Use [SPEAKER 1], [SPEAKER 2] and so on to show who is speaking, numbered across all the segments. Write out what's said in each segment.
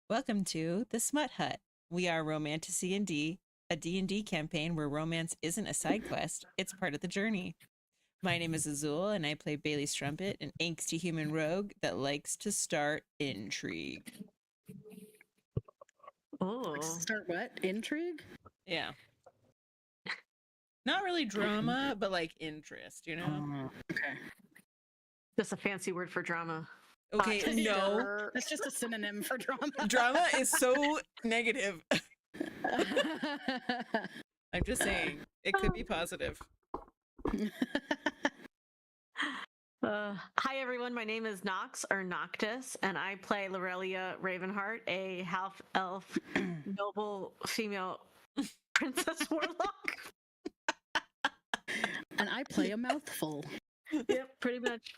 [SPEAKER 1] Welcome to the Smut Hut. We are Romantasy and D, a D&D campaign where romance isn't a side quest, it's part of the journey. My name is Azul, and I play Bailey Strumpet, an angsty human rogue that likes to start intrigue.
[SPEAKER 2] Oh.
[SPEAKER 3] Start what? Intrigue?
[SPEAKER 1] Yeah. Not really drama, but like interest, you know?
[SPEAKER 3] Okay.
[SPEAKER 2] That's a fancy word for drama.
[SPEAKER 1] Okay, no.
[SPEAKER 3] That's just a synonym for drama.
[SPEAKER 1] Drama is so negative. I'm just saying, it could be positive.
[SPEAKER 2] Hi everyone, my name is Nox or Noctis, and I play Lirelia Ravenheart, a half-elf noble female princess warlock.
[SPEAKER 3] And I play a mouthful.
[SPEAKER 2] Yep, pretty much.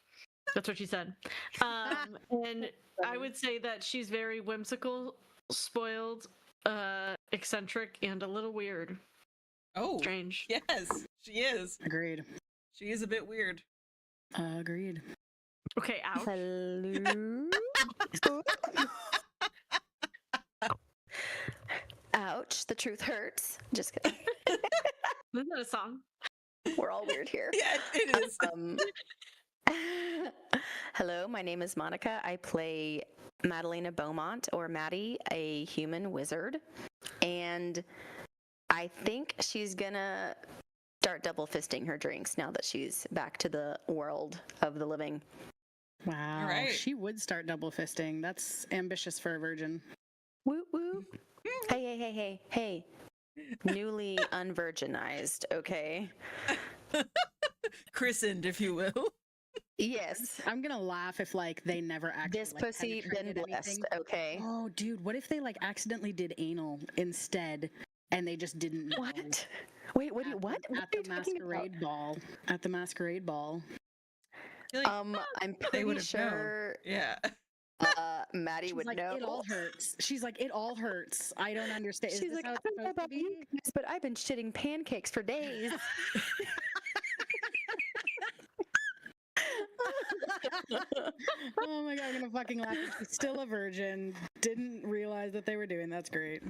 [SPEAKER 2] That's what she said. And I would say that she's very whimsical, spoiled, eccentric, and a little weird.
[SPEAKER 1] Oh,
[SPEAKER 2] strange.
[SPEAKER 1] Yes, she is.
[SPEAKER 3] Agreed.
[SPEAKER 1] She is a bit weird.
[SPEAKER 3] Agreed.
[SPEAKER 2] Okay, ouch.
[SPEAKER 4] Hello. Ouch, the truth hurts. Just kidding.
[SPEAKER 2] Isn't that a song?
[SPEAKER 4] We're all weird here.
[SPEAKER 1] Yeah, it is.
[SPEAKER 4] Hello, my name is Monica. I play Madalena Beaumont, or Maddie, a human wizard. And I think she's gonna start double fisting her drinks now that she's back to the world of the living.
[SPEAKER 3] Wow.
[SPEAKER 1] All right.
[SPEAKER 3] She would start double fisting. That's ambitious for a virgin.
[SPEAKER 4] Woo woo. Hey. Newly unvirginized, okay?
[SPEAKER 1] Christened, if you will.
[SPEAKER 4] Yes.
[SPEAKER 3] I'm gonna laugh if they never actually
[SPEAKER 4] This pussy been
[SPEAKER 3] penetrated
[SPEAKER 4] blessed,
[SPEAKER 3] anything.
[SPEAKER 4] okay?
[SPEAKER 3] Oh, dude, what if they accidentally did anal instead and they just didn't know?
[SPEAKER 4] What? Wait, what?
[SPEAKER 3] At
[SPEAKER 4] What?
[SPEAKER 3] the,
[SPEAKER 4] What
[SPEAKER 3] at
[SPEAKER 4] are you
[SPEAKER 3] the
[SPEAKER 4] talking about?
[SPEAKER 3] masquerade ball. At the masquerade ball.
[SPEAKER 4] I'm
[SPEAKER 1] They
[SPEAKER 4] pretty
[SPEAKER 1] would have
[SPEAKER 4] sure
[SPEAKER 1] Yeah.
[SPEAKER 4] Maddie
[SPEAKER 3] She's
[SPEAKER 4] would
[SPEAKER 3] like,
[SPEAKER 4] know.
[SPEAKER 3] it all hurts. She's like, it all hurts. I don't understand. Is
[SPEAKER 4] She's
[SPEAKER 3] this
[SPEAKER 4] like,
[SPEAKER 3] how
[SPEAKER 4] I
[SPEAKER 3] it's
[SPEAKER 4] don't know
[SPEAKER 3] supposed to
[SPEAKER 4] about
[SPEAKER 3] be?
[SPEAKER 4] you guys, but I've been shitting pancakes for days.
[SPEAKER 3] Oh my god, I'm gonna fucking laugh. She's still a virgin. Didn't realize that they were doing. That's great.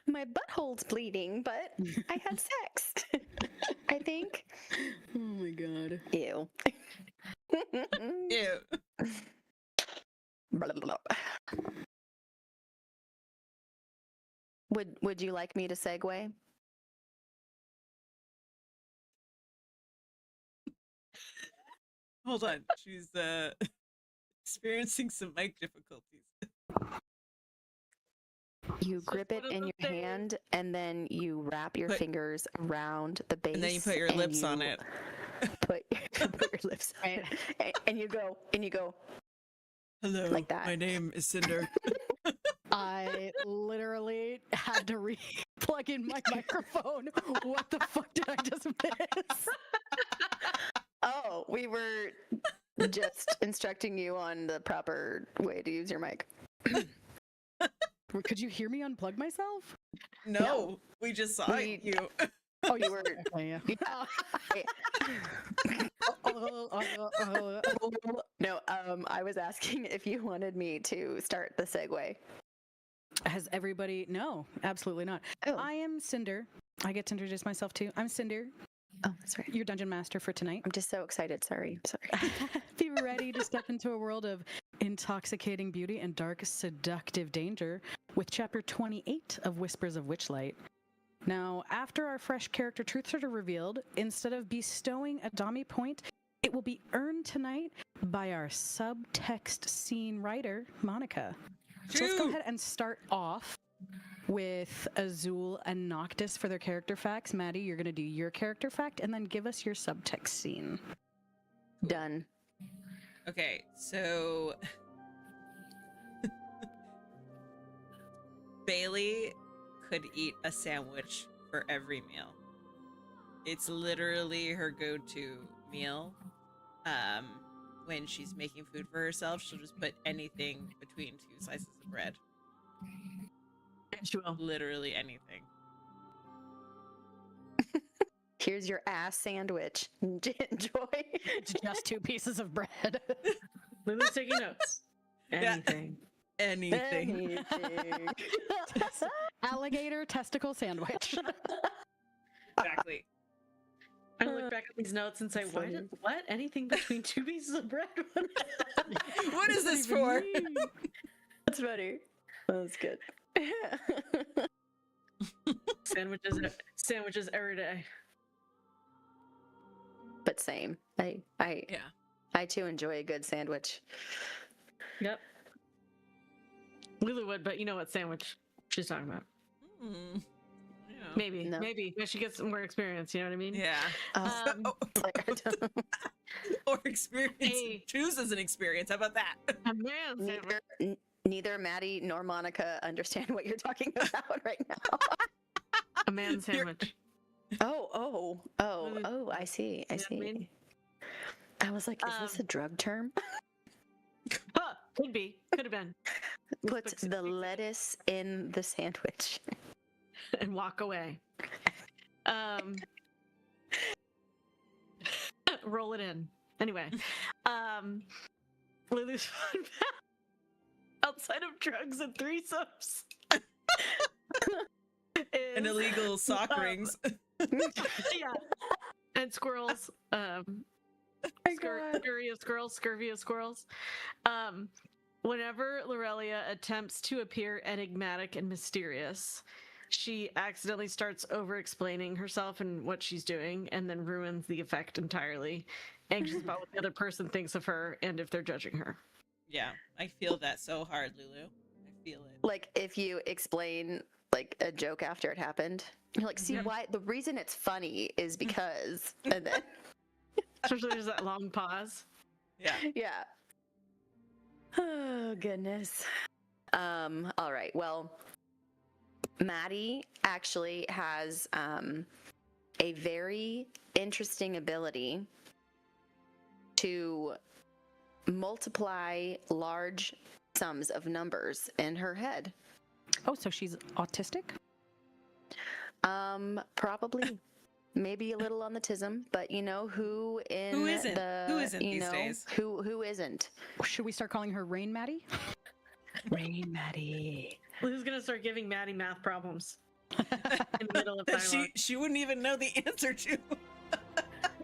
[SPEAKER 4] My butthole's bleeding, but I had sex. I think.
[SPEAKER 3] Oh my god.
[SPEAKER 4] Ew.
[SPEAKER 1] Ew.
[SPEAKER 4] Blah, blah, blah. Would you like me to segue?
[SPEAKER 1] Hold on. She's experiencing some mic difficulties.
[SPEAKER 4] You grip it in your hand, and then you wrap your fingers around the base,
[SPEAKER 1] And then you put your lips on it.
[SPEAKER 4] Put your lips on it, and you go,
[SPEAKER 1] Hello,
[SPEAKER 4] like that.
[SPEAKER 1] my name is Cinder.
[SPEAKER 3] I literally had to plug in my microphone. What the fuck did I just miss?
[SPEAKER 4] Oh, we were just instructing you on the proper way to use your mic.
[SPEAKER 3] Could you hear me unplug myself?
[SPEAKER 1] No, we just saw
[SPEAKER 4] We-
[SPEAKER 1] you.
[SPEAKER 3] Oh,
[SPEAKER 4] You were.
[SPEAKER 3] okay, yeah.
[SPEAKER 4] No, I was asking if you wanted me to start the segue.
[SPEAKER 3] Has everybody? No, absolutely not.
[SPEAKER 4] Oh,
[SPEAKER 3] I am Cinder. I get to introduce myself too. I'm Cinder,
[SPEAKER 4] oh, that's right.
[SPEAKER 3] your dungeon master for tonight.
[SPEAKER 4] I'm just so excited. Sorry.
[SPEAKER 3] Be ready to step into a world of intoxicating beauty and dark, seductive danger with Chapter 28 of Whispers of Witchlight. Now, after our fresh character truths are revealed, instead of bestowing a Dami point, it will be earned tonight by our subtext scene writer, Monica. So let's go ahead and start off with Azul and Noctis for their character facts. Maddie, you're going to do your character fact and then give us your subtext scene.
[SPEAKER 4] Done.
[SPEAKER 1] Okay, so Bailey could eat a sandwich for every meal. It's literally her go-to meal. When she's making food for herself, she'll just put anything between two slices of bread.
[SPEAKER 2] She will.
[SPEAKER 1] Literally anything.
[SPEAKER 4] Here's your ass sandwich. Enjoy.
[SPEAKER 3] It's just 2 pieces of bread.
[SPEAKER 2] Lily's taking notes.
[SPEAKER 1] Yeah.
[SPEAKER 2] Anything.
[SPEAKER 1] anything.
[SPEAKER 3] Alligator testicle sandwich.
[SPEAKER 1] Exactly.
[SPEAKER 2] I look back at these notes and say, what? Anything between two pieces of bread?
[SPEAKER 1] What is this for?
[SPEAKER 4] That's funny. That's good.
[SPEAKER 2] Sandwiches every day.
[SPEAKER 4] But same. I too enjoy a good sandwich.
[SPEAKER 2] Yep. Lulu would, but you know what sandwich she's talking about.
[SPEAKER 1] Yeah.
[SPEAKER 2] Maybe.
[SPEAKER 4] No.
[SPEAKER 2] Maybe. When she gets some more experience, you know what I mean?
[SPEAKER 1] Yeah. Or experience.
[SPEAKER 2] Hey.
[SPEAKER 1] Chooses an experience. How about that?
[SPEAKER 2] A man sandwich.
[SPEAKER 4] Neither Maddie nor Monica understand what you're talking about right now.
[SPEAKER 2] A man sandwich.
[SPEAKER 4] Oh, I see. I
[SPEAKER 2] You know
[SPEAKER 4] see.
[SPEAKER 2] what I mean?
[SPEAKER 4] I was like, is this a drug term?
[SPEAKER 2] Huh, could be. Could have been.
[SPEAKER 4] Put the lettuce in the sandwich.
[SPEAKER 2] And walk away. Roll it in. Anyway. Lulu's fun fact outside of drugs and threesomes.
[SPEAKER 1] And illegal sock rings.
[SPEAKER 2] Yeah. And squirrels. Scurvy of squirrels. Whenever Lirelia attempts to appear enigmatic and mysterious, she accidentally starts over-explaining herself and what she's doing, and then ruins the effect entirely, anxious about what the other person thinks of her and if they're judging her.
[SPEAKER 1] Yeah, I feel that so hard, Lulu. I feel it.
[SPEAKER 4] Like if you explain like a joke after it happened, you're like, see why the reason it's funny is because, and then
[SPEAKER 2] Especially there's that long pause.
[SPEAKER 1] Yeah.
[SPEAKER 4] yeah. Oh goodness. All right. Well, Maddie actually has a very interesting ability to multiply large sums of numbers in her head.
[SPEAKER 3] Oh, so she's autistic?
[SPEAKER 4] Probably. Maybe a little on the tism, but you know who
[SPEAKER 1] isn't? Who isn't
[SPEAKER 4] you
[SPEAKER 1] these
[SPEAKER 4] know,
[SPEAKER 1] days?
[SPEAKER 4] Who isn't?
[SPEAKER 3] Should we start calling her Rain Maddie?
[SPEAKER 4] Rain Maddie.
[SPEAKER 2] Lulu's gonna start giving Maddie math problems in the middle of dialogue.
[SPEAKER 1] She wouldn't even know the answer to.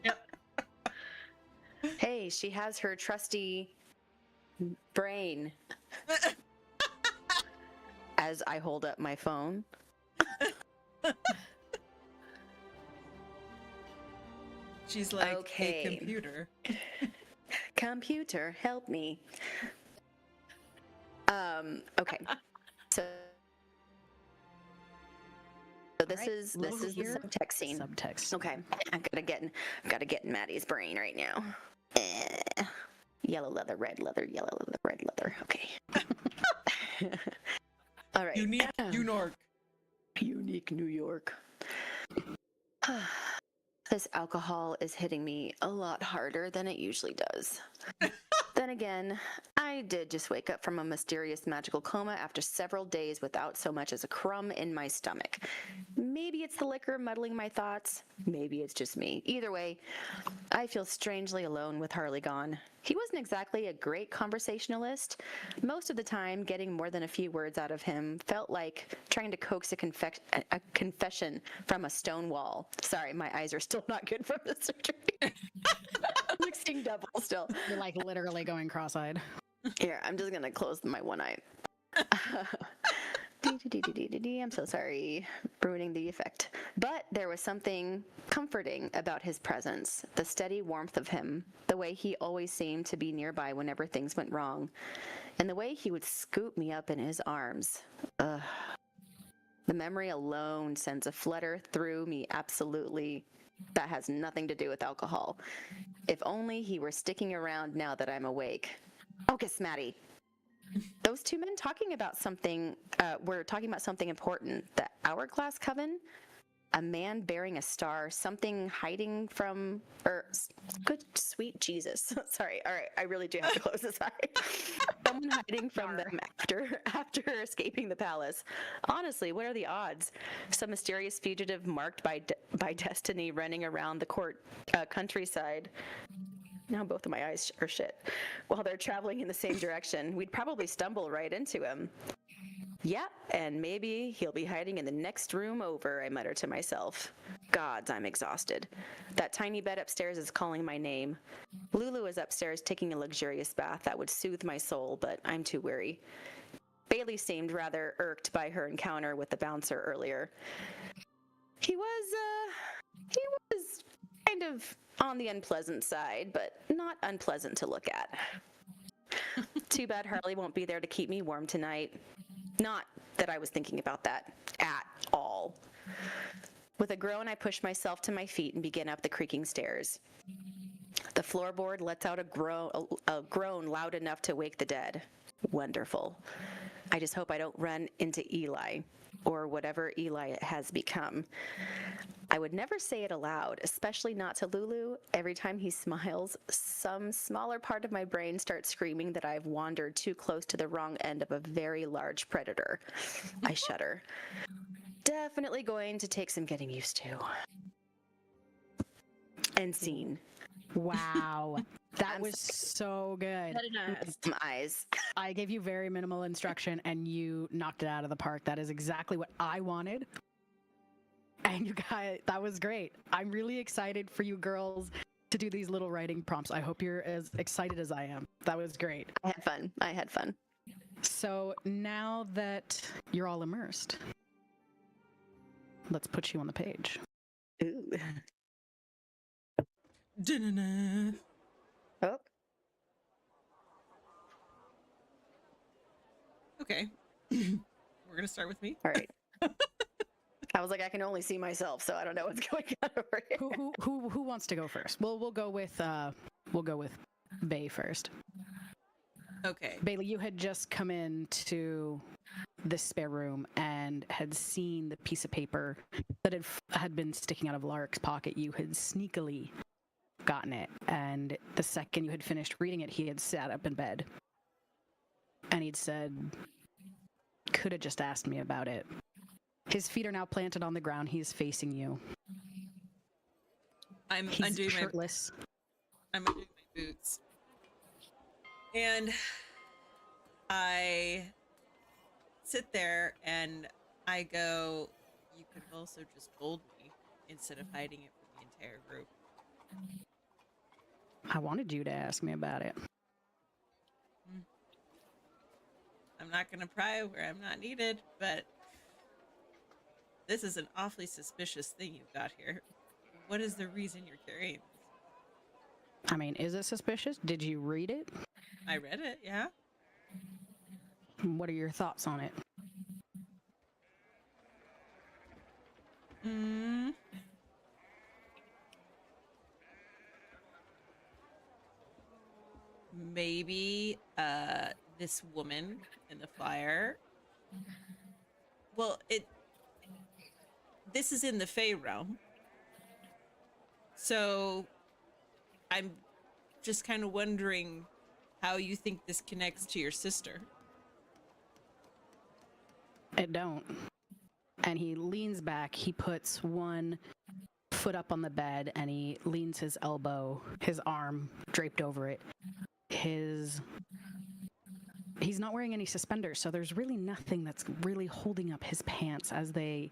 [SPEAKER 2] Yep.
[SPEAKER 4] Hey, she has her trusty brain. As I hold up my phone.
[SPEAKER 1] She's like,
[SPEAKER 4] Okay.
[SPEAKER 1] a computer.
[SPEAKER 4] Computer, help me. Okay. So this
[SPEAKER 3] Alright,
[SPEAKER 4] is
[SPEAKER 3] local
[SPEAKER 4] the
[SPEAKER 3] here.
[SPEAKER 4] subtext scene.
[SPEAKER 3] Subtext.
[SPEAKER 4] Okay, I gotta get in Maddie's brain right now. Yellow leather, red leather, yellow leather, red leather. Okay. All right.
[SPEAKER 1] Unique New York.
[SPEAKER 4] Unique New York. This alcohol is hitting me a lot harder than it usually does. Then again, I did just wake up from a mysterious magical coma after several days without so much as a crumb in my stomach. Maybe it's the liquor muddling my thoughts. Maybe it's just me. Either way, I feel strangely alone with Harley gone. He wasn't exactly a great conversationalist. Most of the time, getting more than a few words out of him felt like trying to coax a confession from a stone wall. Sorry, my eyes are still not good from the surgery. I'm seeing double still.
[SPEAKER 3] You're like literally going cross-eyed.
[SPEAKER 4] Here, I'm just gonna close my one eye. I'm so sorry, ruining the effect. But there was something comforting about his presence, the steady warmth of him, the way he always seemed to be nearby whenever things went wrong, and the way he would scoop me up in his arms. Ugh. The memory alone sends a flutter through me absolutely. That has nothing to do with alcohol. If only he were sticking around now that I'm awake. Focus, Maddie. Those two men talking about something, were talking about something important. The Hourglass Coven? A man bearing a star, something hiding from, good sweet Jesus. Sorry, all right, I really do have to close this eye. Someone hiding from them after escaping the palace. Honestly, what are the odds? Some mysterious fugitive marked by destiny running around the countryside. Now both of my eyes are shit. While they're traveling in the same direction, we'd probably stumble right into him. Yeah, and maybe he'll be hiding in the next room over, I mutter to myself. Gods, I'm exhausted. That tiny bed upstairs is calling my name. Lulu is upstairs taking a luxurious bath that would soothe my soul, but I'm too weary. Bailey seemed rather irked by her encounter with the bouncer earlier. He was kind of on the unpleasant side, but not unpleasant to look at. Too bad Harley won't be there to keep me warm tonight. Not that I was thinking about that at all. With a groan, I push myself to my feet and begin up the creaking stairs. The floorboard lets out a groan loud enough to wake the dead. Wonderful. I just hope I don't run into Eli, or whatever Eli has become. I would never say it aloud, especially not to Lulu. Every time he smiles, some smaller part of my brain starts screaming that I've wandered too close to the wrong end of a very large predator. I shudder. Definitely going to take some getting used to. End scene.
[SPEAKER 3] Wow. That was so good.
[SPEAKER 2] Very nice.
[SPEAKER 4] Some eyes.
[SPEAKER 3] I gave you very minimal instruction and you knocked it out of the park. That is exactly what I wanted. And you guys, that was great. I'm really excited for you girls to do these little writing prompts. I hope you're as excited as I am. That was great.
[SPEAKER 4] I had fun.
[SPEAKER 3] So now that you're all immersed, let's put you on the page.
[SPEAKER 4] Ooh.
[SPEAKER 1] Da-na-na.
[SPEAKER 4] Oh.
[SPEAKER 1] Okay. We're gonna start with me.
[SPEAKER 4] All right. I was like, I can only see myself, so I don't know what's going on over here.
[SPEAKER 3] Who wants to go first? Well, we'll go with Bay first.
[SPEAKER 1] Okay.
[SPEAKER 3] Bailey, you had just come into this spare room and had seen the piece of paper that had been sticking out of Alaric's pocket. You had sneakily gotten it, and the second you had finished reading it, he had sat up in bed and he'd said, could have just asked me about it. His feet are now planted on the ground. He's facing you.
[SPEAKER 1] He's
[SPEAKER 3] undoing shirtless.
[SPEAKER 1] I'm undoing my boots. And I sit there and I go, you could have also just told me instead of hiding it from the entire group.
[SPEAKER 3] I wanted you to ask me about it.
[SPEAKER 1] I'm not going to pry where I'm not needed, but this is an awfully suspicious thing you've got here. What is the reason you're carrying this?
[SPEAKER 3] I mean, is it suspicious? Did you read it?
[SPEAKER 1] I read it, yeah.
[SPEAKER 3] What are your thoughts on it?
[SPEAKER 1] Maybe this woman in the flyer. Well, this is in the Fae realm. So I'm just kind of wondering how you think this connects to your sister.
[SPEAKER 3] It don't. And he leans back, he puts one foot up on the bed, and he leans his elbow, his arm draped over it. He's not wearing any suspenders, so there's really nothing that's really holding up his pants as they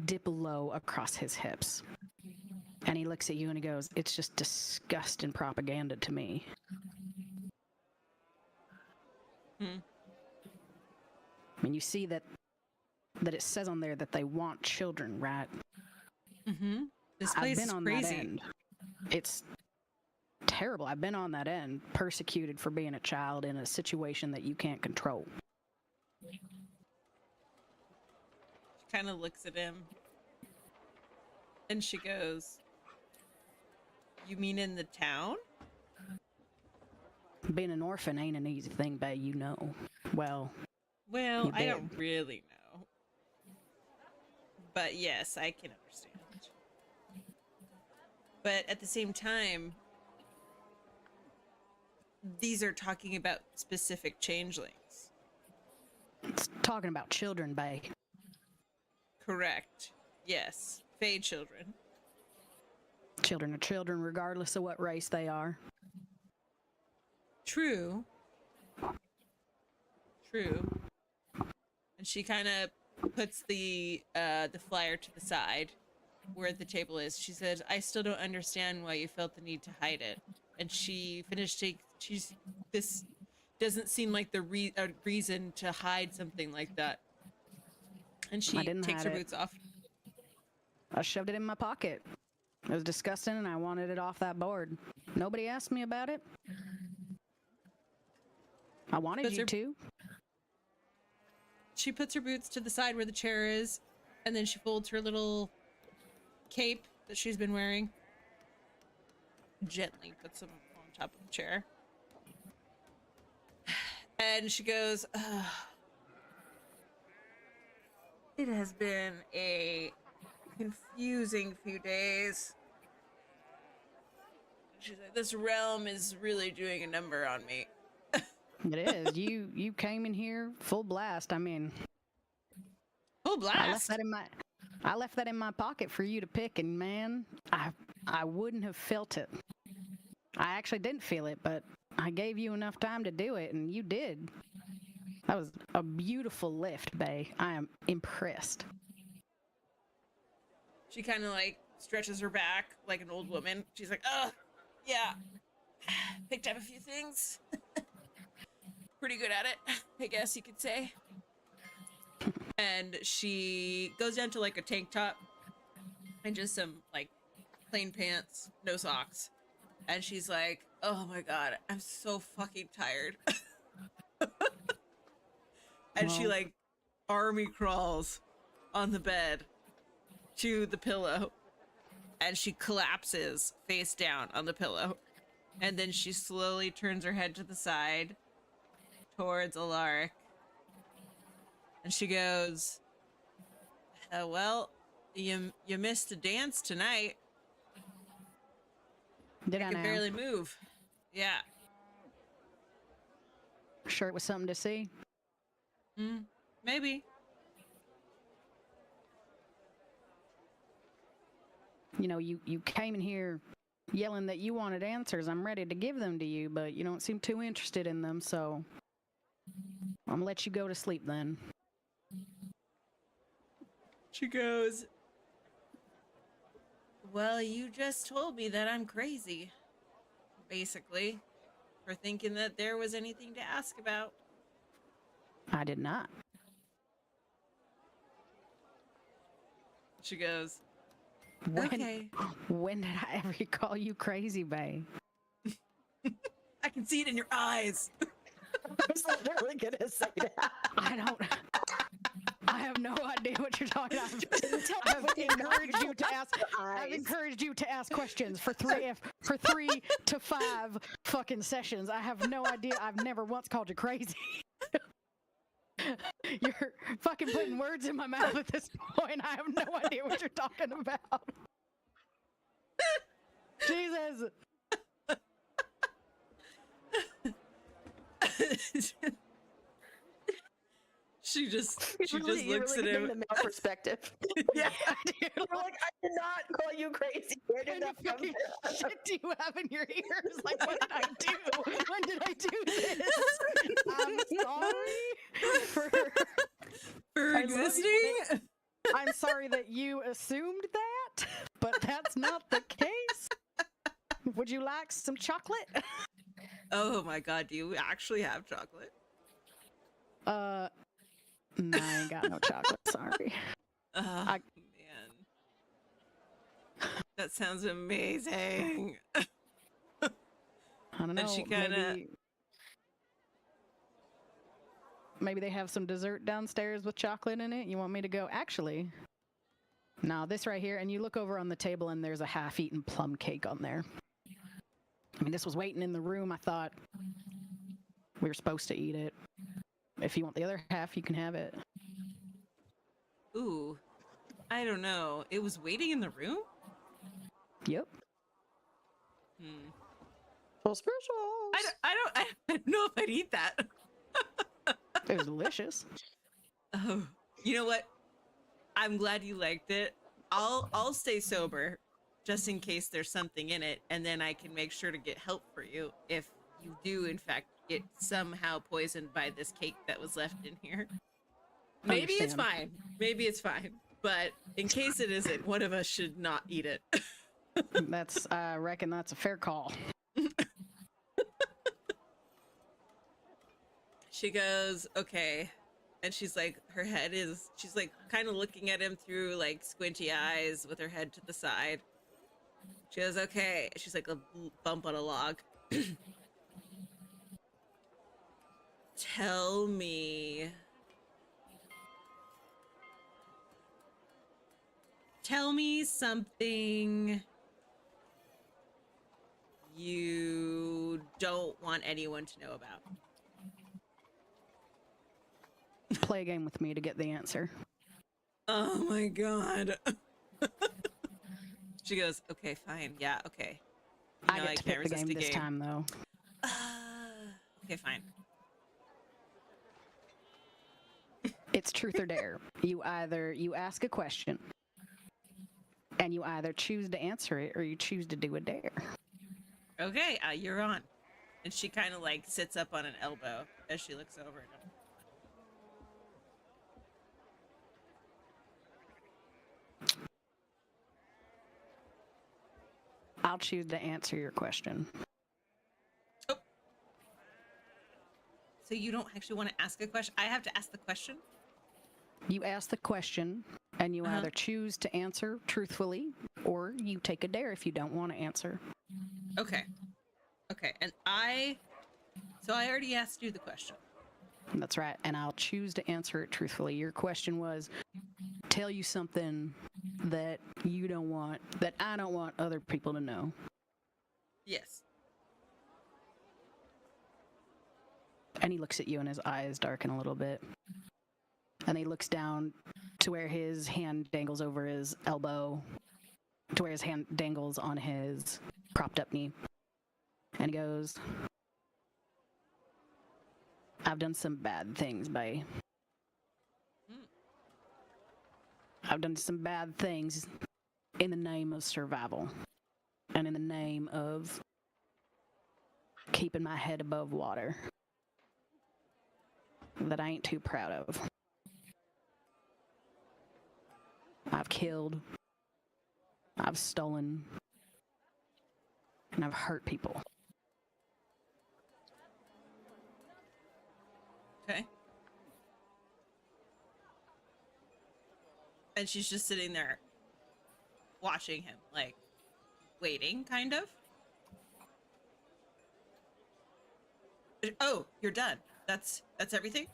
[SPEAKER 3] dip low across his hips. And he looks at you and he goes, it's just disgust and propaganda to me. I mean, you see that it says on there that they want children, right?
[SPEAKER 1] Mm-hmm. This place
[SPEAKER 3] I've been on
[SPEAKER 1] crazy.
[SPEAKER 3] that end. It's terrible. I've been on that end, persecuted for being a child in a situation that you can't control.
[SPEAKER 1] She kind of looks at him and she goes, you mean in the town?
[SPEAKER 3] Being an orphan ain't an easy thing, babe, you know. Well,
[SPEAKER 1] Well, I
[SPEAKER 3] did.
[SPEAKER 1] don't really know. But yes, I can understand. But at the same time, these are talking about specific changelings.
[SPEAKER 3] it's talking about children, babe.
[SPEAKER 1] Correct. Yes. Fae children.
[SPEAKER 3] Children are children regardless of what race they are.
[SPEAKER 1] True. And she kind of puts the flyer to the side where the table is. She says, "I still don't understand why you felt the need to hide it." And she finished. This doesn't seem like a reason to hide something like that. And she takes her boots off.
[SPEAKER 3] I shoved it in my pocket. It was disgusting, and I wanted it off that board. Nobody asked me about it. I wanted you to.
[SPEAKER 1] She puts her boots to the side where the chair is, and then she folds her little cape that she's been wearing. Gently puts them on top of the chair. And she goes, "It has been a confusing few days." She's like, "This realm is really doing a number on me."
[SPEAKER 3] It is. You came in here full blast. I mean,
[SPEAKER 1] full blast.
[SPEAKER 3] I left that in my pocket for you to pick, and man, I wouldn't have felt it. I actually didn't feel it, but I gave you enough time to do it, and you did. That was a beautiful lift, Bae. I am impressed.
[SPEAKER 1] She kind of like stretches her back like an old woman. She's like, "Oh, yeah, picked up a few things. Pretty good at it, I guess you could say." And she goes down to like a tank top and just some like plain pants, no socks. And she's like, "Oh my god, I'm so fucking tired." And she like army crawls on the bed to the pillow, and she collapses face down on the pillow. And then she slowly turns her head to the side towards Alaric. And she goes, "Well, you missed the dance tonight."
[SPEAKER 3] Did I
[SPEAKER 1] can
[SPEAKER 3] now?
[SPEAKER 1] barely move. Yeah.
[SPEAKER 3] Sure it was something to see?
[SPEAKER 1] Maybe.
[SPEAKER 3] You know, you came in here yelling that you wanted answers. I'm ready to give them to you, but you don't seem too interested in them, so I'm gonna let you go to sleep then.
[SPEAKER 1] She goes, "Well, you just told me that I'm crazy, basically, for thinking that there was anything to ask about."
[SPEAKER 3] I did not.
[SPEAKER 1] She goes,
[SPEAKER 3] "Okay. When did I ever call you crazy, Bae?"
[SPEAKER 1] "I can see it in your eyes."
[SPEAKER 3] I was literally gonna say that. I have no idea what you're talking about. I've encouraged you to ask questions for 3 to 5 fucking sessions. I have no idea. I've never once called you crazy. You're fucking putting words in my mouth at this point. I have no idea what you're talking about. Jesus.
[SPEAKER 1] She just looks at him.
[SPEAKER 4] The male perspective.
[SPEAKER 1] Yeah,
[SPEAKER 4] You're like, "I did not call you crazy. Where did that come from?"
[SPEAKER 3] Shit do you have in your ears? Like, what did I do? When did I do this? I'm sorry for
[SPEAKER 1] existing.
[SPEAKER 3] I'm sorry that you assumed that, but that's not the case. Would you like some chocolate?
[SPEAKER 1] Oh my god, do you actually have chocolate?
[SPEAKER 3] No, I ain't got no chocolate. Sorry.
[SPEAKER 1] Man, that sounds amazing.
[SPEAKER 3] I don't know.
[SPEAKER 1] And she kinda...
[SPEAKER 3] maybe they have some dessert downstairs with chocolate in it. You want me to go? Actually, no, this right here. And you look over on the table and there's a half-eaten plum cake on there. I mean, this was waiting in the room. I thought we were supposed to eat it. If you want the other half, you can have it.
[SPEAKER 1] Ooh, I don't know. It was waiting in the room?
[SPEAKER 3] Yep.
[SPEAKER 4] So special.
[SPEAKER 1] I don't know if I'd eat that.
[SPEAKER 3] It was delicious.
[SPEAKER 1] Oh, you know what? I'm glad you liked it. I'll stay sober just in case there's something in it, and then I can make sure to get help for you if you do in fact get somehow poisoned by this cake that was left in here. Maybe it's
[SPEAKER 3] Understand.
[SPEAKER 1] fine. Maybe it's fine. But in case it isn't, one of us should not eat it.
[SPEAKER 3] I reckon that's a fair call.
[SPEAKER 1] She goes, okay. And she's like, she's like kind of looking at him through like squinty eyes with her head to the side. She goes, okay. She's like a bump on a log. Tell me something you don't want anyone to know about.
[SPEAKER 3] Play a game with me to get the answer.
[SPEAKER 1] Oh my god. She goes, okay, fine. Yeah, okay.
[SPEAKER 3] I get to pick the game this time, though.
[SPEAKER 1] Okay, fine.
[SPEAKER 3] It's truth or dare. You ask a question, and you either choose to answer it or you choose to do a dare.
[SPEAKER 1] Okay, you're on. And she kind of like sits up on an elbow as she looks over at him.
[SPEAKER 3] I'll choose to answer your question.
[SPEAKER 1] Oh. So you don't actually want to ask a question? I have to ask the question?
[SPEAKER 3] You ask the question, and you either choose to answer truthfully or you take a dare if you don't want to answer.
[SPEAKER 1] Okay. Okay, and I already asked you the question.
[SPEAKER 3] That's right, and I'll choose to answer it truthfully. Your question was, tell you something that I don't want other people to know.
[SPEAKER 1] Yes.
[SPEAKER 3] And he looks at you and his eyes darken a little bit. And he looks down to where his hand dangles over his elbow, to where his hand dangles on his propped up knee. And he goes, I've done some bad things, bae. I've done some bad things in the name of survival and in the name of keeping my head above water that I ain't too proud of. I've killed, I've stolen, and I've hurt people.
[SPEAKER 1] Okay. And she's just sitting there watching him, like waiting, kind of. Oh, you're done. That's everything?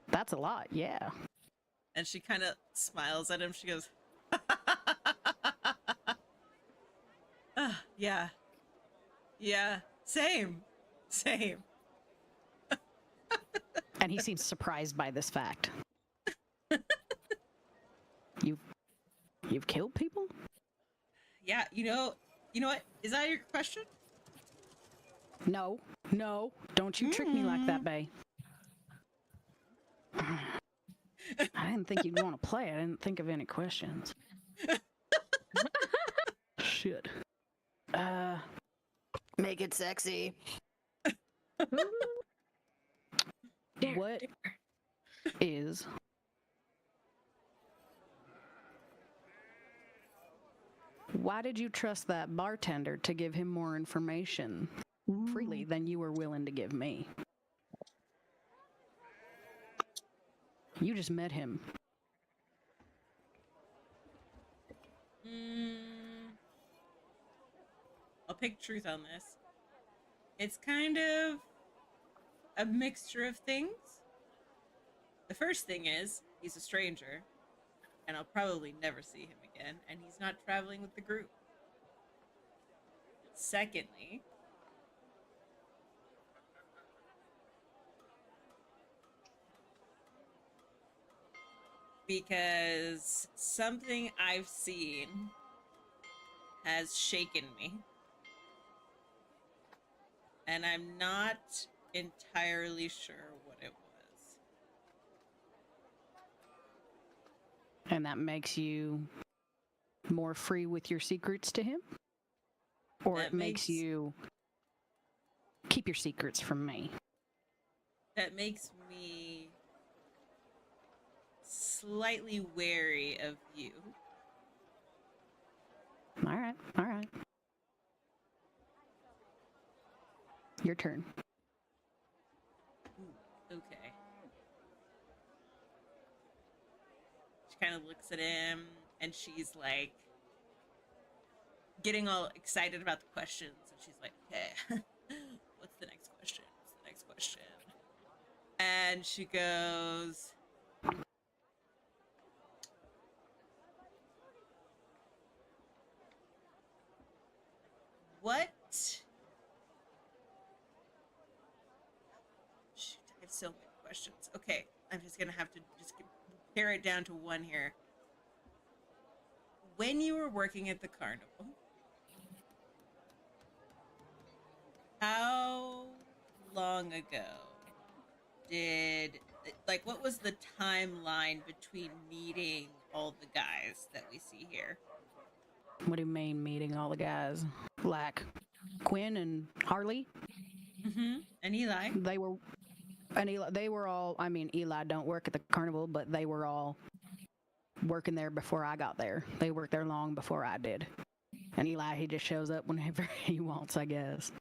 [SPEAKER 3] That's a lot, yeah.
[SPEAKER 1] And she kind of smiles at him. She goes, yeah. Yeah, same.
[SPEAKER 3] And he seems surprised by this fact. You've killed people?
[SPEAKER 1] Yeah, you know what? Is that your question?
[SPEAKER 3] No, don't you trick me like that, bae. I didn't think you'd want to play. I didn't think of any questions. Shit.
[SPEAKER 4] Make it sexy.
[SPEAKER 3] What is why did you trust that bartender to give him more information freely than you were willing to give me? You just met him.
[SPEAKER 1] I'll pick truth on this. It's kind of a mixture of things. The first thing is, he's a stranger, and I'll probably never see him again, and he's not traveling with the group. Secondly, because something I've seen has shaken me. And I'm not entirely sure what it was.
[SPEAKER 3] And that makes you more free with your secrets to him? Or
[SPEAKER 1] That
[SPEAKER 3] it makes you keep your secrets from me.
[SPEAKER 1] That makes me slightly wary of you.
[SPEAKER 3] All right, all right. Your turn.
[SPEAKER 1] Ooh, okay. She kind of looks at him and she's like getting all excited about the questions. And she's like, okay, what's the next question? What's the next question? And she goes, what? Shoot, I have so many questions. Okay, I'm just gonna have to just pare it down to one here. When you were working at the carnival, how long ago what was the timeline between meeting all the guys that we see here?
[SPEAKER 3] What do you mean meeting all the guys? Like Quinn and Harley?
[SPEAKER 1] Mm-hmm. And Eli?
[SPEAKER 3] They were all, I mean, Eli don't work at the carnival, but they were all working there before I got there. They worked there long before I did. And Eli, he just shows up whenever he wants, I guess.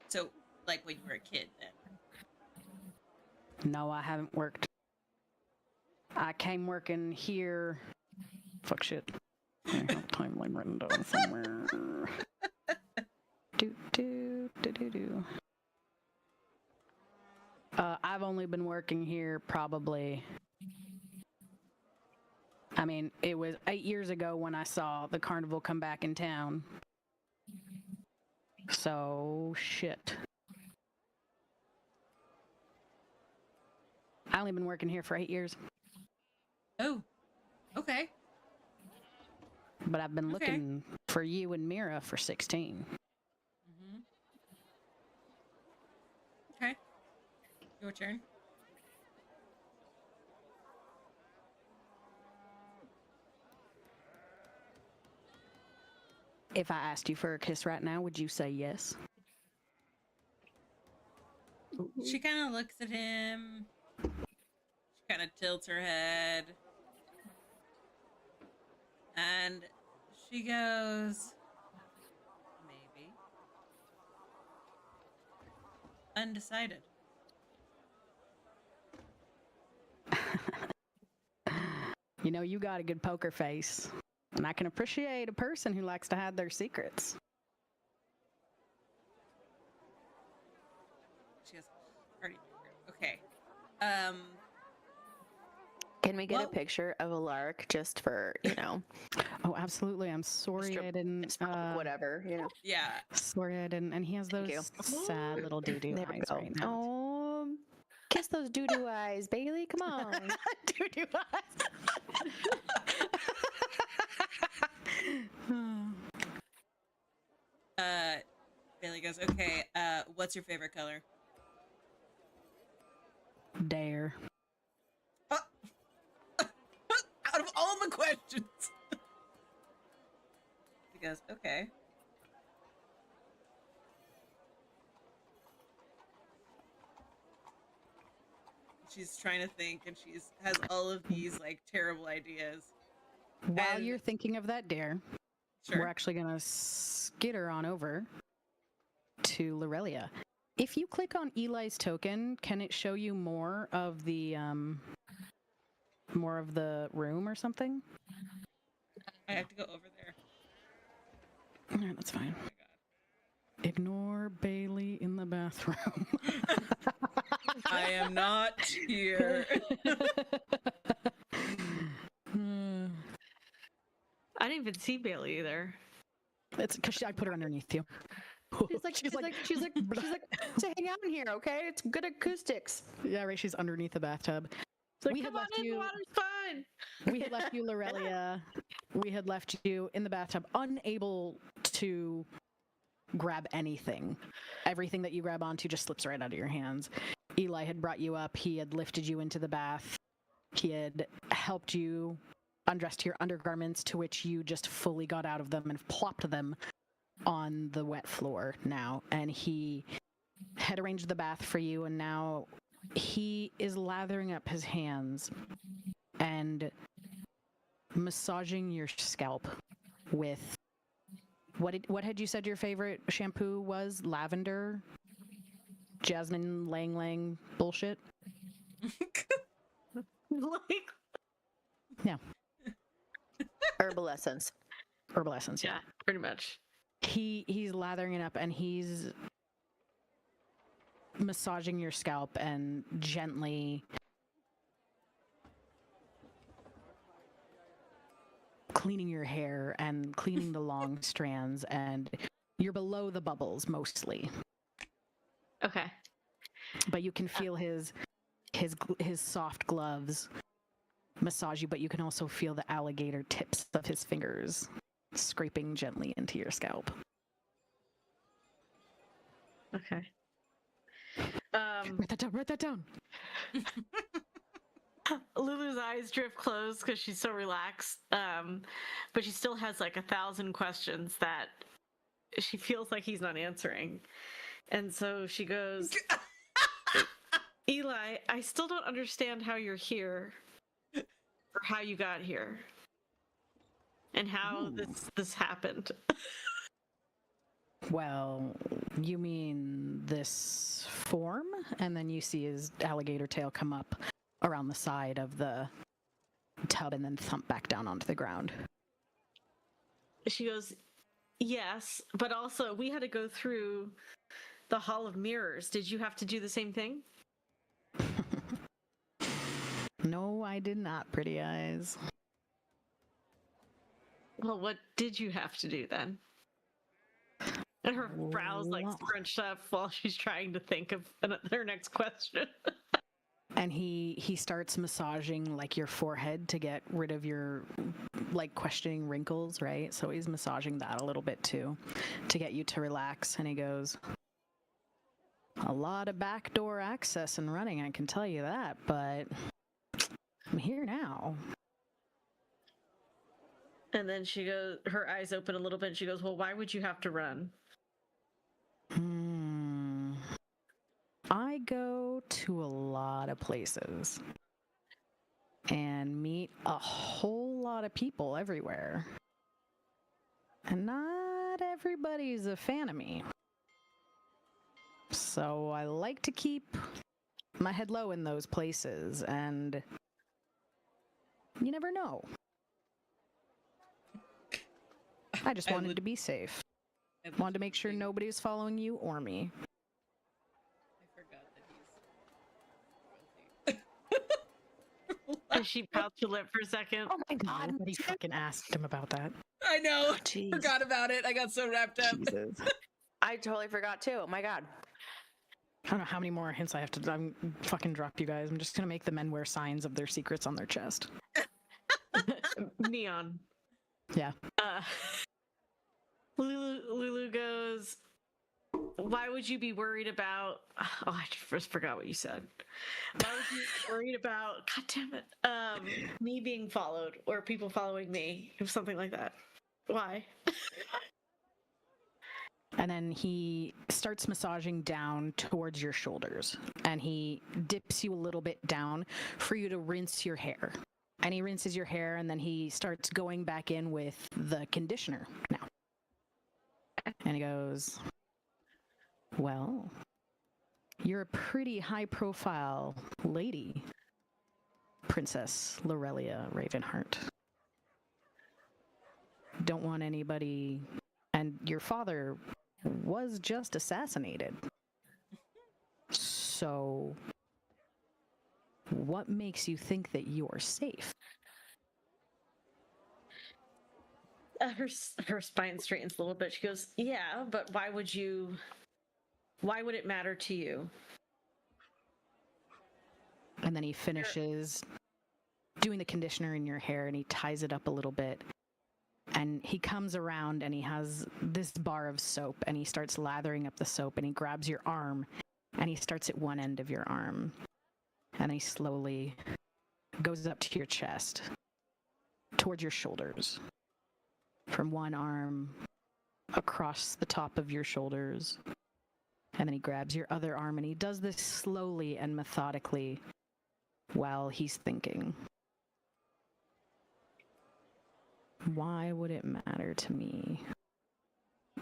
[SPEAKER 1] So, like when you were a kid then?
[SPEAKER 3] No, I haven't worked. I came working here. Fuck shit. I have timeline written down somewhere. Do. I've only been working here probably. I mean, it was 8 years ago when I saw the carnival come back in town. So, shit. I only been working here for 8 years.
[SPEAKER 1] Oh, okay.
[SPEAKER 3] But I've been looking for you and Mira for 16.
[SPEAKER 1] Mm-hmm. Okay. Your turn.
[SPEAKER 3] If I asked you for a kiss right now, would you say yes?
[SPEAKER 1] She kind of looks at him. She kind of tilts her head. And she goes, maybe. Undecided.
[SPEAKER 3] You know, you got a good poker face. And I can appreciate a person who likes to hide their secrets.
[SPEAKER 1] She goes, already. Okay.
[SPEAKER 4] Can we get a picture of Alaric just for,
[SPEAKER 3] Oh, absolutely. I'm sorry I didn't.
[SPEAKER 4] whatever,
[SPEAKER 1] Yeah.
[SPEAKER 3] Sorry I didn't. And he has those sad little doo-doo
[SPEAKER 4] There we
[SPEAKER 3] eyes
[SPEAKER 4] go.
[SPEAKER 3] right now.
[SPEAKER 4] Oh, kiss those doo-doo eyes, Bailey. Come on.
[SPEAKER 3] Doo-doo eyes.
[SPEAKER 1] Bailey goes, okay, what's your favorite color?
[SPEAKER 3] Dare.
[SPEAKER 1] Out of all the questions. He goes, okay. She's trying to think and has all of these like terrible ideas.
[SPEAKER 3] While you're thinking of that dare,
[SPEAKER 1] Sure.
[SPEAKER 3] we're actually going to skitter on over to Lirelia. If you click on Eli's token, can it show you more of the room or something?
[SPEAKER 1] I have to go over there.
[SPEAKER 3] All right, that's fine.
[SPEAKER 1] Oh my god.
[SPEAKER 3] Ignore Bailey in the bathroom.
[SPEAKER 1] I am not here.
[SPEAKER 2] I didn't even see Bailey either.
[SPEAKER 3] It's because I put her underneath you.
[SPEAKER 4] She's like, to hang out in here, okay? It's good acoustics.
[SPEAKER 3] Yeah, right. She's underneath the bathtub.
[SPEAKER 2] It's like,
[SPEAKER 3] We had
[SPEAKER 2] come on
[SPEAKER 3] left
[SPEAKER 2] in,
[SPEAKER 3] you-
[SPEAKER 2] the water's fine.
[SPEAKER 3] We had left you, Lirelia. We had left you in the bathtub, unable to grab anything. Everything that you grab onto just slips right out of your hands. Eli had brought you up. He had lifted you into the bath. He had helped you undress to your undergarments, to which you just fully got out of them and plopped them on the wet floor now, and he had arranged the bath for you, and now he is lathering up his hands and massaging your scalp with what had you said your favorite shampoo was? Lavender? Jasmine Lang Lang bullshit?
[SPEAKER 2] Like,
[SPEAKER 3] Yeah.
[SPEAKER 4] Herbal essence.
[SPEAKER 3] Herbal essence,
[SPEAKER 2] yeah, pretty much.
[SPEAKER 3] He's lathering it up and he's massaging your scalp and gently cleaning your hair and cleaning the long strands, and you're below the bubbles mostly,
[SPEAKER 2] Okay.
[SPEAKER 3] but you can feel his soft gloves massage you, but you can also feel the alligator tips of his fingers scraping gently into your scalp.
[SPEAKER 2] Okay.
[SPEAKER 3] Write that down.
[SPEAKER 2] Lulu's eyes drift closed because she's so relaxed, but she still has like 1,000 questions that she feels like he's not answering. And so she goes, Eli, I still don't understand how you're here or how you got here and how this happened.
[SPEAKER 3] Well, you mean this form? And then you see his alligator tail come up around the side of the tub and then thump back down onto the ground.
[SPEAKER 2] She goes, yes, but also we had to go through the Hall of Mirrors. Did you have to do the same thing?
[SPEAKER 3] No, I did not, pretty eyes.
[SPEAKER 2] Well, what did you have to do then? And her brows like scrunched up while she's trying to think of her next question.
[SPEAKER 3] And he starts massaging like your forehead to get rid of your like questioning wrinkles, right? So he's massaging that a little bit too to get you to relax. And he goes, a lot of backdoor access and running, I can tell you that, but I'm here now.
[SPEAKER 2] And then she goes, her eyes open a little bit and she goes, well, why would you have to run?
[SPEAKER 3] I go to a lot of places and meet a whole lot of people everywhere. And not everybody's a fan of me. So I like to keep my head low in those places, and you never know. I just wanted to be safe. Wanted to make sure nobody was following you or me.
[SPEAKER 1] I forgot that he's
[SPEAKER 2] And she pouts her lip for a second.
[SPEAKER 4] Oh my god.
[SPEAKER 3] Nobody fucking asked him about that.
[SPEAKER 1] I know.
[SPEAKER 4] Jeez.
[SPEAKER 1] Forgot about it. I got so wrapped up.
[SPEAKER 3] Jesus.
[SPEAKER 4] I totally forgot too. Oh my god.
[SPEAKER 3] I don't know how many more hints I have to fucking drop you guys. I'm just gonna make the men wear signs of their secrets on their chest.
[SPEAKER 2] Neon.
[SPEAKER 3] Yeah.
[SPEAKER 2] Lulu goes, why would you be worried about... Oh, I first forgot what you said. Why would you be worried about, god damn it, me being followed or people following me, or something like that? Why?
[SPEAKER 3] And then he starts massaging down towards your shoulders, and he dips you a little bit down for you to rinse your hair. And he rinses your hair, and then he starts going back in with the conditioner now. And he goes, well, you're a pretty high-profile lady, Princess Lirelia Ravenheart. Don't want anybody... And your father was just assassinated. So, what makes you think that you're safe?
[SPEAKER 2] Her spine straightens a little bit. She goes, yeah, but why would it matter to you?
[SPEAKER 3] And then he finishes doing the conditioner in your hair, and he ties it up a little bit. And he comes around and he has this bar of soap, and he starts lathering up the soap, and he grabs your arm and he starts at one end of your arm, and he slowly goes up to your chest, towards your shoulders, from one arm across the top of your shoulders. And then he grabs your other arm, and he does this slowly and methodically while he's thinking. Why would it matter to me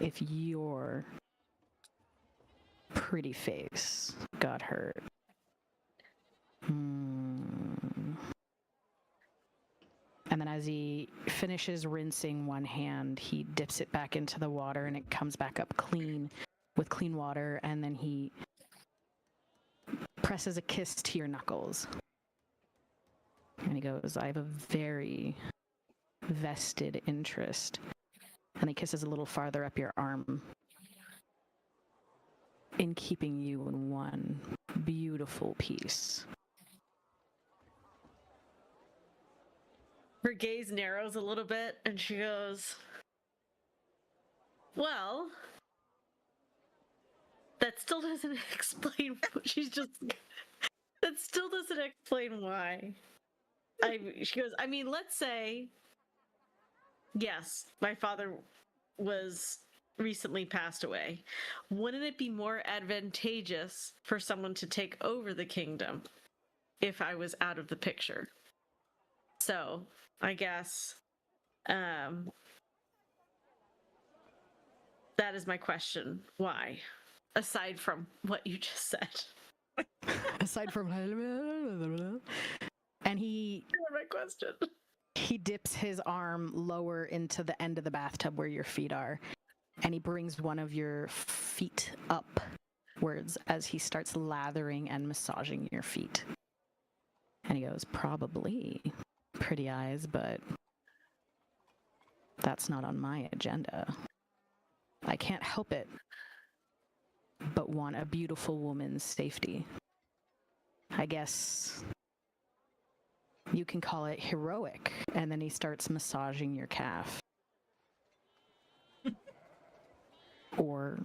[SPEAKER 3] if your pretty face got hurt? And then as he finishes rinsing one hand, he dips it back into the water and it comes back up clean with clean water, and then he presses a kiss to your knuckles. And he goes, I have a very vested interest. And he kisses a little farther up your arm in keeping you in one beautiful piece.
[SPEAKER 2] Her gaze narrows a little bit and she goes, well, that still doesn't explain that still doesn't explain why. She goes, I mean, let's say, yes, my father was recently passed away. Wouldn't it be more advantageous for someone to take over the kingdom if I was out of the picture? So I guess that is my question. Why? Aside from what you just said.
[SPEAKER 3] Aside from... And
[SPEAKER 2] my question.
[SPEAKER 3] He dips his arm lower into the end of the bathtub where your feet are, and he brings one of your feet upwards as he starts lathering and massaging your feet. And he goes, probably pretty eyes, but that's not on my agenda. I can't help it but want a beautiful woman's safety. I guess you can call it heroic. And then he starts massaging your calf. Or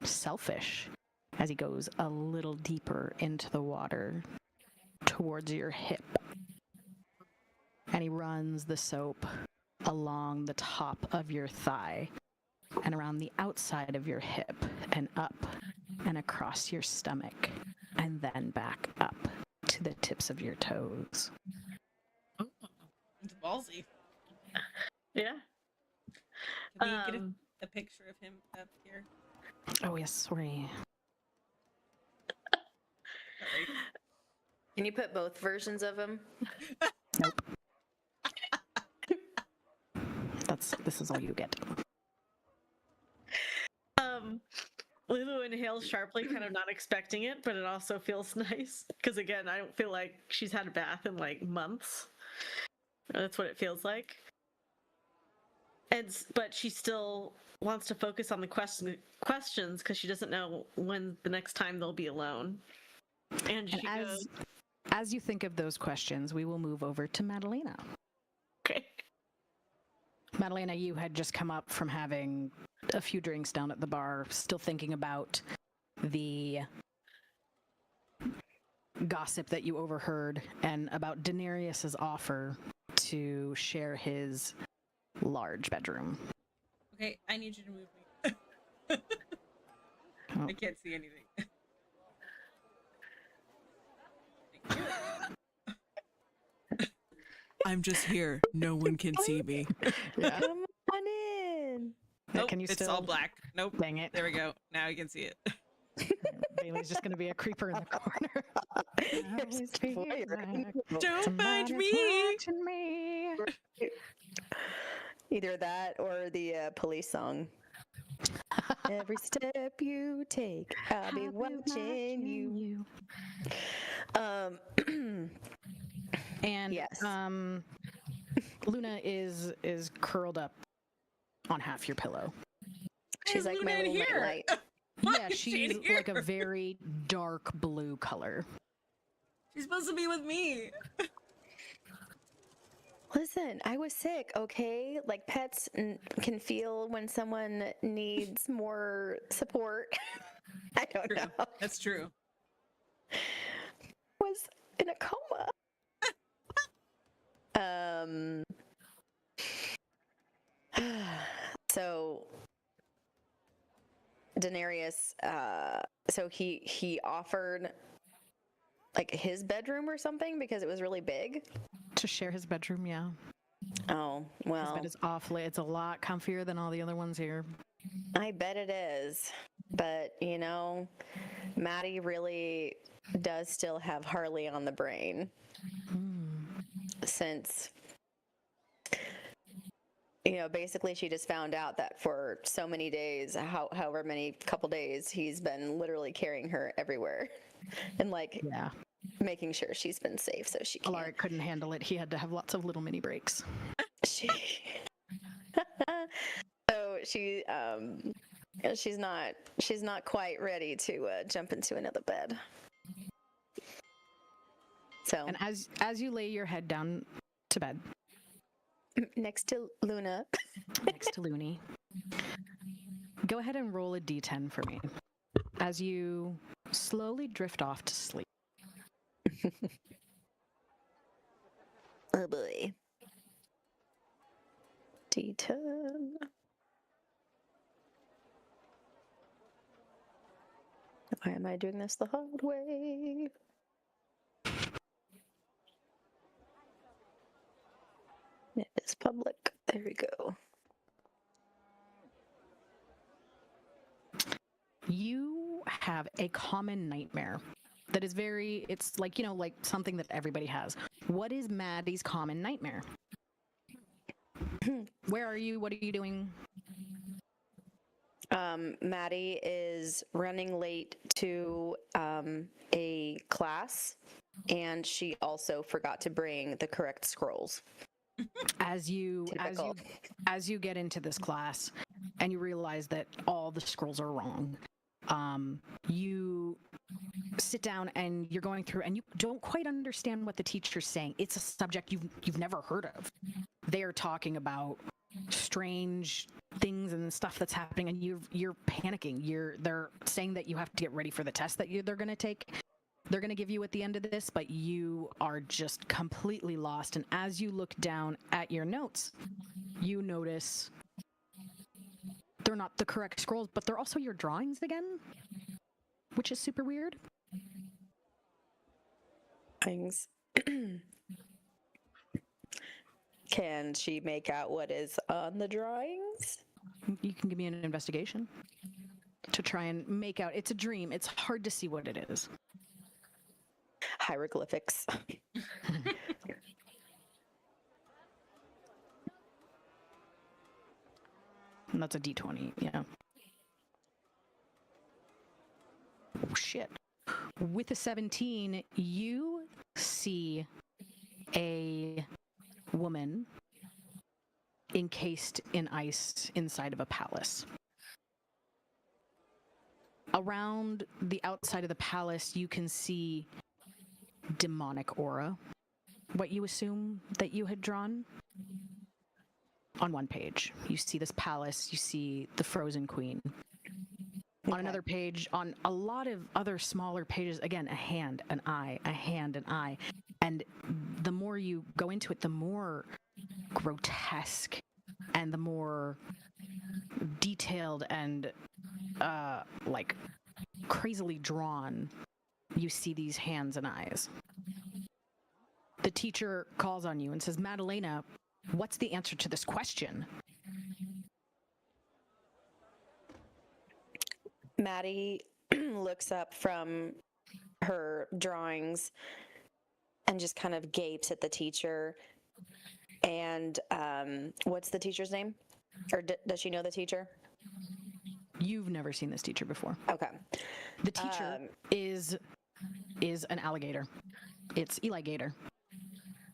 [SPEAKER 3] selfish, as he goes a little deeper into the water towards your hip. And he runs the soap along the top of your thigh and around the outside of your hip and up and across your stomach and then back up to the tips of your toes.
[SPEAKER 1] Oh, it's ballsy.
[SPEAKER 2] Yeah.
[SPEAKER 1] Can we get a picture of him up here?
[SPEAKER 3] Oh, yes, sorry.
[SPEAKER 1] Sorry.
[SPEAKER 4] Can you put both versions of him?
[SPEAKER 3] Nope. This is all you get.
[SPEAKER 2] Lulu inhales sharply, kind of not expecting it, but it also feels nice. Because again, I don't feel like she's had a bath in like months. That's what it feels like. But she still wants to focus on the questions because she doesn't know when the next time they'll be alone. And she goes,
[SPEAKER 3] as you think of those questions, we will move over to Madalena.
[SPEAKER 2] okay.
[SPEAKER 3] Madalena, you had just come up from having a few drinks down at the bar, still thinking about the gossip that you overheard and about Denarius's offer to share his large bedroom.
[SPEAKER 1] Okay, I need you to move me.
[SPEAKER 3] Oh.
[SPEAKER 1] I can't see anything. Thank you. I'm just here. No one can see me.
[SPEAKER 3] Yeah.
[SPEAKER 4] Come on in.
[SPEAKER 1] Nope,
[SPEAKER 3] Can you
[SPEAKER 1] it's
[SPEAKER 3] still...
[SPEAKER 1] all black. Nope.
[SPEAKER 3] Dang it.
[SPEAKER 1] There we go. Now you can see it.
[SPEAKER 3] Bailey's just going to be a creeper in the corner.
[SPEAKER 1] Don't mind me.
[SPEAKER 3] Watching me.
[SPEAKER 4] Either that or the police song. Every step you take, I'll be watching you.
[SPEAKER 3] And
[SPEAKER 4] yes.
[SPEAKER 3] Luna is curled up on half your pillow.
[SPEAKER 4] She's like my little nightlight.
[SPEAKER 3] Yeah, she's like a very dark blue color.
[SPEAKER 1] She's supposed to be with me.
[SPEAKER 4] Listen, I was sick, okay? Like pets can feel when someone needs more support. I don't know.
[SPEAKER 1] That's true.
[SPEAKER 4] Was in a coma. So Denarius, so he offered like his bedroom or something because it was really big.
[SPEAKER 3] To share his bedroom, yeah.
[SPEAKER 4] Oh,
[SPEAKER 3] His
[SPEAKER 4] well,
[SPEAKER 3] bed is awfully, it's a lot comfier than all the other ones here.
[SPEAKER 4] I bet it is. But, you know, Maddie really does still have Harley on the brain since, you know, basically she just found out that for so many days, however many couple days, he's been literally carrying her everywhere and like
[SPEAKER 3] Yeah.
[SPEAKER 4] making sure she's been safe so she can't.
[SPEAKER 3] Alaric couldn't handle it. He had to have lots of little mini breaks.
[SPEAKER 4] She, so she's not quite ready to jump into another bed. So
[SPEAKER 3] And as you lay your head down to bed
[SPEAKER 4] next to Luna,
[SPEAKER 3] next to Looney, go ahead and roll a d10 for me as you slowly drift off to sleep.
[SPEAKER 4] oh boy, D10. Why am I doing this the hard way? It is public. There we go.
[SPEAKER 3] You have a common nightmare that is it's like, you know, like something that everybody has. What is Maddie's common nightmare? Where are you? What are you doing?
[SPEAKER 4] Maddie is running late to a class, and she also forgot to bring the correct scrolls.
[SPEAKER 3] As you
[SPEAKER 4] Typical.
[SPEAKER 3] as you get into this class and you realize that all the scrolls are wrong, you sit down and you're going through and you don't quite understand what the teacher's saying. It's a subject you've never heard of. They're talking about strange things and stuff that's happening, and you're panicking. They're saying that you have to get ready for the test that they're going to take. They're going to give you at the end of this, but you are just completely lost. And as you look down at your notes, you notice they're not the correct scrolls, but they're also your drawings again, which is super weird.
[SPEAKER 4] Things. Can she make out what is on the drawings?
[SPEAKER 3] You can give me an investigation to try and make out. It's a dream. It's hard to see what it is.
[SPEAKER 4] Hieroglyphics.
[SPEAKER 3] And that's a d20, yeah. Oh, shit. With a 17, you see a woman encased in ice inside of a palace. Around the outside of the palace, you can see demonic aura, what you assume that you had drawn. On one page, you see this palace, you see the Frozen Queen. Okay. On another page, on a lot of other smaller pages, again, a hand, an eye, a hand, an eye. And the more you go into it, the more grotesque and the more detailed and like crazily drawn you see these hands and eyes. The teacher calls on you and says, Madalena, what's the answer to this question?
[SPEAKER 4] Maddie looks up from her drawings and just kind of gapes at the teacher. And what's the teacher's name? Or does she know the teacher?
[SPEAKER 3] You've never seen this teacher before.
[SPEAKER 4] Okay.
[SPEAKER 3] The teacher is an alligator. It's Eli Gator.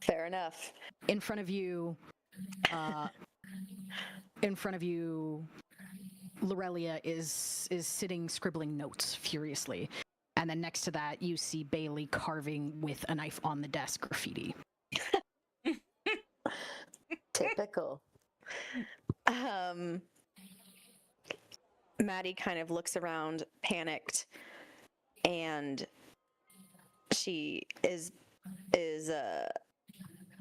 [SPEAKER 4] Fair enough.
[SPEAKER 3] In front of you, Lirelia is sitting scribbling notes furiously. And then next to that, you see Bailey carving with a knife on the desk graffiti.
[SPEAKER 4] Typical. Maddie kind of looks around, panicked, and she is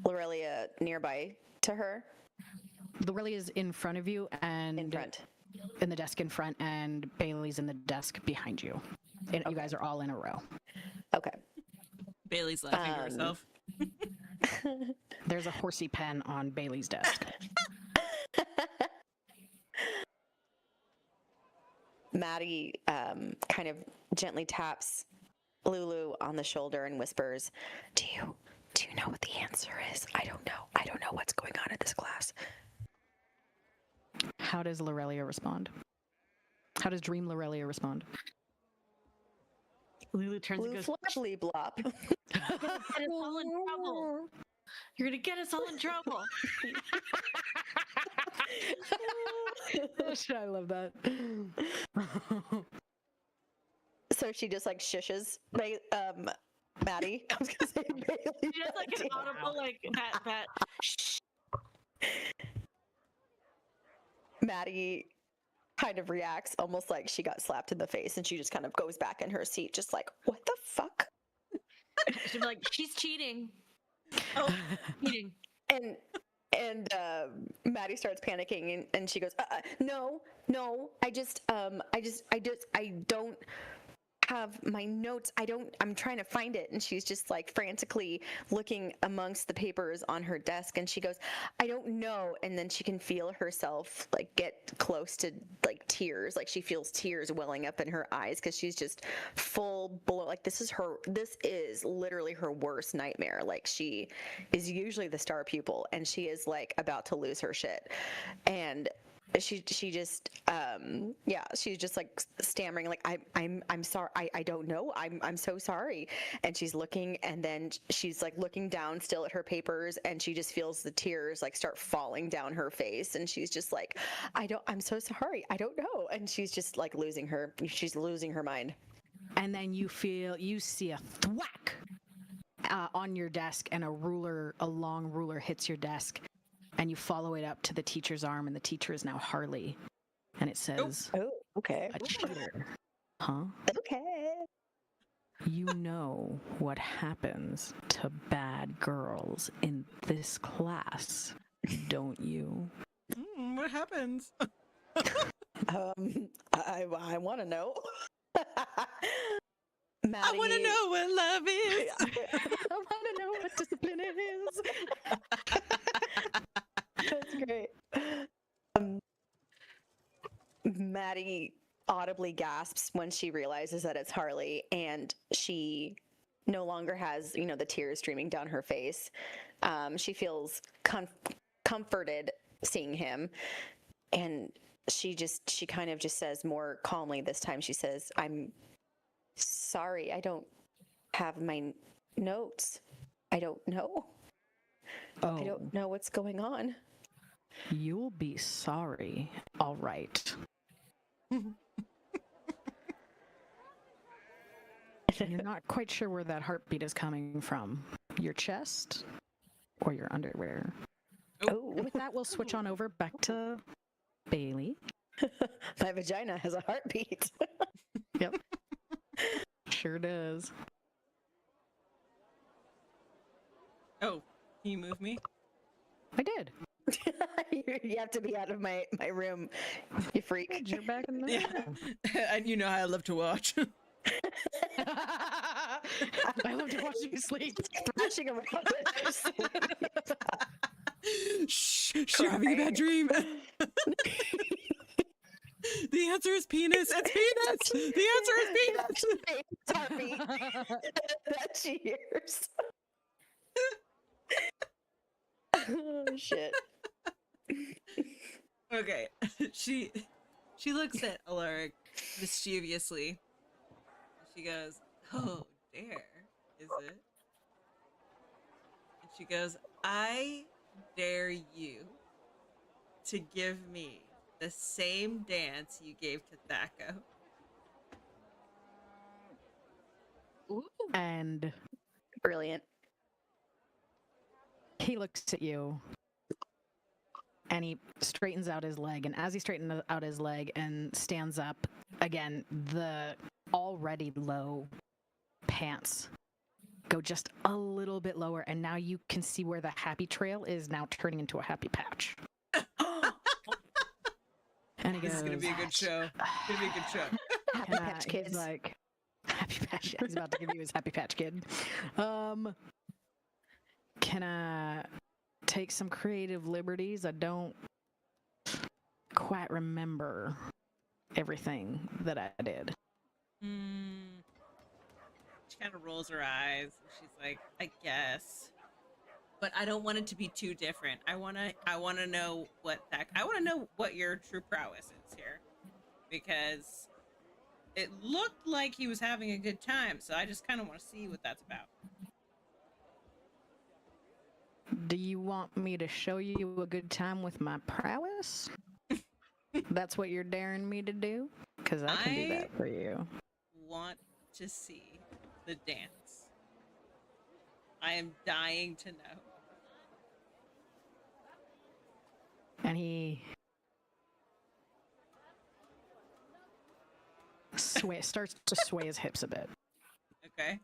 [SPEAKER 4] Lirelia nearby to her?
[SPEAKER 3] Lirelia is in front of you, and
[SPEAKER 4] In front.
[SPEAKER 3] in the desk in front, and Bailey's in the desk behind you. And you guys are all in a row.
[SPEAKER 4] Okay.
[SPEAKER 1] Bailey's laughing to herself.
[SPEAKER 3] There's a horsey pen on Bailey's desk.
[SPEAKER 4] Maddie kind of gently taps Lulu on the shoulder and whispers, Do you know what the answer is? I don't know. I don't know what's going on in this class.
[SPEAKER 3] How does Lirelia respond? How does Dream Lirelia respond?
[SPEAKER 2] Lulu turns and
[SPEAKER 4] Blue
[SPEAKER 2] goes,
[SPEAKER 4] fluffly blop.
[SPEAKER 2] "Get us all in trouble. You're gonna get us all in trouble."
[SPEAKER 3] I love that.
[SPEAKER 4] So she just like shushes Maddie. I was gonna say Bailey.
[SPEAKER 2] She does like an audible, like that.
[SPEAKER 4] Maddie kind of reacts almost like she got slapped in the face, and she just kind of goes back in her seat, just like, what the fuck?
[SPEAKER 2] She's like, "She's cheating." Oh, cheating.
[SPEAKER 4] And Maddie starts panicking, and she goes, no, I don't have my notes. I'm trying to find it. And she's just like frantically looking amongst the papers on her desk, and she goes, I don't know. And then she can feel herself like get close to like tears, like she feels tears welling up in her eyes, because she's just full blown, like this is literally her worst nightmare. Like she is usually the star pupil, and she is like about to lose her shit. And she just she's just like stammering, like I'm sorry, I don't know, I'm so sorry. And she's looking, and then she's like looking down still at her papers, and she just feels the tears like start falling down her face, and she's just like, I'm so sorry, I don't know. And she's just like losing her mind.
[SPEAKER 3] And then you see a thwack on your desk, and a long ruler hits your desk, and you follow it up to the teacher's arm, and the teacher is now Harley, and it says,
[SPEAKER 4] Oh, okay.
[SPEAKER 3] a cheater. Huh?
[SPEAKER 4] Okay.
[SPEAKER 3] You know what happens to bad girls in this class, don't you?
[SPEAKER 1] What happens?
[SPEAKER 4] I want to know. Maddie,
[SPEAKER 1] I want to know what love is.
[SPEAKER 3] I want to know what discipline is.
[SPEAKER 4] That's great. Maddie audibly gasps when she realizes that it's Harley, and she no longer has, the tears streaming down her face. She feels comforted seeing him, and she kind of just says more calmly this time. She says, I'm sorry, I don't have my notes. I don't know.
[SPEAKER 3] Oh,
[SPEAKER 4] I don't know what's going on.
[SPEAKER 3] you'll be sorry. All right. You're not quite sure where that heartbeat is coming from. Your chest or your underwear?
[SPEAKER 4] Oh,
[SPEAKER 3] And with that, we'll switch on over back to Bailey.
[SPEAKER 4] my vagina has a heartbeat.
[SPEAKER 3] Yep. Sure does.
[SPEAKER 1] Oh, can you move me?
[SPEAKER 3] I did.
[SPEAKER 4] You have to be out of my room, you freak.
[SPEAKER 3] You're back in there.
[SPEAKER 1] Yeah. And you know how I love to watch.
[SPEAKER 3] I love to watch you sleep.
[SPEAKER 4] Thrashing around in her sleep.
[SPEAKER 1] Shh, you're having a bad dream. The answer is penis. It's penis. The answer is penis.
[SPEAKER 4] Sorry. That she hears. Oh, shit.
[SPEAKER 1] Okay. She looks at Alaric mischievously. She goes, "Oh, dare, is it?" And she goes, "I dare you to give me the same dance you gave to Thaco."
[SPEAKER 3] And
[SPEAKER 4] Brilliant.
[SPEAKER 3] he looks at you and he straightens out his leg. And as he straightens out his leg and stands up, again, the already low pants go just a little bit lower. And now you can see where the happy trail is now turning into a happy patch. And he
[SPEAKER 1] this is gonna be a good show. It's gonna be a good show.
[SPEAKER 4] Happy Patch Kids.
[SPEAKER 3] He's like, Happy Patch. He's about to give you his Happy Patch Kid. Can I take some creative liberties? I don't quite remember everything that I did.
[SPEAKER 1] She kind of rolls her eyes. And she's like, I guess, but I don't want it to be too different. I wanna know I wanna know what your true prowess is here, because it looked like he was having a good time. So I just kind of want to see what that's about.
[SPEAKER 3] Do you want me to show you a good time with my prowess? That's what you're daring me to do? Because I can do that for you.
[SPEAKER 1] Want to see the dance. I am dying to know.
[SPEAKER 3] And he starts to sway his hips a bit.
[SPEAKER 1] Okay.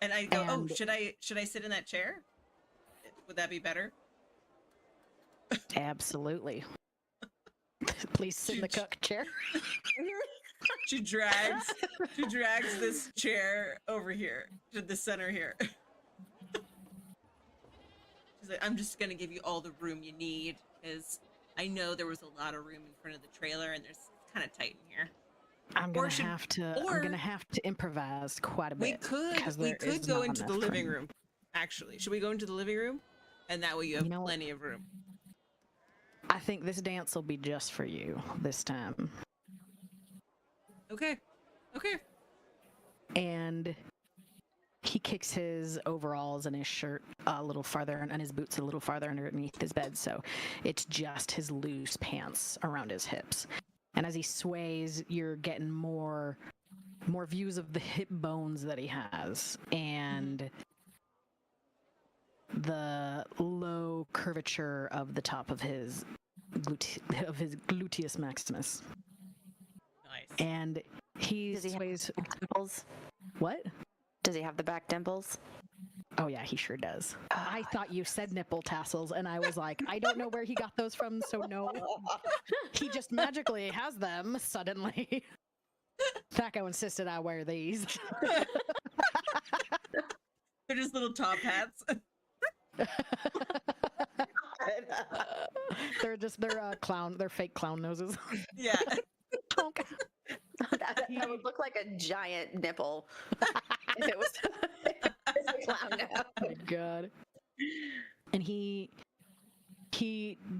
[SPEAKER 1] And I go, oh, should I sit in that chair? Would that be better?
[SPEAKER 3] Absolutely. Please sit in the cuck chair.
[SPEAKER 1] She drags this chair over here to the center here. She's like, I'm just gonna give you all the room you need, because I know there was a lot of room in front of the trailer, and it's kind of tight in here.
[SPEAKER 3] I'm gonna have to improvise quite a bit.
[SPEAKER 1] We could go into the living room. Actually, should we go into the living room? And that way you have plenty of room.
[SPEAKER 3] I think this dance will be just for you this time.
[SPEAKER 1] Okay.
[SPEAKER 3] And he kicks his overalls and his shirt a little farther and his boots a little farther underneath his bed, so it's just his loose pants around his hips. And as he sways, you're getting more views of the hip bones that he has and the low curvature of the top of his gluteus maximus.
[SPEAKER 1] Nice.
[SPEAKER 3] And he sways.
[SPEAKER 4] Have back dimples?
[SPEAKER 3] What?
[SPEAKER 4] Does he have the back dimples?
[SPEAKER 3] Oh yeah, he sure does. I thought you said nipple tassels, and I was like, I don't know where he got those from, so no. He just magically has them suddenly. Thaco insisted I wear these.
[SPEAKER 1] They're just little top hats.
[SPEAKER 3] They're fake clown noses.
[SPEAKER 1] Yeah.
[SPEAKER 4] That would look like a giant nipple if it was a clown nose.
[SPEAKER 3] Oh my god. And he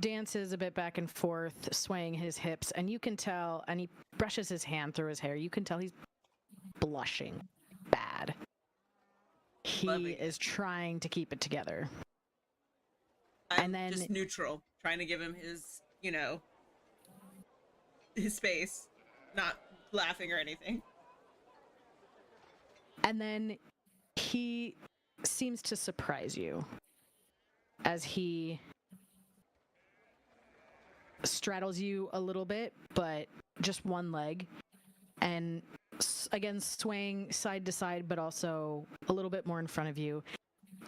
[SPEAKER 3] dances a bit back and forth, swaying his hips, and you can tell, and he brushes his hand through his hair, you can tell he's blushing bad. He is trying to keep it together.
[SPEAKER 1] I'm just neutral, trying to give him his, his space, not laughing or anything.
[SPEAKER 3] And then he seems to surprise you as he straddles you a little bit, but just one leg, and again swaying side to side, but also a little bit more in front of you.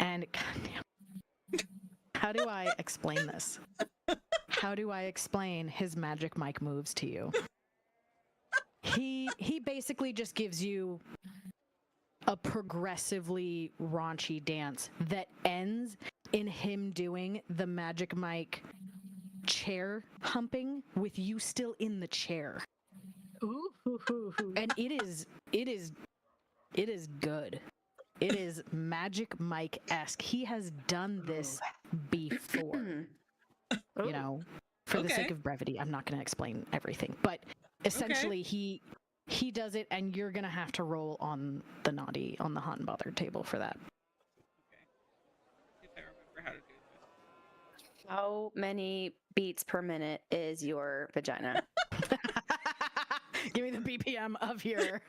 [SPEAKER 3] And goddamn, how do I explain this? How do I explain his magic mic moves to you? He basically just gives you a progressively raunchy dance that ends in him doing the magic mic chair humping with you still in the chair.
[SPEAKER 2] Ooh.
[SPEAKER 3] And it is good. It is Magic Mike-esque. He has done this before. For the sake of brevity, I'm not going to explain everything, but essentially he does it, and you're going to have to roll on the hot and bothered table for that.
[SPEAKER 1] Okay. If I remember how to do this.
[SPEAKER 4] How many beats per minute is your vagina?
[SPEAKER 3] Give me the BPM of your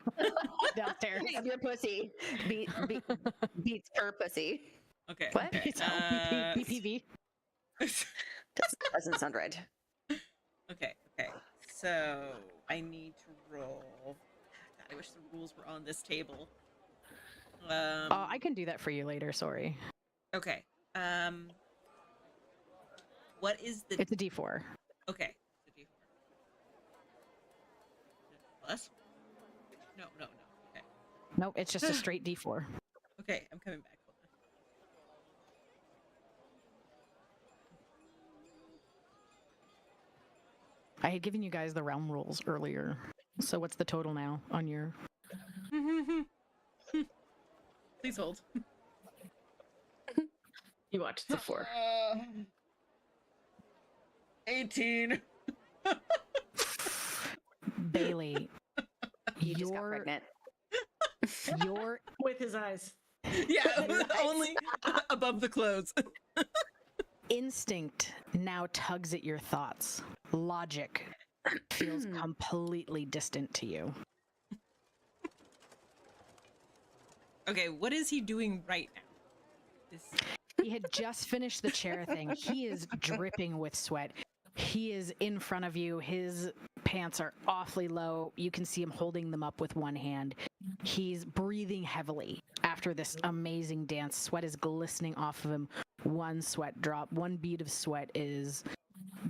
[SPEAKER 3] downstairs.
[SPEAKER 4] Of your pussy. Beats per pussy.
[SPEAKER 1] Okay.
[SPEAKER 4] What?
[SPEAKER 1] Okay.
[SPEAKER 3] BPV.
[SPEAKER 4] Doesn't sound right.
[SPEAKER 1] Okay. So I need to roll. God, I wish the rules were on this table.
[SPEAKER 3] I can do that for you later. Sorry.
[SPEAKER 1] Okay. What is the...
[SPEAKER 3] It's a D4.
[SPEAKER 1] Okay. It's a D4. Plus? No. Okay.
[SPEAKER 3] Nope, it's just a straight D4.
[SPEAKER 1] Okay, I'm coming back. Hold on.
[SPEAKER 3] I had given you guys the realm rules earlier. So what's the total now on your...
[SPEAKER 1] Please hold.
[SPEAKER 2] You watch, it's a 4.
[SPEAKER 1] 18.
[SPEAKER 3] Bailey,
[SPEAKER 4] You just got pregnant.
[SPEAKER 3] your
[SPEAKER 2] With his eyes.
[SPEAKER 1] Yeah, only above the clothes.
[SPEAKER 3] instinct now tugs at your thoughts. Logic feels completely distant to you.
[SPEAKER 1] Okay, what is he doing right now?
[SPEAKER 3] He had just finished the chair thing. He is dripping with sweat. He is in front of you. His pants are awfully low. You can see him holding them up with one hand. He's breathing heavily after this amazing dance. Sweat is glistening off of him. One sweat drop, one bead of sweat is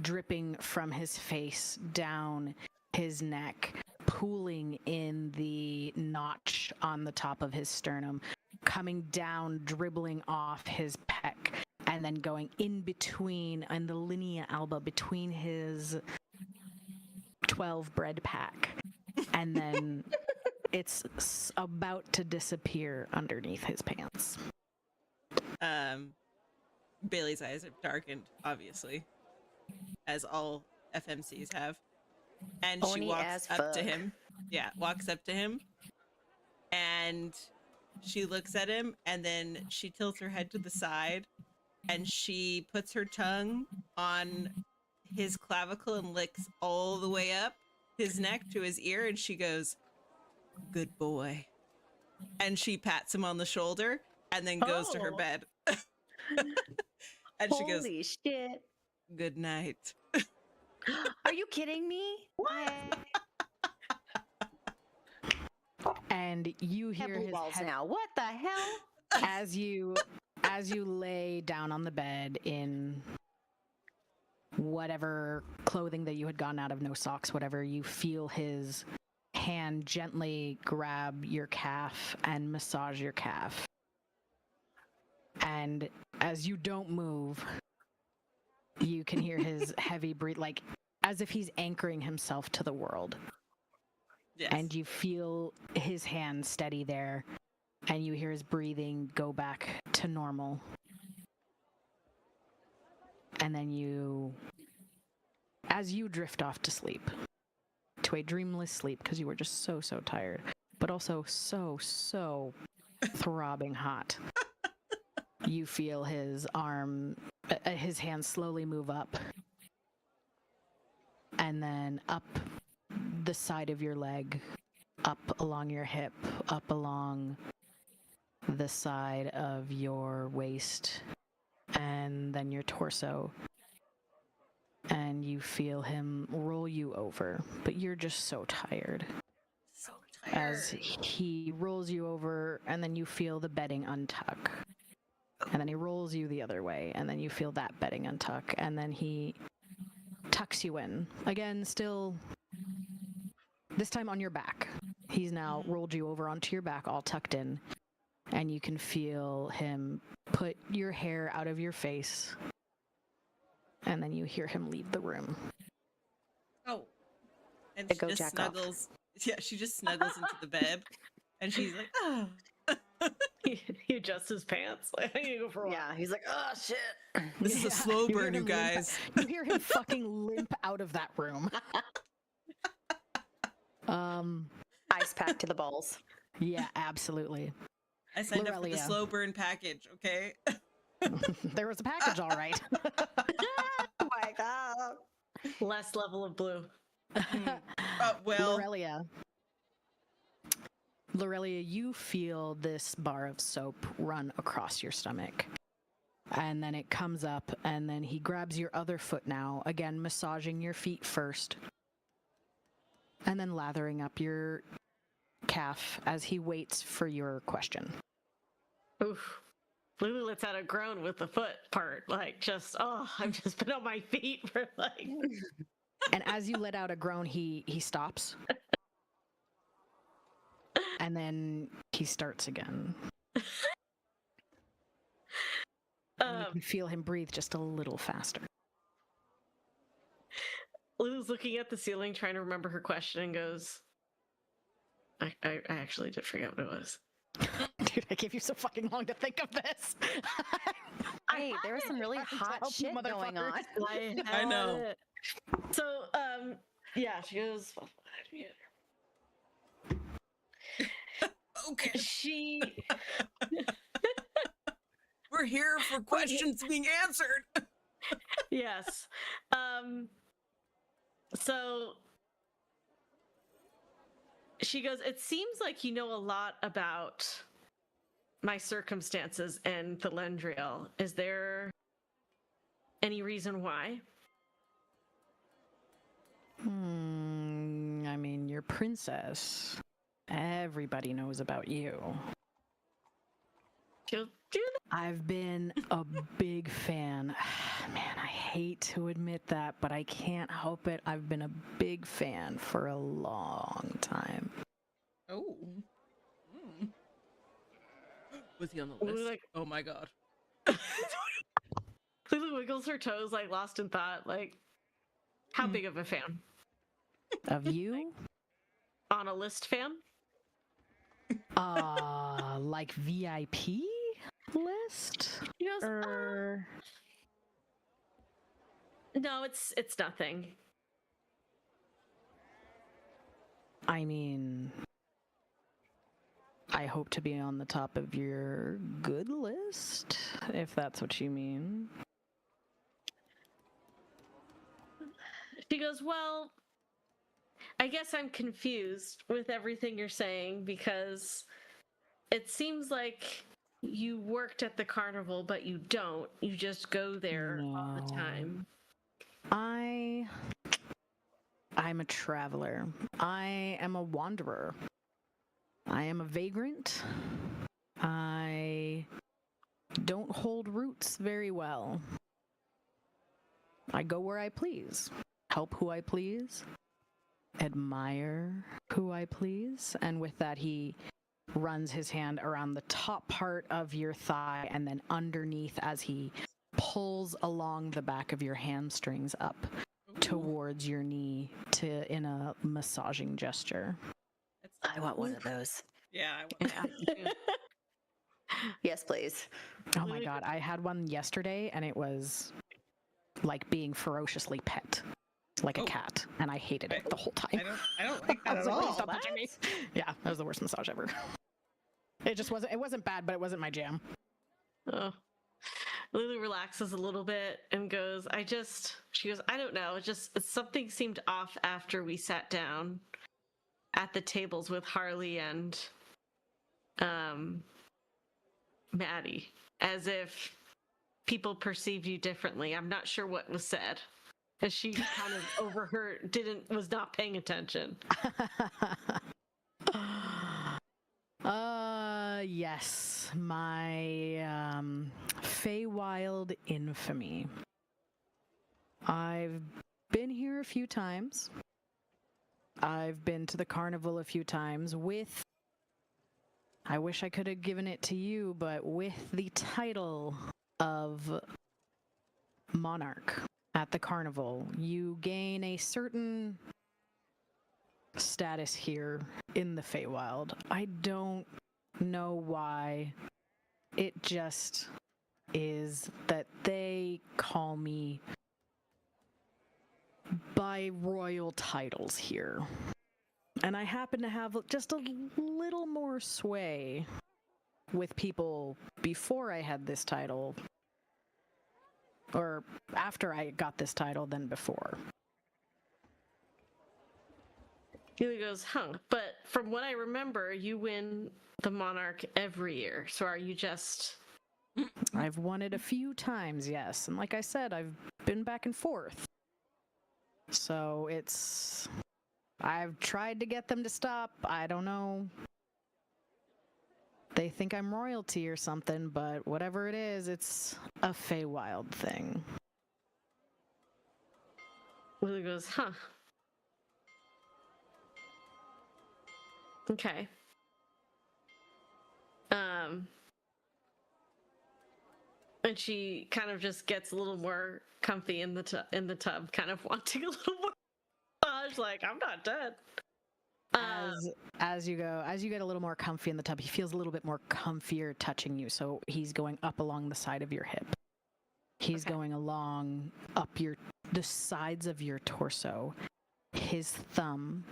[SPEAKER 3] dripping from his face down his neck, pooling in the notch on the top of his sternum, coming down, dribbling off his pec, and then going in between, in the linea alba between his 12 bread pack. And then it's about to disappear underneath his pants.
[SPEAKER 1] Bailey's eyes have darkened, obviously, as all FMCs have. And she
[SPEAKER 4] Horny
[SPEAKER 1] walks
[SPEAKER 4] as
[SPEAKER 1] up to
[SPEAKER 4] fuck.
[SPEAKER 1] him. Yeah, walks up to him. And she looks at him, and then she tilts her head to the side, and she puts her tongue on his clavicle and licks all the way up his neck to his ear, and she goes, "Good boy." And she pats him on the shoulder and then goes to her
[SPEAKER 2] Oh.
[SPEAKER 1] bed. And she goes,
[SPEAKER 4] Holy shit.
[SPEAKER 1] "Good night."
[SPEAKER 4] Are you kidding me? What?
[SPEAKER 3] And you
[SPEAKER 4] I have
[SPEAKER 3] hear
[SPEAKER 4] blue
[SPEAKER 3] his
[SPEAKER 4] balls
[SPEAKER 3] head
[SPEAKER 4] now. What the hell?
[SPEAKER 3] as you lay down on the bed in whatever clothing that you had gotten out of, no socks, whatever, you feel his hand gently grab your calf and massage your calf. And as you don't move, you can hear his heavy breath, like as if he's anchoring himself to the world.
[SPEAKER 1] Yes.
[SPEAKER 3] And you feel his hand steady there, and you hear his breathing go back to normal. And then as you drift off to sleep, to a dreamless sleep, because you were just so tired, but also so throbbing hot, you feel his his hand slowly move up, and then up the side of your leg, up along your hip, up along the side of your waist, and then your torso. And you feel him roll you over, but you're just so tired.
[SPEAKER 1] So tired.
[SPEAKER 3] As he rolls you over, and then you feel the bedding untuck. And then he rolls you the other way, and then you feel that bedding untuck, and then he tucks you in. Again, still, this time on your back. He's now rolled you over onto your back, all tucked in, and you can feel him put your hair out of your face, and then you hear him leave the room.
[SPEAKER 1] Oh. And
[SPEAKER 4] To
[SPEAKER 1] she
[SPEAKER 4] go
[SPEAKER 1] just
[SPEAKER 4] jack off.
[SPEAKER 1] snuggles. Yeah, she just snuggles into the bed. And she's like, "Oh."
[SPEAKER 2] He adjusts his pants. Like, you go for a while.
[SPEAKER 4] Yeah, he's like, oh shit.
[SPEAKER 1] This is a
[SPEAKER 3] Yeah,
[SPEAKER 1] slow
[SPEAKER 3] you hear
[SPEAKER 1] burn, you
[SPEAKER 3] him limp-
[SPEAKER 1] guys.
[SPEAKER 3] You hear him fucking limp out of that room.
[SPEAKER 4] Ice pack to the balls.
[SPEAKER 3] Yeah, absolutely.
[SPEAKER 1] I signed up for the
[SPEAKER 3] Lirelia.
[SPEAKER 1] slow burn package, okay?
[SPEAKER 3] There was a package, all right.
[SPEAKER 4] Oh my god.
[SPEAKER 2] Less level of blue.
[SPEAKER 1] Well,
[SPEAKER 3] Lirelia, you feel this bar of soap run across your stomach. And then it comes up, and then he grabs your other foot now, again, massaging your feet first. And then lathering up your calf as he waits for your question.
[SPEAKER 2] Oof. Lulu lets out a groan with the foot part, like just, oh, I've just been on my feet for like.
[SPEAKER 3] And as you let out a groan, he stops. And then he starts again. And you can feel him breathe just a little faster.
[SPEAKER 2] Lulu's looking at the ceiling, trying to remember her question, and goes, I actually did forget what it was.
[SPEAKER 3] Dude, I gave you so fucking long to think of this.
[SPEAKER 4] Hey, there was some really hot shit going on.
[SPEAKER 1] I know.
[SPEAKER 2] It. So, yeah, she goes,
[SPEAKER 1] Okay. We're here for questions being answered.
[SPEAKER 2] Yes. So she goes, it seems like you know a lot about my circumstances and the Lendriel. Is there any reason why?
[SPEAKER 3] I mean, you're princess. Everybody knows about you.
[SPEAKER 2] She'll do that.
[SPEAKER 3] I've been a big fan. Man, I hate to admit that, but I can't help it. I've been a big fan for a long time.
[SPEAKER 1] Oh. Was he on the list?
[SPEAKER 2] Like,
[SPEAKER 1] oh my god.
[SPEAKER 2] Lulu wiggles her toes, like lost in thought. Like, how big of a fan?
[SPEAKER 3] Of you?
[SPEAKER 2] On a list fan?
[SPEAKER 3] Like VIP list?
[SPEAKER 2] He goes,
[SPEAKER 3] Or
[SPEAKER 2] no, it's nothing.
[SPEAKER 3] I mean, I hope to be on the top of your good list, if that's what you mean.
[SPEAKER 2] She goes, well, I guess I'm confused with everything you're saying because it seems like you worked at the carnival, but you don't. You just go there all the time.
[SPEAKER 3] I'm a traveler. I am a wanderer. I am a vagrant. I don't hold roots very well. I go where I please, help who I please, admire who I please, and with that he runs his hand around the top part of your thigh and then underneath as he pulls along the back of your hamstrings up towards your knee in a massaging gesture.
[SPEAKER 4] I want one of those.
[SPEAKER 1] Yeah, I want
[SPEAKER 4] Yes, please.
[SPEAKER 3] Oh my god, I had one yesterday and it was like being ferociously pet. Like a cat, and I hated it the whole time.
[SPEAKER 1] I don't like that
[SPEAKER 3] I was
[SPEAKER 1] at
[SPEAKER 3] like,
[SPEAKER 1] all.
[SPEAKER 3] stop touching me. Yeah, that was the worst massage ever. It wasn't bad, but it wasn't my jam.
[SPEAKER 2] Oh. Lulu relaxes a little bit and goes, she goes, I don't know, something seemed off after we sat down at the tables with Harley and Maddie, as if people perceived you differently. I'm not sure what was said. As she kind of overheard, was not paying attention.
[SPEAKER 3] Yes, my Feywild infamy. I've been here a few times. I've been to the carnival a few times with, I wish I could have given it to you, but with the title of Monarch. At the carnival, you gain a certain status here in the Feywild. I don't know why. It just is that they call me by royal titles here. And I happen to have just a little more sway with people before I had this title. Or after I got this title than before.
[SPEAKER 2] He goes, but from what I remember, you win the Monarch every year. So are you just...
[SPEAKER 3] I've won it a few times, yes. And like I said, I've been back and forth. So I've tried to get them to stop. I don't know. They think I'm royalty or something, but whatever it is, it's a Feywild thing.
[SPEAKER 2] Lulu goes, huh. Okay. And she kind of just gets a little more comfy in the tub, kind of wanting a little more massage, like, I'm not dead.
[SPEAKER 3] As you get a little more comfy in the tub, he feels a little bit more comfier touching you. So he's going up along the side of your hip. He's going along up the sides of your torso. His thumb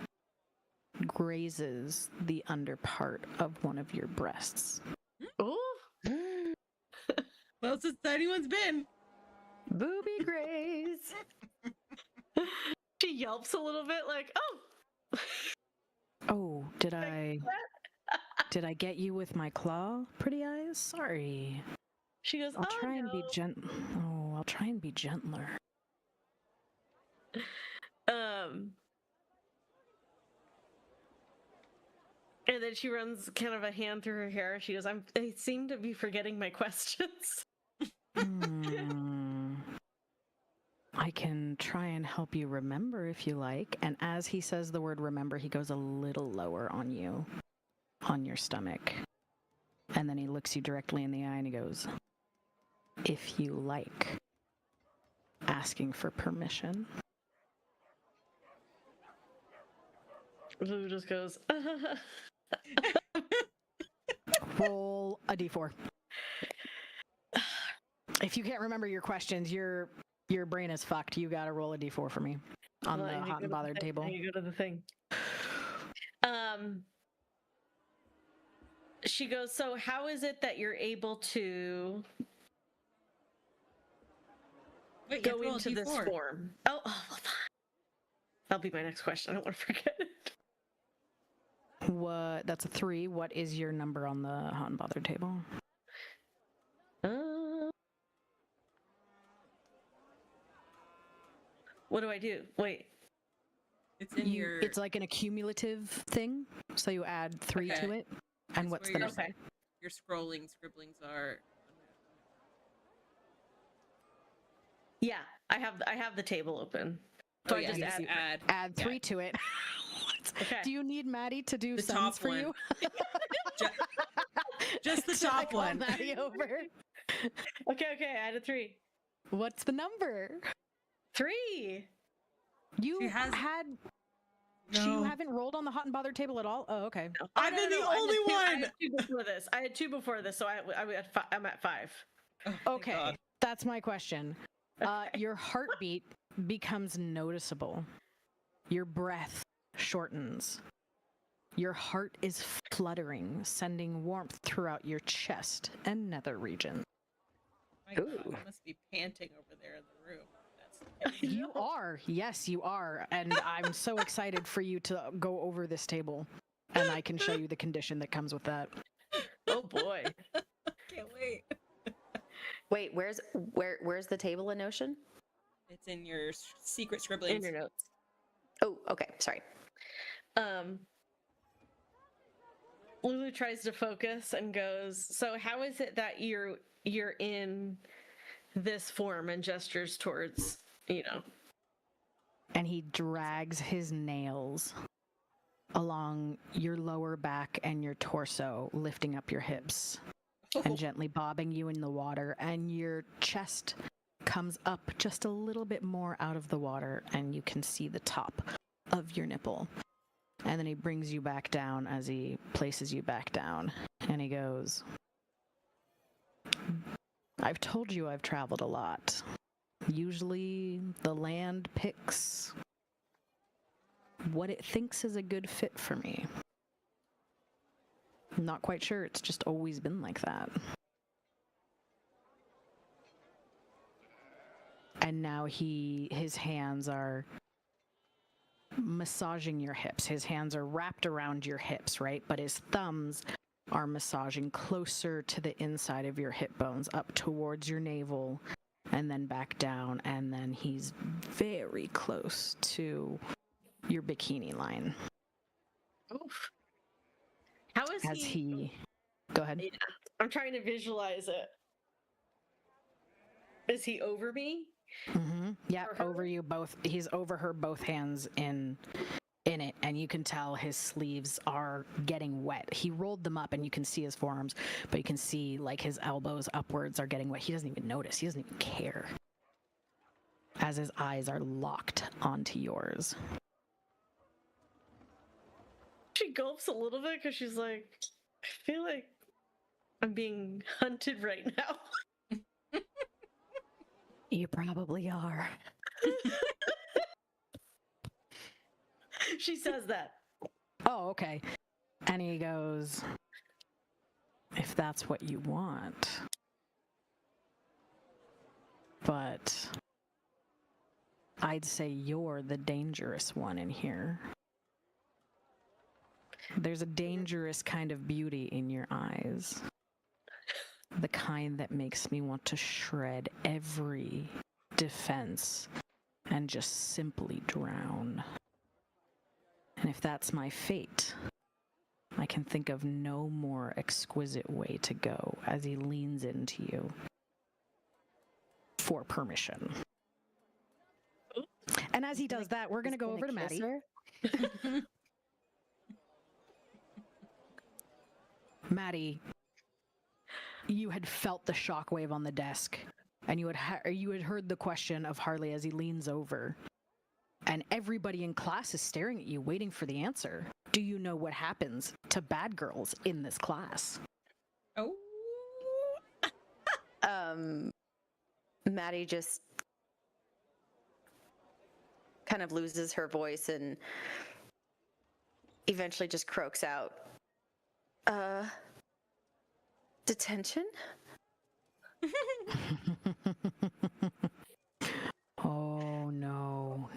[SPEAKER 3] grazes the under part of one of your breasts.
[SPEAKER 2] Ooh.
[SPEAKER 1] Closest anyone's been.
[SPEAKER 3] Booby graze.
[SPEAKER 2] She yelps a little bit, like, oh.
[SPEAKER 3] Oh, did I get you with my claw, pretty eyes? Sorry.
[SPEAKER 2] She goes,
[SPEAKER 3] I'll try and be I'll try and be gentler.
[SPEAKER 2] And then she runs kind of a hand through her hair. She goes, I seem to be forgetting my questions.
[SPEAKER 3] I can try and help you remember if you like. And as he says the word remember, he goes a little lower on you, on your stomach. And then he looks you directly in the eye and he goes, if you like, asking for permission.
[SPEAKER 2] Lulu just goes,
[SPEAKER 3] Roll a d4. If you can't remember your questions, your brain is fucked. You gotta roll a d4 for me on the hot and bothered table.
[SPEAKER 2] You go to the thing. She goes, so how is it that you're able to go into this form? Oh, well, fine. That'll be my next question. I don't want to forget it.
[SPEAKER 3] That's a 3. What is your number on the hot and bothered table?
[SPEAKER 2] What do I do? Wait.
[SPEAKER 1] It's in your...
[SPEAKER 3] It's like an accumulative thing, so you add 3 to it. And what's the number?
[SPEAKER 1] Your scribblings are...
[SPEAKER 2] Yeah, I have the table open. So I just
[SPEAKER 3] add 3 to it.
[SPEAKER 2] Okay.
[SPEAKER 3] Do you need Maddie to do sums for you?
[SPEAKER 1] just the top one.
[SPEAKER 3] Maddie over.
[SPEAKER 2] Okay, I added 3.
[SPEAKER 3] What's the number?
[SPEAKER 2] 3.
[SPEAKER 3] You haven't rolled on the hot and bothered table at all? Oh, okay.
[SPEAKER 2] No.
[SPEAKER 1] I've been the only one.
[SPEAKER 2] I had 2 before this, so I'm at 5.
[SPEAKER 1] Oh,
[SPEAKER 3] okay, that's my question. Your heartbeat becomes noticeable. Your breath shortens. Your heart is fluttering, sending warmth throughout your chest and nether region.
[SPEAKER 1] My God, I must be panting over there in the room.
[SPEAKER 3] You are. Yes, you are. And I'm so excited for you to go over this table. And I can show you the condition that comes with that.
[SPEAKER 2] Oh boy.
[SPEAKER 1] Can't wait.
[SPEAKER 4] Wait, where's the table in Notion?
[SPEAKER 1] It's in your secret scribblings.
[SPEAKER 2] In your notes.
[SPEAKER 4] Oh, okay. Sorry.
[SPEAKER 2] Lulu tries to focus and goes, so how is it that you're in this form, and gestures towards,
[SPEAKER 3] And he drags his nails along your lower back and your torso, lifting up your hips and gently bobbing you in the water, and your chest comes up just a little bit more out of the water, and you can see the top of your nipple. And then he brings you back down as he places you back down, and he goes, I've told you I've traveled a lot. Usually the land picks what it thinks is a good fit for me. I'm not quite sure, it's just always been like that. And now his hands are massaging your hips. His hands are wrapped around your hips, right? But his thumbs are massaging closer to the inside of your hip bones, up towards your navel, and then back down. And then he's very close to your bikini line.
[SPEAKER 2] Oof. How is he
[SPEAKER 3] Go ahead.
[SPEAKER 2] Yeah. I'm trying to visualize it. Is he over me?
[SPEAKER 3] Mm-hmm. Yeah,
[SPEAKER 2] Or her?
[SPEAKER 3] over you both. He's over her, both hands in it, and you can tell his sleeves are getting wet. He rolled them up, and you can see his forearms, but you can see like his elbows upwards are getting wet. He doesn't even notice. He doesn't even care. As his eyes are locked onto yours.
[SPEAKER 2] She gulps a little bit because she's like, I feel like I'm being hunted right now.
[SPEAKER 3] You probably are.
[SPEAKER 2] She says that.
[SPEAKER 3] Oh, okay. And he goes, if that's what you want. But I'd say you're the dangerous one in here. There's a dangerous kind of beauty in your eyes. The kind that makes me want to shred every defense and just simply drown. And if that's my fate, I can think of no more exquisite way to go as he leans into you for permission. And as he does that, we're going to go over to Maddie. Maddie, you had felt the shockwave on the desk, and you had heard the question of Harley as he leans over. And everybody in class is staring at you, waiting for the answer. Do you know what happens to bad girls in this class?
[SPEAKER 1] Oh.
[SPEAKER 4] Maddie just kind of loses her voice and eventually just croaks out, detention?
[SPEAKER 3] Oh, no.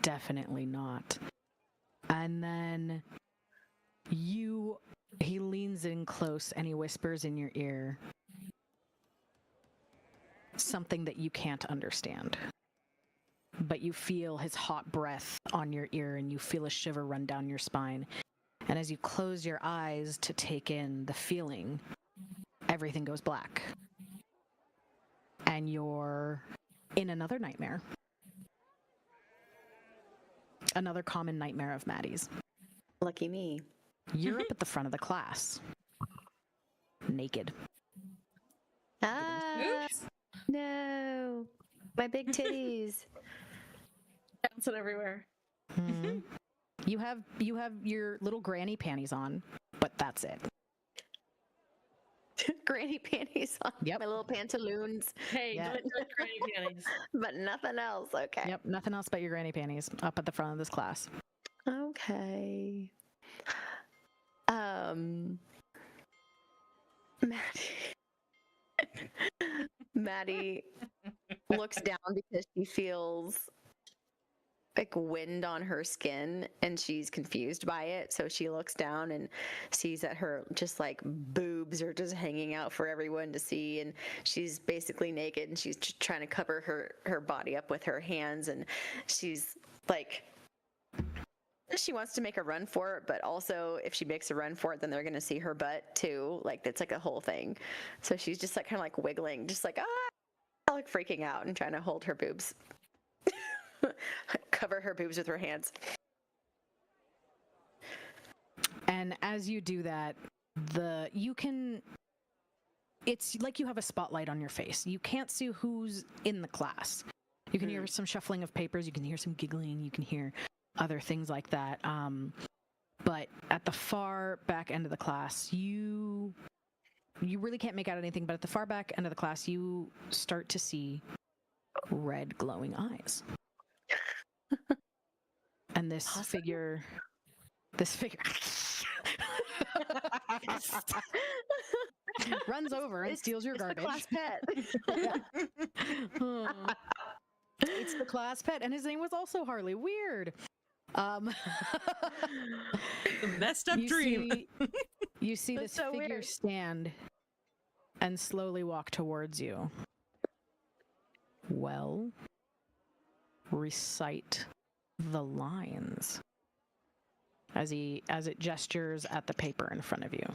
[SPEAKER 3] Definitely not. And then he leans in close and he whispers in your ear something that you can't understand. But you feel his hot breath on your ear and you feel a shiver run down your spine. And as you close your eyes to take in the feeling, everything goes black. And you're in another nightmare. Another common nightmare of Maddie's.
[SPEAKER 4] Lucky me.
[SPEAKER 3] You're up at the front of the class. Naked.
[SPEAKER 4] Ah,
[SPEAKER 1] Oops.
[SPEAKER 4] no. My big titties.
[SPEAKER 2] Bouncing everywhere.
[SPEAKER 3] Hmm. You have your little granny panties on, but that's it.
[SPEAKER 4] Granny panties on.
[SPEAKER 3] Yep.
[SPEAKER 4] My little pantaloons.
[SPEAKER 2] Hey,
[SPEAKER 3] Yeah.
[SPEAKER 2] don't touch granny panties.
[SPEAKER 4] But nothing else. Okay.
[SPEAKER 3] Yep, nothing else but your granny panties up at the front of this class.
[SPEAKER 4] Okay. Maddie looks down because she feels like wind on her skin and she's confused by it. So she looks down and sees that her just like boobs are just hanging out for everyone to see. And she's basically naked and she's just trying to cover her body up with her hands. And she's like, she wants to make a run for it, but also if she makes a run for it, then they're going to see her butt too. Like it's like a whole thing. So she's just like kind of like wiggling, just like, like freaking out and trying to hold her boobs. Cover her boobs with her hands.
[SPEAKER 3] And as you do that, it's like you have a spotlight on your face. You can't see who's in the class. You can hear some shuffling of papers, you can hear some giggling, you can hear other things like that. But at the far back end of the class, you really can't make out anything, but at the far back end of the class, you start to see red glowing eyes. And this figure runs over and steals your garbage.
[SPEAKER 4] It's the class pet.
[SPEAKER 3] It's the class pet, and his name was also Harley. Weird.
[SPEAKER 1] The messed up dream.
[SPEAKER 3] You see
[SPEAKER 4] That's
[SPEAKER 3] this
[SPEAKER 4] so
[SPEAKER 3] figure
[SPEAKER 4] weird.
[SPEAKER 3] stand and slowly walk towards you. Well, recite the lines. as it gestures at the paper in front of you.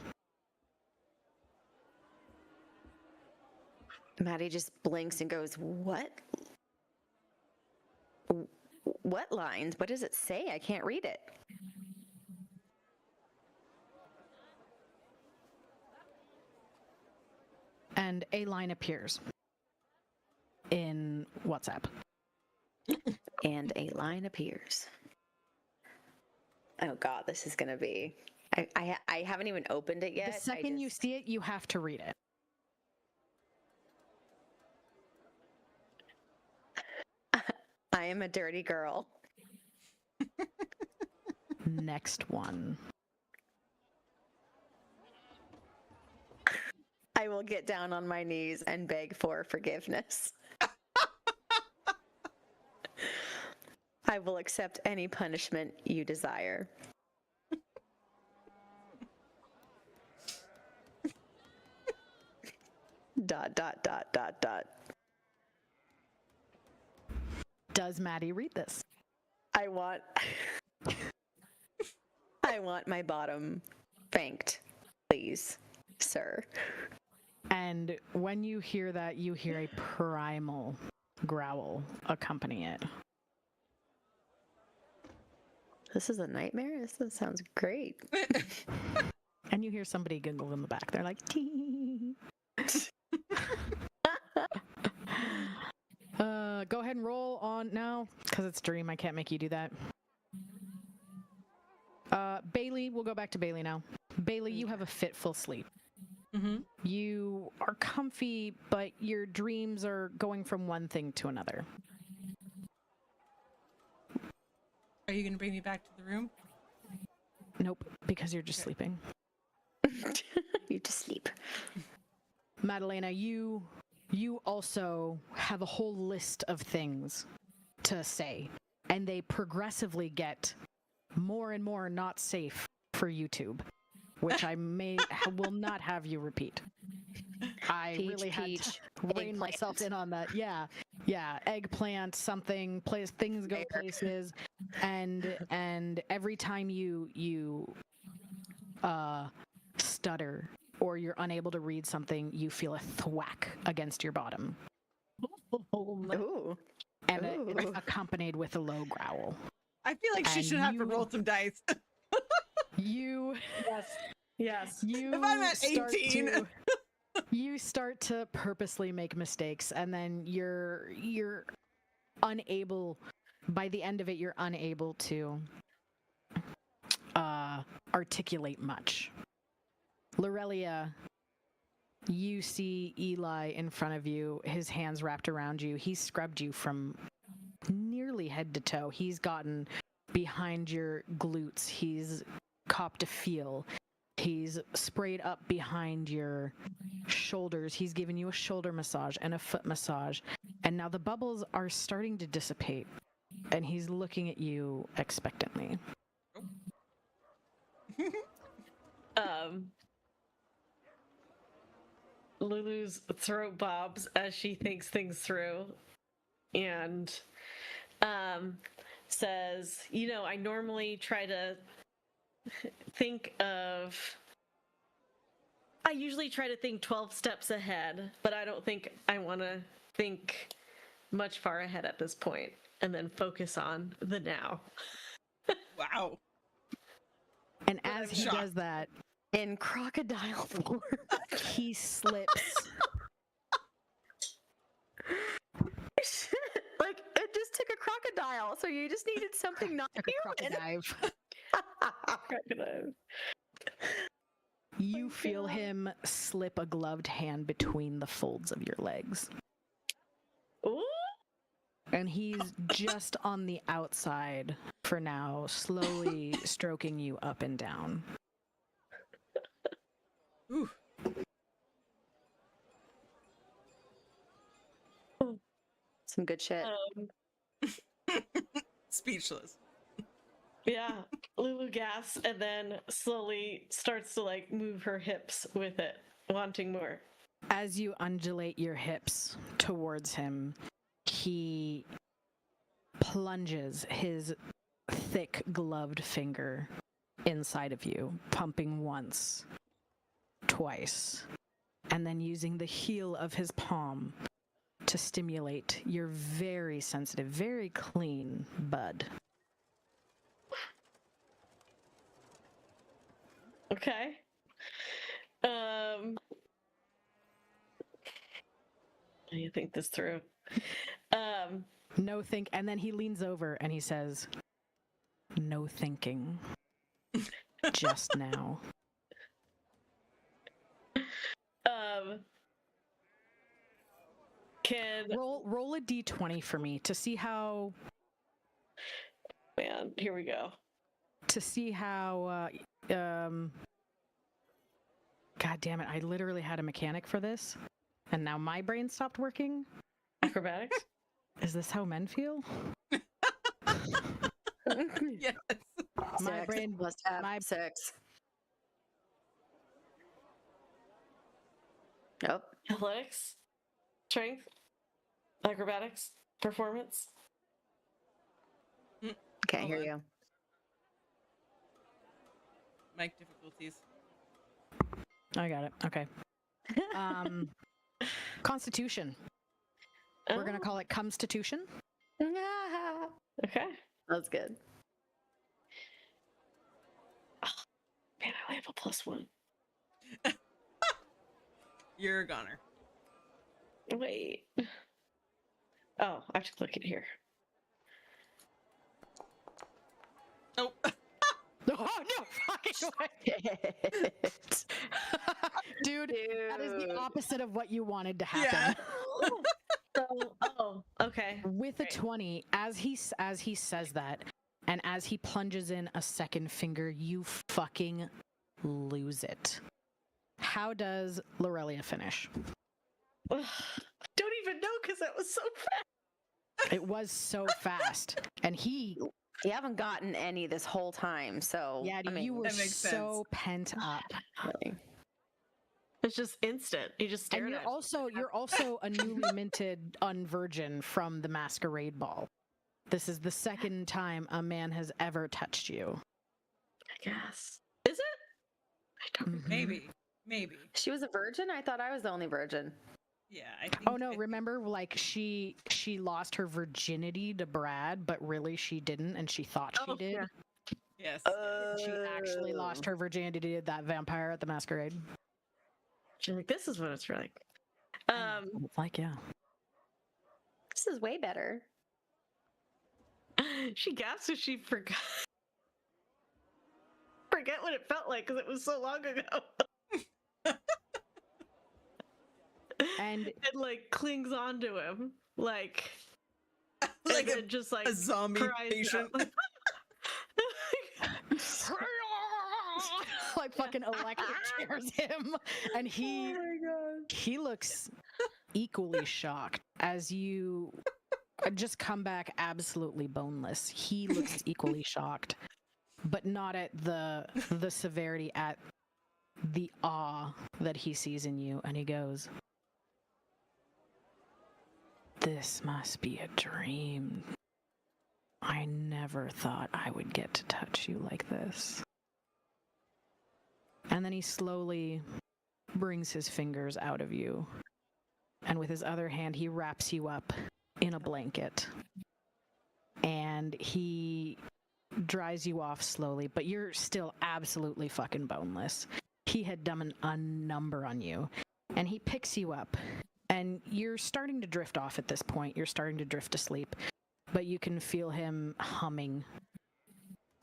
[SPEAKER 4] Maddie just blinks and goes, "What? What lines? What does it say? I can't read it."
[SPEAKER 3] And a line appears in WhatsApp.
[SPEAKER 4] And a line appears. Oh God, this is gonna be. I haven't even opened it yet.
[SPEAKER 3] The second you see it, you have to read it.
[SPEAKER 4] I am a dirty girl.
[SPEAKER 3] Next one.
[SPEAKER 4] I will get down on my knees and beg for forgiveness. I will accept any punishment you desire. Dot, dot, dot, dot, dot.
[SPEAKER 3] Does Maddie read this?
[SPEAKER 4] I want my bottom banked, please, sir.
[SPEAKER 3] And when you hear that, you hear a primal growl accompany it.
[SPEAKER 4] This is a nightmare? This sounds great.
[SPEAKER 3] And you hear somebody giggle in the back. They're like, tee. Go ahead and roll on now, because it's Dream. I can't make you do that. Bailey, we'll go back to Bailey now. Bailey, you have a fitful sleep.
[SPEAKER 1] Mm-hmm.
[SPEAKER 3] You are comfy, but your dreams are going from one thing to another.
[SPEAKER 1] Are you going to bring me back to the room?
[SPEAKER 3] Nope, because you're just sleeping.
[SPEAKER 4] You just sleep.
[SPEAKER 3] Madalena, you also have a whole list of things to say, and they progressively get more and more not safe for YouTube, which I will not have you repeat. I really had to rein myself in on that. Yeah, eggplant, something, things go places, and every time you stutter or you're unable to read something, you feel a thwack against your bottom.
[SPEAKER 4] Ooh.
[SPEAKER 3] And it's accompanied with a low growl.
[SPEAKER 1] I feel like she should have to roll some dice.
[SPEAKER 2] Yes.
[SPEAKER 3] You
[SPEAKER 1] if I'm at 18.
[SPEAKER 3] You start to purposely make mistakes, and then you're unable, by the end of it, you're unable to articulate much. Lirelia, you see Eli in front of you, his hands wrapped around you. He's scrubbed you from nearly head to toe. He's gotten behind your glutes. He's copped a feel. He's sprayed up behind your shoulders. He's given you a shoulder massage and a foot massage. And now the bubbles are starting to dissipate. And he's looking at you expectantly.
[SPEAKER 2] Lulu's throat bobs as she thinks things through and says, I normally try to I usually try to think 12 steps ahead, but I don't think I want to think much far ahead at this point, and then focus on the now.
[SPEAKER 1] Wow.
[SPEAKER 3] And as he does that,
[SPEAKER 4] in crocodile form,
[SPEAKER 3] he slips.
[SPEAKER 4] Like, it just took a crocodile, so you just needed something not human.
[SPEAKER 2] Crocodile.
[SPEAKER 3] You feel him slip a gloved hand between the folds of your legs.
[SPEAKER 2] Ooh.
[SPEAKER 3] And he's just on the outside for now, slowly stroking you up and down.
[SPEAKER 1] Ooh.
[SPEAKER 4] Some good shit.
[SPEAKER 1] Speechless.
[SPEAKER 2] Yeah, Lulu gasps and then slowly starts to move her hips with it, wanting more.
[SPEAKER 3] As you undulate your hips towards him, he plunges his thick gloved finger inside of you, pumping once, twice, and then using the heel of his palm to stimulate your very sensitive, very clean bud.
[SPEAKER 2] Okay. You think this through.
[SPEAKER 3] No think, and then he leans over and he says, "No thinking. Just now."
[SPEAKER 2] Can
[SPEAKER 3] Roll a d20 for me to see how.
[SPEAKER 2] Man, here we go.
[SPEAKER 3] To see how. God damn it! I literally had a mechanic for this, and now my brain stopped working.
[SPEAKER 2] Acrobatics.
[SPEAKER 3] Is this how men feel?
[SPEAKER 1] Yes.
[SPEAKER 3] My brain
[SPEAKER 4] must have
[SPEAKER 3] my-
[SPEAKER 4] 6. Nope.
[SPEAKER 2] Athletics. Strength. Acrobatics. Performance.
[SPEAKER 4] Can't
[SPEAKER 1] Hold
[SPEAKER 4] hear
[SPEAKER 1] on.
[SPEAKER 4] you.
[SPEAKER 1] Mic difficulties.
[SPEAKER 3] I got it. Okay. Constitution. We're gonna call it Constitution.
[SPEAKER 2] Okay.
[SPEAKER 4] That's good.
[SPEAKER 2] Man, I only have a +1.
[SPEAKER 1] You're a goner.
[SPEAKER 2] Wait. Oh, I have to click it here.
[SPEAKER 1] Oh.
[SPEAKER 3] Oh no! Fucking way. Dude, that is the opposite of what you wanted to happen.
[SPEAKER 1] Yeah.
[SPEAKER 2] Oh, okay.
[SPEAKER 3] With a
[SPEAKER 2] Right.
[SPEAKER 3] 20, as he says that, and as he plunges in a second finger, you fucking lose it. How does Lirelia finish?
[SPEAKER 2] Don't even know because that was so fast.
[SPEAKER 3] It was so fast, and he,
[SPEAKER 4] You haven't gotten any this whole time, so
[SPEAKER 3] yeah,
[SPEAKER 4] I mean,
[SPEAKER 3] you were
[SPEAKER 1] That makes
[SPEAKER 3] so pent up.
[SPEAKER 4] really.
[SPEAKER 2] It's just instant. You just stared
[SPEAKER 3] And
[SPEAKER 2] at
[SPEAKER 3] you're also a newly minted unvirgin from the masquerade ball. This is the second time a man has ever touched you.
[SPEAKER 2] I guess. Is it? I don't.
[SPEAKER 3] Mhm.
[SPEAKER 1] Maybe.
[SPEAKER 4] She was a virgin? I thought I was the only virgin.
[SPEAKER 1] Yeah, I think.
[SPEAKER 3] Oh no, remember like she lost her virginity to Brad, but really she didn't and she thought she did.
[SPEAKER 2] Yeah.
[SPEAKER 1] Yes.
[SPEAKER 3] She actually lost her virginity to that vampire at the masquerade.
[SPEAKER 2] She's like, this is what it's like.
[SPEAKER 3] It's like, yeah.
[SPEAKER 4] This is way better.
[SPEAKER 2] She gasped as she forgot what it felt like because it was so long ago.
[SPEAKER 3] And
[SPEAKER 2] it like clings onto him, like
[SPEAKER 1] Like
[SPEAKER 2] and then just like
[SPEAKER 1] a zombie
[SPEAKER 2] cries
[SPEAKER 1] patient.
[SPEAKER 2] out.
[SPEAKER 3] like fucking electric chairs him, and he looks equally shocked as you just come back absolutely boneless. He looks equally shocked, but not at the severity, at the awe that he sees in you, and he goes, "This must be a dream. I never thought I would get to touch you like this." And then he slowly brings his fingers out of you, and with his other hand, he wraps you up in a blanket, and he dries you off slowly, but you're still absolutely fucking boneless. He had done a number on you, and he picks you up, and you're starting to drift off at this point. You're starting to drift to sleep, but you can feel him humming.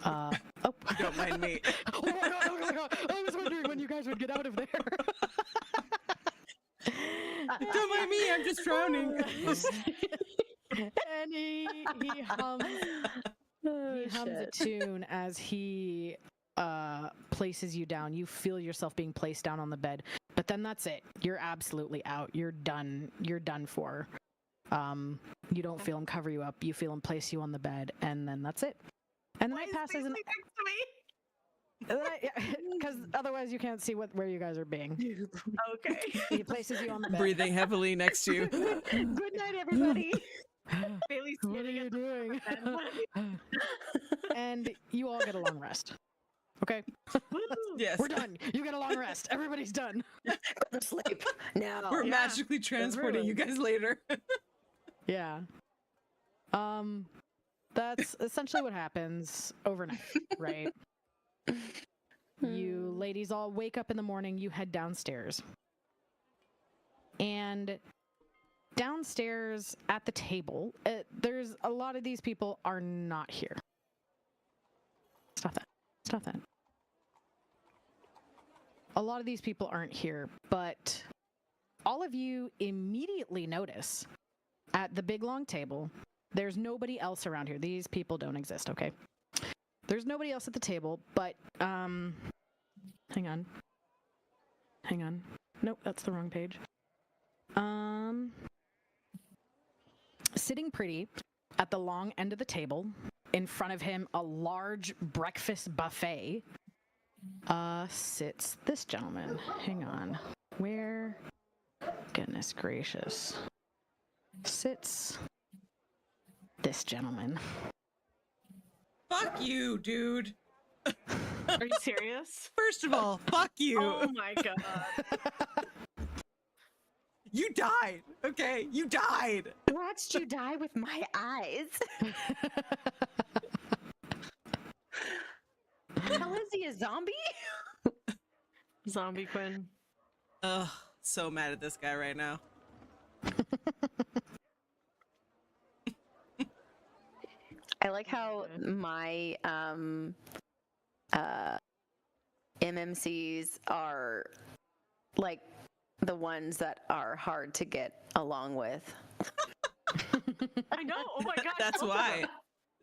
[SPEAKER 1] Don't mind me.
[SPEAKER 3] Oh my god! I was wondering when you guys would get out of there.
[SPEAKER 1] Don't mind me. I'm just drowning.
[SPEAKER 3] And he hums. He hums a tune as he places you down. You feel yourself being placed down on the bed, but then that's it. You're absolutely out. You're done. You're done for. You don't feel him cover you up. You feel him place you on the bed, and then that's it. And the night passes, and because otherwise you can't see where you guys are being.
[SPEAKER 2] Okay.
[SPEAKER 3] He places you on the bed.
[SPEAKER 1] Breathing heavily next to you.
[SPEAKER 2] Good night, everybody. Bailey's
[SPEAKER 3] What are
[SPEAKER 2] standing
[SPEAKER 3] you
[SPEAKER 2] at
[SPEAKER 3] doing? And you all get a long rest. Okay,
[SPEAKER 1] Yes.
[SPEAKER 3] we're done. You get a long rest. Everybody's done.
[SPEAKER 4] Go to sleep now.
[SPEAKER 1] We're
[SPEAKER 2] Yeah,
[SPEAKER 1] magically transporting you guys later.
[SPEAKER 3] Yeah. That's essentially what happens overnight, right? You ladies all wake up in the morning, you head downstairs. And downstairs at the table, there's a lot of these people are not here. Stop that. Stop that. A lot of these people aren't here, but all of you immediately notice at the big long table, there's nobody else around here. These people don't exist, okay? There's nobody else at the table, but, hang on. Hang on. Nope, that's the wrong page. Sitting pretty at the long end of the table, in front of him, a large breakfast buffet, sits this gentleman. Hang on. Where? Goodness gracious. Sits this gentleman.
[SPEAKER 1] Fuck you, dude.
[SPEAKER 2] Are you serious?
[SPEAKER 1] First of all, fuck you.
[SPEAKER 2] Oh my god.
[SPEAKER 1] You died, okay? You died.
[SPEAKER 4] Watched you die with my eyes. Hell, is he a zombie?
[SPEAKER 2] Zombie Quinn.
[SPEAKER 1] Ugh, so mad at this guy right now.
[SPEAKER 4] I like how my MMCs are like the ones that are hard to get along with.
[SPEAKER 2] I know. Oh my god.
[SPEAKER 1] That's why.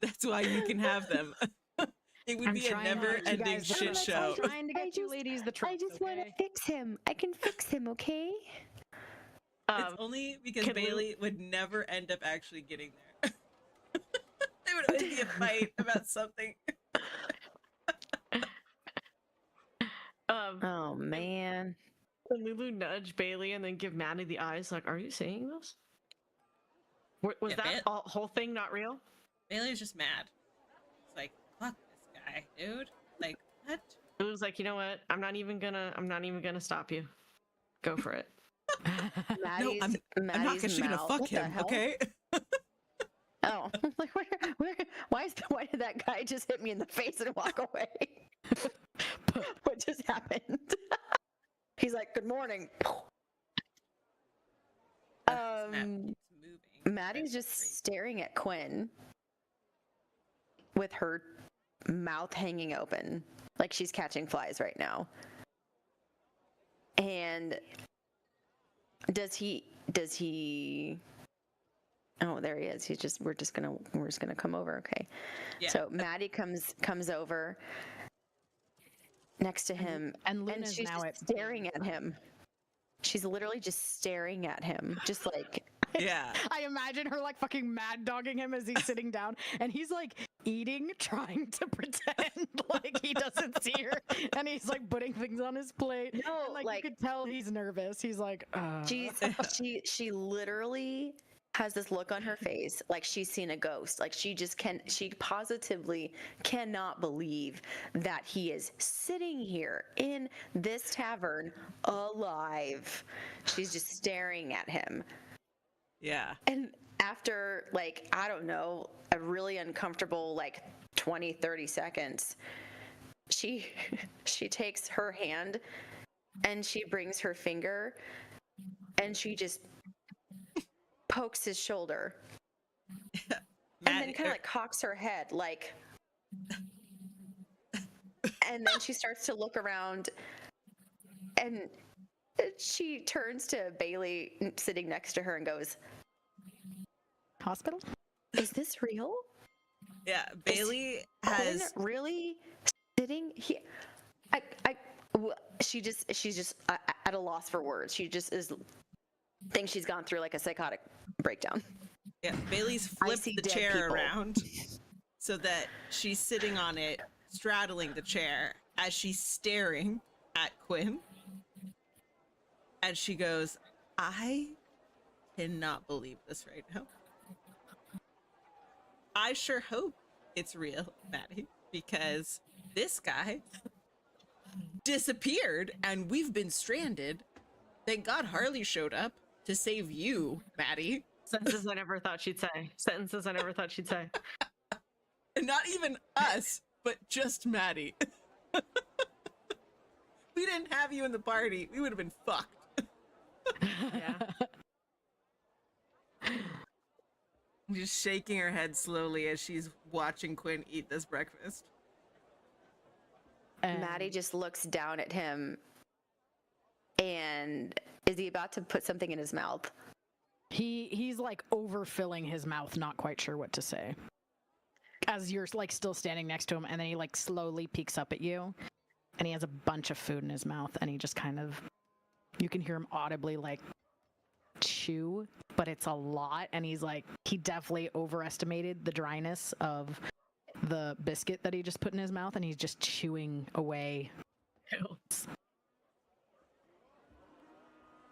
[SPEAKER 1] That's why you can have them. It would
[SPEAKER 3] I'm
[SPEAKER 1] be a
[SPEAKER 3] trying to get you
[SPEAKER 1] never-ending
[SPEAKER 3] guys the
[SPEAKER 1] shit
[SPEAKER 3] tropes.
[SPEAKER 1] show.
[SPEAKER 3] I'm trying to
[SPEAKER 4] I
[SPEAKER 3] get you
[SPEAKER 4] just-
[SPEAKER 3] ladies the
[SPEAKER 4] I
[SPEAKER 3] tropes,
[SPEAKER 4] just want to
[SPEAKER 3] okay?
[SPEAKER 4] fix him. I can fix him, okay?
[SPEAKER 1] It's only because
[SPEAKER 2] can we-
[SPEAKER 1] Bailey would never end up actually getting there. There would always be a fight about something.
[SPEAKER 4] Oh man.
[SPEAKER 2] Can Lulu nudge Bailey and then give Maddie the eyes? Like, are you saying this? Was
[SPEAKER 1] Yeah,
[SPEAKER 2] that whole thing not real?
[SPEAKER 1] Bailey's just mad. It's like, fuck this guy, dude. Like, what?
[SPEAKER 2] It was like, you know what? I'm not even gonna stop you. Go for it.
[SPEAKER 4] Maddie's,
[SPEAKER 1] I'm not
[SPEAKER 4] Maddie's
[SPEAKER 1] actually gonna
[SPEAKER 4] mouth.
[SPEAKER 1] fuck
[SPEAKER 4] What the
[SPEAKER 1] him,
[SPEAKER 4] hell?
[SPEAKER 1] okay?
[SPEAKER 4] Oh, like why did that guy just hit me in the face and walk away? What just happened? He's like, "Good morning."
[SPEAKER 1] This map keeps moving.
[SPEAKER 4] Maddie's
[SPEAKER 1] That's
[SPEAKER 4] just
[SPEAKER 1] crazy.
[SPEAKER 4] staring at Quinn with her mouth hanging open, like she's catching flies right now. And does he? Oh, there he is. We're just gonna come over. Okay.
[SPEAKER 1] Yeah.
[SPEAKER 4] So Maddie comes over next to him,
[SPEAKER 3] And
[SPEAKER 4] and
[SPEAKER 3] Luna's
[SPEAKER 4] she's
[SPEAKER 3] now
[SPEAKER 4] just
[SPEAKER 3] at
[SPEAKER 4] staring at him. She's literally just staring at him, just like.
[SPEAKER 1] Yeah.
[SPEAKER 3] I imagine her like fucking mad dogging him as he's sitting down and he's like eating, trying to pretend like he doesn't see her, and he's like putting things on his plate.
[SPEAKER 4] No,
[SPEAKER 3] And, like,
[SPEAKER 4] like
[SPEAKER 3] you could tell he's nervous. He's like,
[SPEAKER 4] she literally has this look on her face like she's seen a ghost. Like she positively cannot believe that he is sitting here in this tavern alive. She's just staring at him.
[SPEAKER 1] Yeah.
[SPEAKER 4] And after, like, I don't know, a really uncomfortable, like, 20, 30 seconds, she takes her hand and she brings her finger and she just pokes his shoulder. And then kind of like cocks her head, like, and then she starts to look around and she turns to Bailey sitting next to her and goes,
[SPEAKER 3] hospital?
[SPEAKER 4] "Is this real?
[SPEAKER 1] Yeah. Bailey
[SPEAKER 4] Quinn
[SPEAKER 1] has
[SPEAKER 4] really sitting here?" She's just at a loss for words. She just thinks she's gone through like a psychotic breakdown.
[SPEAKER 1] Yeah, Bailey's
[SPEAKER 4] I
[SPEAKER 1] flipped
[SPEAKER 4] see
[SPEAKER 1] the
[SPEAKER 4] dead
[SPEAKER 1] chair
[SPEAKER 4] people.
[SPEAKER 1] around so that she's sitting on it, straddling the chair as she's staring at Quinn. And she goes, I cannot believe this right now. I sure hope it's real, Maddie, because this guy disappeared and we've been stranded. Thank God Harley showed up to save you, Maddie.
[SPEAKER 2] Sentences I never thought she'd say. Sentences I never thought she'd say.
[SPEAKER 1] And not even us, but just Maddie. We didn't have you in the party, we would have been fucked.
[SPEAKER 2] Yeah.
[SPEAKER 1] Just shaking her head slowly as she's watching Quinn eat this breakfast.
[SPEAKER 4] Maddie just looks down at him, and is he about to put something in his mouth?
[SPEAKER 3] He's like overfilling his mouth, not quite sure what to say. As you're like still standing next to him, and then he like slowly peeks up at you, and he has a bunch of food in his mouth, and he just kind of, you can hear him audibly like chew, but it's a lot, and he's like, he definitely overestimated the dryness of the biscuit that he just put in his mouth, and he's just chewing away.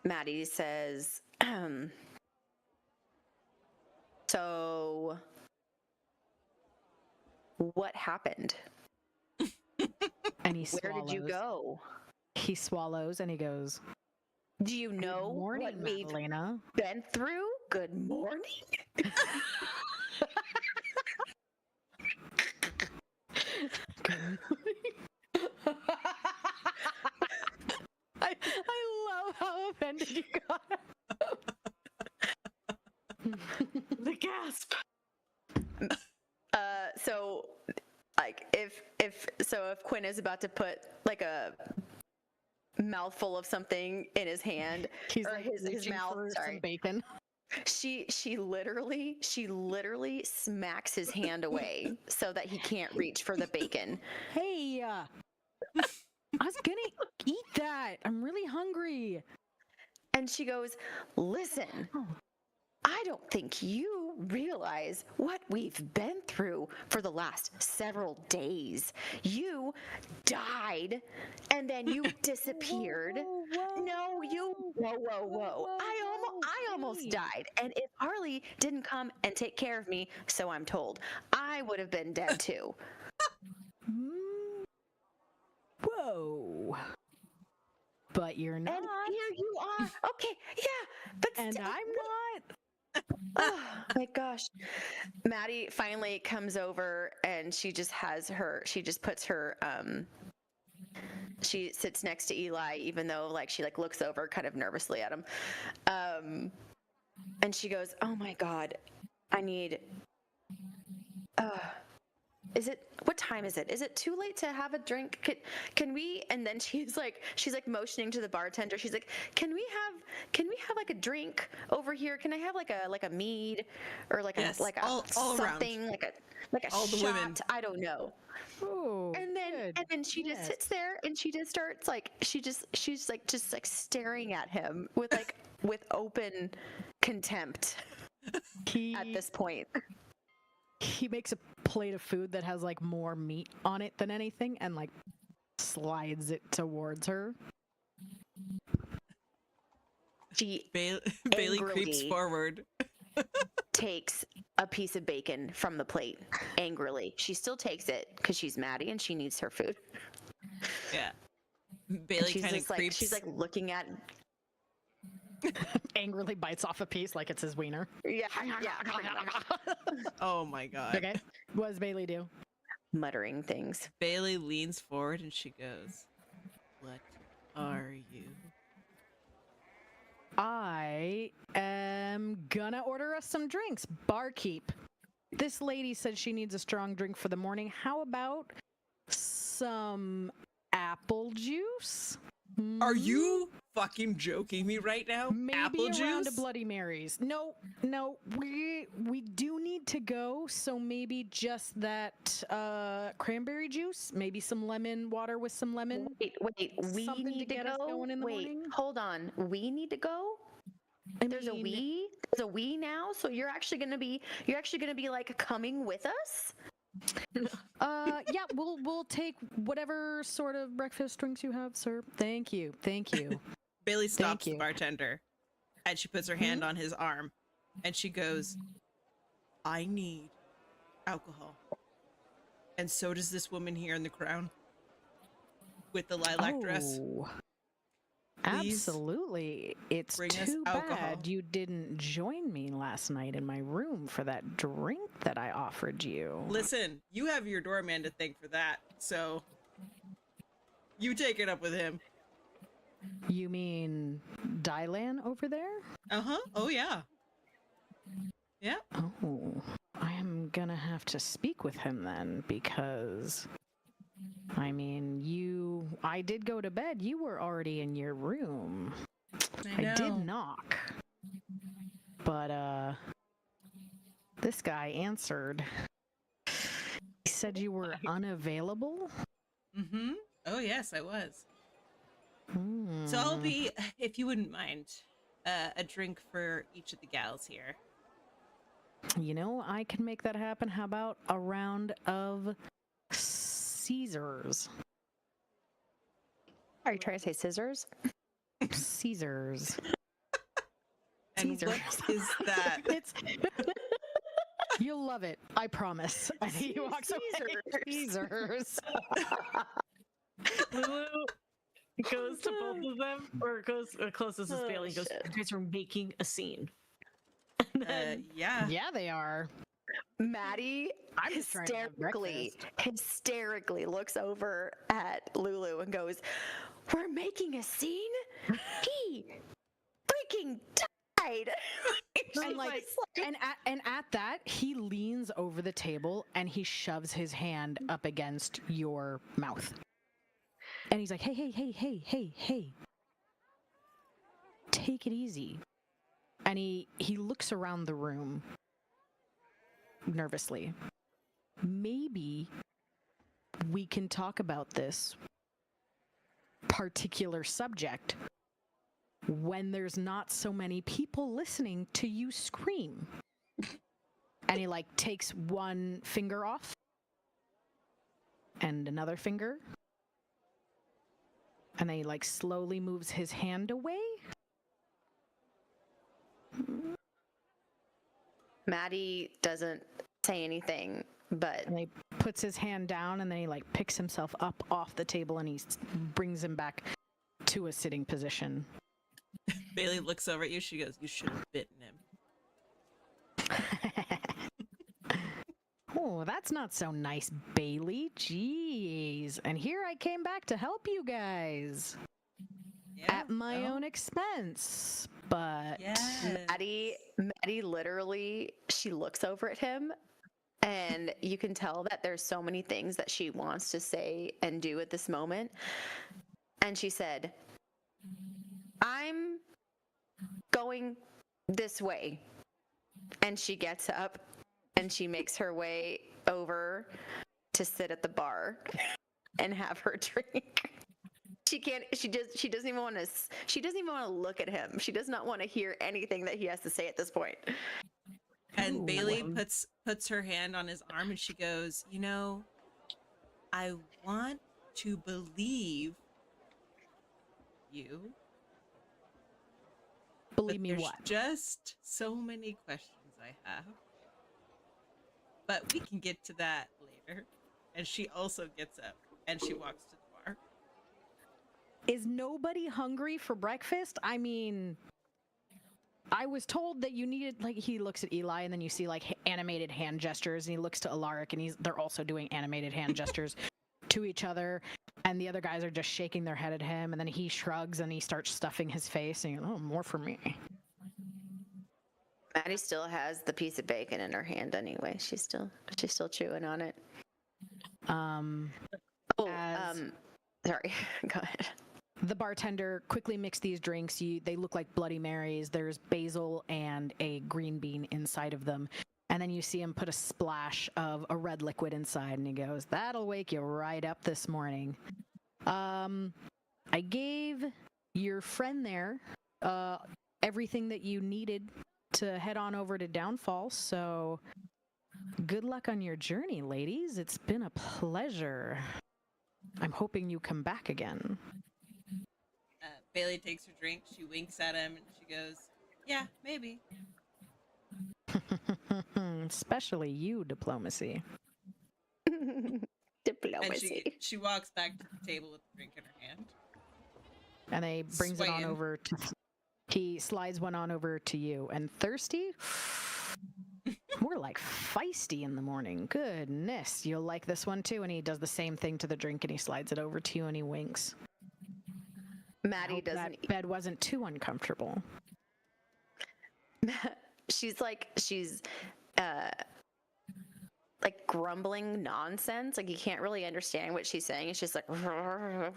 [SPEAKER 4] Maddie says, so what happened?
[SPEAKER 3] And he
[SPEAKER 4] Where did you
[SPEAKER 3] swallows.
[SPEAKER 4] go?
[SPEAKER 3] He swallows and he goes,
[SPEAKER 4] Do you know
[SPEAKER 3] "Good morning,
[SPEAKER 4] what we've
[SPEAKER 3] Madalena."
[SPEAKER 4] been through? Good morning.
[SPEAKER 3] I love how offended you got.
[SPEAKER 2] The gasp.
[SPEAKER 4] So like if Quinn is about to put like a mouthful of something in his hand,
[SPEAKER 3] He's
[SPEAKER 4] or
[SPEAKER 3] like
[SPEAKER 4] his
[SPEAKER 3] reaching
[SPEAKER 4] mouth,
[SPEAKER 3] for
[SPEAKER 4] sorry.
[SPEAKER 3] some bacon.
[SPEAKER 4] She literally smacks his hand away so that he can't reach for the bacon.
[SPEAKER 3] Hey, I was gonna eat that. I'm really hungry.
[SPEAKER 4] And she goes, "Listen,
[SPEAKER 3] Oh.
[SPEAKER 4] I don't think you realize what we've been through for the last several days. You died, and then you disappeared. Whoa. I almost
[SPEAKER 3] Hey.
[SPEAKER 4] died. And if Harley didn't come and take care of me, so I'm told, I would have been dead too."
[SPEAKER 3] Whoa. But you're not.
[SPEAKER 4] And here you are. Okay, yeah, but
[SPEAKER 3] And
[SPEAKER 4] still,
[SPEAKER 3] I'm not.
[SPEAKER 4] oh my gosh. Maddie finally comes over, and she just puts her she sits next to Eli, even though like she like looks over kind of nervously at him. And she goes, "Oh my God, I need what time is it? Is it too late to have a drink? Can we?" And then she's like motioning to the bartender. She's like, "Can we have like a drink over here? Can I have like a mead or like
[SPEAKER 1] Yes,
[SPEAKER 4] a
[SPEAKER 1] all
[SPEAKER 4] something
[SPEAKER 1] around.
[SPEAKER 4] like a
[SPEAKER 1] All the
[SPEAKER 4] shot?
[SPEAKER 1] women.
[SPEAKER 4] I don't know."
[SPEAKER 3] Oh,
[SPEAKER 4] And then she just
[SPEAKER 3] Yes.
[SPEAKER 4] sits there, and she just starts like she's like staring at him with open contempt at this point.
[SPEAKER 3] He makes a plate of food that has like more meat on it than anything, and like slides it towards her.
[SPEAKER 4] She
[SPEAKER 1] Bailey creeps
[SPEAKER 4] Angrily.
[SPEAKER 1] forward.
[SPEAKER 4] takes a piece of bacon from the plate angrily. She still takes it because she's Maddie and she needs her food.
[SPEAKER 1] Yeah.
[SPEAKER 4] And
[SPEAKER 1] Bailey
[SPEAKER 4] she's
[SPEAKER 1] kind of
[SPEAKER 4] just like
[SPEAKER 1] creeps.
[SPEAKER 4] she's like looking at
[SPEAKER 3] Angrily bites off a piece like it's his wiener.
[SPEAKER 4] yeah.
[SPEAKER 1] Oh my God.
[SPEAKER 3] Okay. What does Bailey do?
[SPEAKER 4] Muttering things.
[SPEAKER 1] Bailey leans forward and she goes, "What are you?"
[SPEAKER 3] I am gonna order us some drinks. Barkeep. This lady said she needs a strong drink for the morning. How about some apple juice?
[SPEAKER 1] Are you fucking joking me right now?
[SPEAKER 3] Maybe
[SPEAKER 1] Apple
[SPEAKER 3] a round of
[SPEAKER 1] juice?
[SPEAKER 3] Bloody Marys. No, we do need to go, so maybe just that cranberry juice, maybe some lemon water with some lemon.
[SPEAKER 4] Wait, we
[SPEAKER 3] Something to
[SPEAKER 4] need to
[SPEAKER 3] get us
[SPEAKER 4] go.
[SPEAKER 3] going in the
[SPEAKER 4] Wait,
[SPEAKER 3] morning?
[SPEAKER 4] hold on. We need to go? There's a we now, so you're actually gonna be like coming with us?
[SPEAKER 3] Yeah, we'll take whatever sort of breakfast drinks you have, sir. Thank you.
[SPEAKER 1] Bailey stops the
[SPEAKER 3] you.
[SPEAKER 1] bartender and she puts her hand on his arm and she goes, "I need alcohol. And so does this woman here in the crown." with the lilac dress.
[SPEAKER 3] Oh,
[SPEAKER 1] Please
[SPEAKER 3] absolutely. It's
[SPEAKER 1] bring us
[SPEAKER 3] too
[SPEAKER 1] alcohol.
[SPEAKER 3] bad you didn't join me last night in my room for that drink that I offered you.
[SPEAKER 1] Listen, you have your doorman to thank for that, so you take it up with him.
[SPEAKER 3] You mean Dylan over there?
[SPEAKER 1] Uh-huh. Oh, yeah. Yeah.
[SPEAKER 3] Oh, I am gonna have to speak with him then, because I mean, I did go to bed. You were already in your room.
[SPEAKER 1] I know.
[SPEAKER 3] I did knock. But this guy answered. He said you were unavailable.
[SPEAKER 1] Mm-hmm. Oh, yes, I was. So I'll be, if you wouldn't mind, a drink for each of the gals here.
[SPEAKER 3] You know, I can make that happen. How about a round of Caesars?
[SPEAKER 4] Are you trying to say scissors?
[SPEAKER 3] Caesars.
[SPEAKER 1] And
[SPEAKER 3] Caesars.
[SPEAKER 1] what is that?
[SPEAKER 3] It's you'll love it, I promise. And he walks away. Caesars.
[SPEAKER 2] Lulu goes to both of them, or goes closest is Bailey. Goes,
[SPEAKER 4] shit.
[SPEAKER 2] you guys are making a scene. And then
[SPEAKER 1] Yeah.
[SPEAKER 3] Yeah, they are.
[SPEAKER 4] Maddie
[SPEAKER 3] I'm just trying to have
[SPEAKER 4] hysterically looks over at Lulu and goes, "We're making a scene? He freaking died."
[SPEAKER 3] And like, and at that, he leans over the table and he shoves his hand up against your mouth. And he's like, hey. Take it easy. And he looks around the room nervously. Maybe we can talk about this particular subject when there's not so many people listening to you scream. And he like takes one finger off and another finger, and then he like slowly moves his hand away.
[SPEAKER 4] Maddie doesn't say anything, but
[SPEAKER 3] And he puts his hand down, and then he like picks himself up off the table and he brings him back to a sitting position.
[SPEAKER 1] Bailey looks over at you. She goes, "You should have bitten him."
[SPEAKER 3] Oh, that's not so nice, Bailey. Jeez. And here I came back to help you guys
[SPEAKER 1] Yeah.
[SPEAKER 3] at my
[SPEAKER 1] well,
[SPEAKER 3] own expense. But
[SPEAKER 1] Yes.
[SPEAKER 4] Maddie literally, she looks over at him, and you can tell that there's so many things that she wants to say and do at this moment. And she said, "I'm going this way." And she gets up and she makes her way over to sit at the bar and have her drink. She doesn't even want to look at him. She does not want to hear anything that he has to say at this point.
[SPEAKER 1] And
[SPEAKER 3] Ooh.
[SPEAKER 1] Bailey puts her hand on his arm and she goes, "You know, I want to believe you.
[SPEAKER 3] believe
[SPEAKER 1] but
[SPEAKER 3] me
[SPEAKER 1] there's
[SPEAKER 3] what?
[SPEAKER 1] just so many questions I have. But we can get to that later." And she also gets up and she walks to the bar.
[SPEAKER 3] Is nobody hungry for breakfast? I mean, I was told that you needed, like, he looks at Eli and then you see like animated hand gestures, and he looks to Alaric and they're also doing animated hand gestures to each other, and the other guys are just shaking their head at him, and then he shrugs and he starts stuffing his face and, "Oh, more for me."
[SPEAKER 4] Maddie still has the piece of bacon in her hand anyway. She's still chewing on it. Sorry. Go ahead.
[SPEAKER 3] The bartender quickly mixed these drinks. They look like Bloody Marys. There's basil and a green bean inside of them. And then you see him put a splash of a red liquid inside, and he goes, "That'll wake you right up this morning." I gave your friend there everything that you needed to head on over to Downfall, so good luck on your journey, ladies. It's been a pleasure. I'm hoping you come back again.
[SPEAKER 1] Bailey takes her drink. She winks at him and she goes, "Yeah, maybe."
[SPEAKER 3] Especially you, Diplomacy.
[SPEAKER 1] And
[SPEAKER 4] Diplomacy.
[SPEAKER 1] she walks back to the table with the drink in
[SPEAKER 3] and he brings it on
[SPEAKER 1] Swaying.
[SPEAKER 3] over to. He slides one on over to you, and Thirsty. More like feisty in the morning. Goodness, you'll like this one too. And he does the same thing to the drink, and he slides it over to you, and he winks.
[SPEAKER 4] Maddie
[SPEAKER 3] Hope
[SPEAKER 4] doesn't.
[SPEAKER 3] that bed wasn't too uncomfortable.
[SPEAKER 4] She's like grumbling nonsense. Like you can't really understand what she's saying. It's just like, and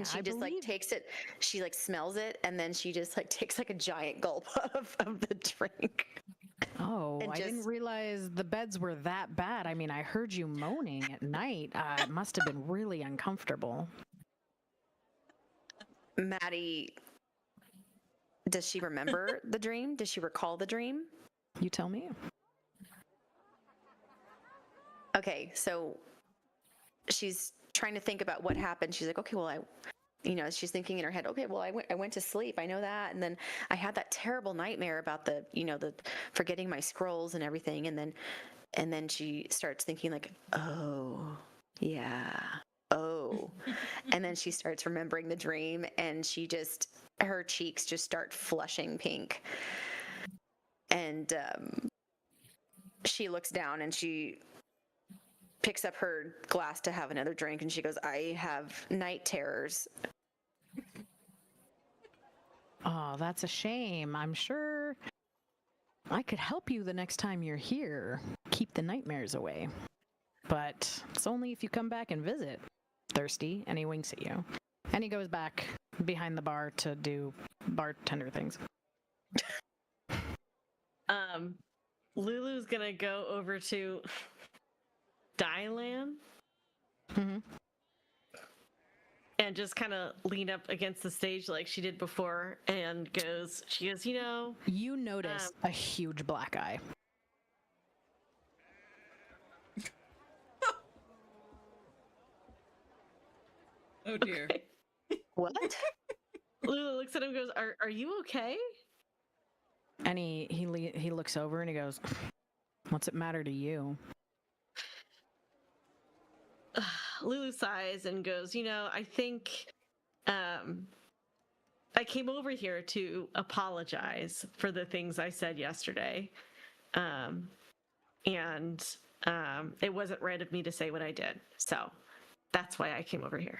[SPEAKER 4] she just like takes it. She like smells it, and then she just like takes like a giant gulp of the drink.
[SPEAKER 3] Oh,
[SPEAKER 4] And
[SPEAKER 3] I didn't
[SPEAKER 4] just-
[SPEAKER 3] realize the beds were that bad. I mean, I heard you moaning at night. It must have been really uncomfortable.
[SPEAKER 4] Maddie, does she remember the dream? Does she recall the dream?
[SPEAKER 3] You tell me.
[SPEAKER 4] Okay, so she's trying to think about what happened. She's like, okay, well, she's thinking in her head, okay, well, I went to sleep. I know that. And then I had that terrible nightmare about the forgetting my scrolls and everything. And then she starts thinking like, oh, yeah. Oh. And then she starts remembering the dream, and her cheeks just start flushing pink. And she looks down and she picks up her glass to have another drink, and she goes, I have night terrors.
[SPEAKER 3] Oh, that's a shame. I'm sure I could help you the next time you're here. Keep the nightmares away. But it's only if you come back and visit, Thirsty. And he winks at you. And he goes back behind the bar to do bartender things.
[SPEAKER 2] Lulu's gonna go over to Dylan
[SPEAKER 3] Mm-hmm.
[SPEAKER 2] and just kind of lean up against the stage like she did before, and she goes,
[SPEAKER 3] You notice a huge black eye.
[SPEAKER 1] Oh dear.
[SPEAKER 2] okay.
[SPEAKER 4] What?
[SPEAKER 2] Lulu looks at him and goes, are you okay?
[SPEAKER 3] And he looks over and he goes, what's it matter to you?
[SPEAKER 2] Lulu sighs and goes, I think I came over here to apologize for the things I said yesterday. And it wasn't right of me to say what I did. So that's why I came over here.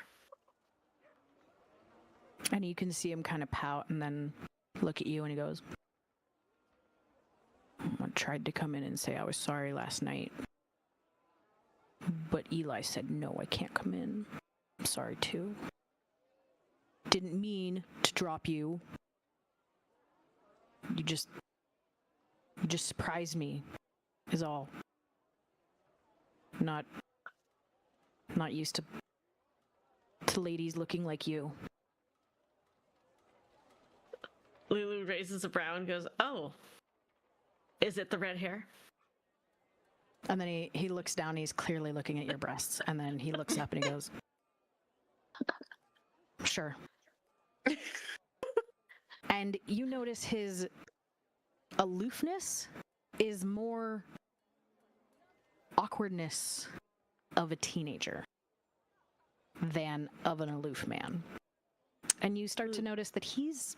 [SPEAKER 3] And you can see him kind of pout and then look at you and he goes, I tried to come in and say I was sorry last night. But Eli said, no, I can't come in. I'm sorry too. Didn't mean to drop you. You just surprised me, is all. Not used to ladies looking like you.
[SPEAKER 2] Lulu raises a brow and goes, oh, is it the red hair?
[SPEAKER 3] And then he looks down, he's clearly looking at your breasts, and then he looks up and he goes, sure. And you notice his aloofness is more awkwardness of a teenager than of an aloof man. And you start to notice that he's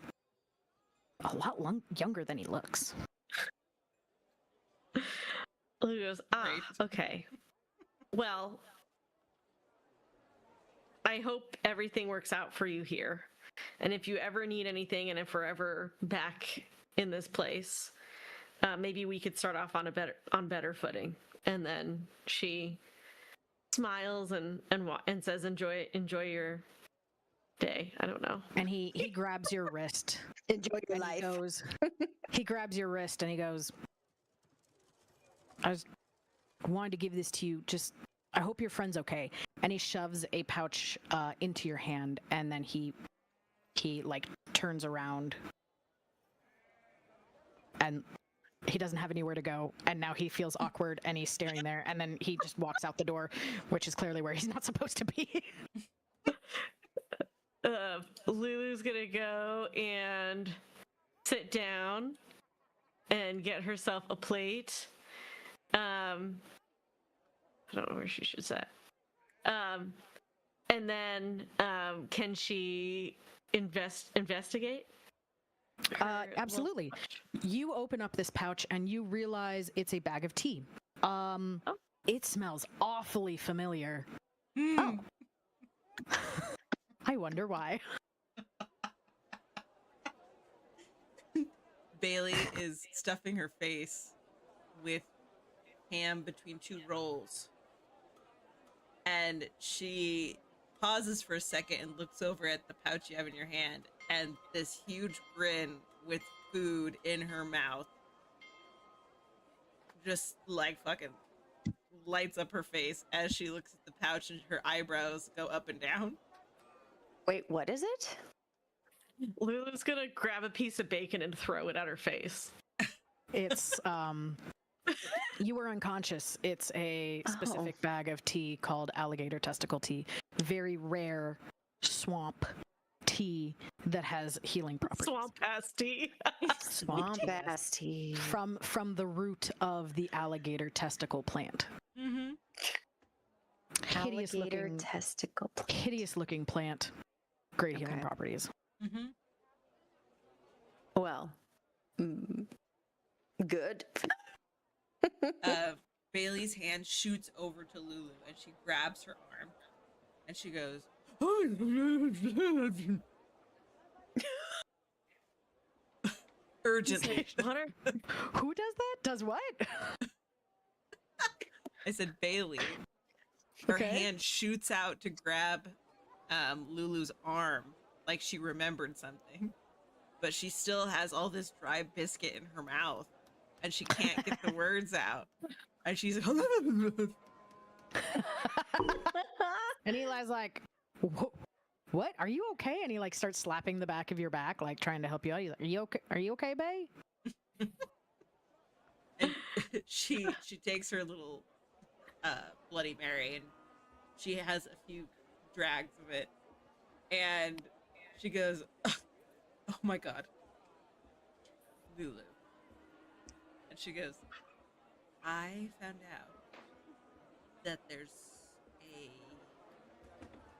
[SPEAKER 3] a lot younger than he looks.
[SPEAKER 2] Lulu goes,
[SPEAKER 1] Right.
[SPEAKER 2] okay. Well, I hope everything works out for you here. And if you ever need anything, and if we're ever back in this place, maybe we could start off on better footing. And then she smiles and says, enjoy your day. I don't know.
[SPEAKER 3] And he grabs your wrist.
[SPEAKER 4] Enjoy your
[SPEAKER 3] And
[SPEAKER 4] life.
[SPEAKER 3] he grabs your wrist and he goes, I wanted to give this to you. Just, I hope your friend's okay. And he shoves a pouch into your hand, and then he like turns around, and he doesn't have anywhere to go. And now he feels awkward, and he's staring there. And then he just walks out the door, which is clearly where he's not supposed to be.
[SPEAKER 2] Lulu's gonna go and sit down and get herself a plate. I don't know where she should sit. And then, can she investigate? her
[SPEAKER 3] Absolutely. You open up this pouch and you realize it's a bag of tea. It smells awfully familiar.
[SPEAKER 1] Mm.
[SPEAKER 3] I wonder why.
[SPEAKER 1] Bailey is stuffing her face with ham between two rolls. And she pauses for a second and looks over at the pouch you have in your hand, and this huge grin with food in her mouth just like fucking lights up her face as she looks at the pouch, and her eyebrows go up and down.
[SPEAKER 4] Wait, what is it?
[SPEAKER 2] Lulu's gonna grab a piece of bacon and throw it at her face.
[SPEAKER 3] It's you were unconscious. It's a specific bag of tea called alligator testicle tea. Very rare swamp tea that has healing properties.
[SPEAKER 2] Swamp ass tea.
[SPEAKER 4] Swamp ass tea.
[SPEAKER 3] From the root of the alligator testicle plant.
[SPEAKER 1] Mm-hmm.
[SPEAKER 4] Alligator testicle plant.
[SPEAKER 3] Hideous looking plant. Great healing
[SPEAKER 4] Okay.
[SPEAKER 3] properties.
[SPEAKER 1] Mm-hmm.
[SPEAKER 4] Well, good.
[SPEAKER 1] Bailey's hand shoots over to Lulu, and she grabs her arm, and she goes, urgently.
[SPEAKER 2] Water?
[SPEAKER 3] Who does that? Does what?
[SPEAKER 1] I said Bailey. Her
[SPEAKER 3] Okay.
[SPEAKER 1] hand shoots out to grab Lulu's arm, like she remembered something, but she still has all this dry biscuit in her mouth, and she can't get the words out. And she's
[SPEAKER 3] And Eli's like, what? Are you okay? And he like starts slapping the back of your back, like trying to help you out. He's like, are you okay? Are you okay, bae?
[SPEAKER 1] and she takes her little Bloody Mary, and she has a few drags of it, and she goes, oh my god, Lulu. And she goes, I found out that there's a,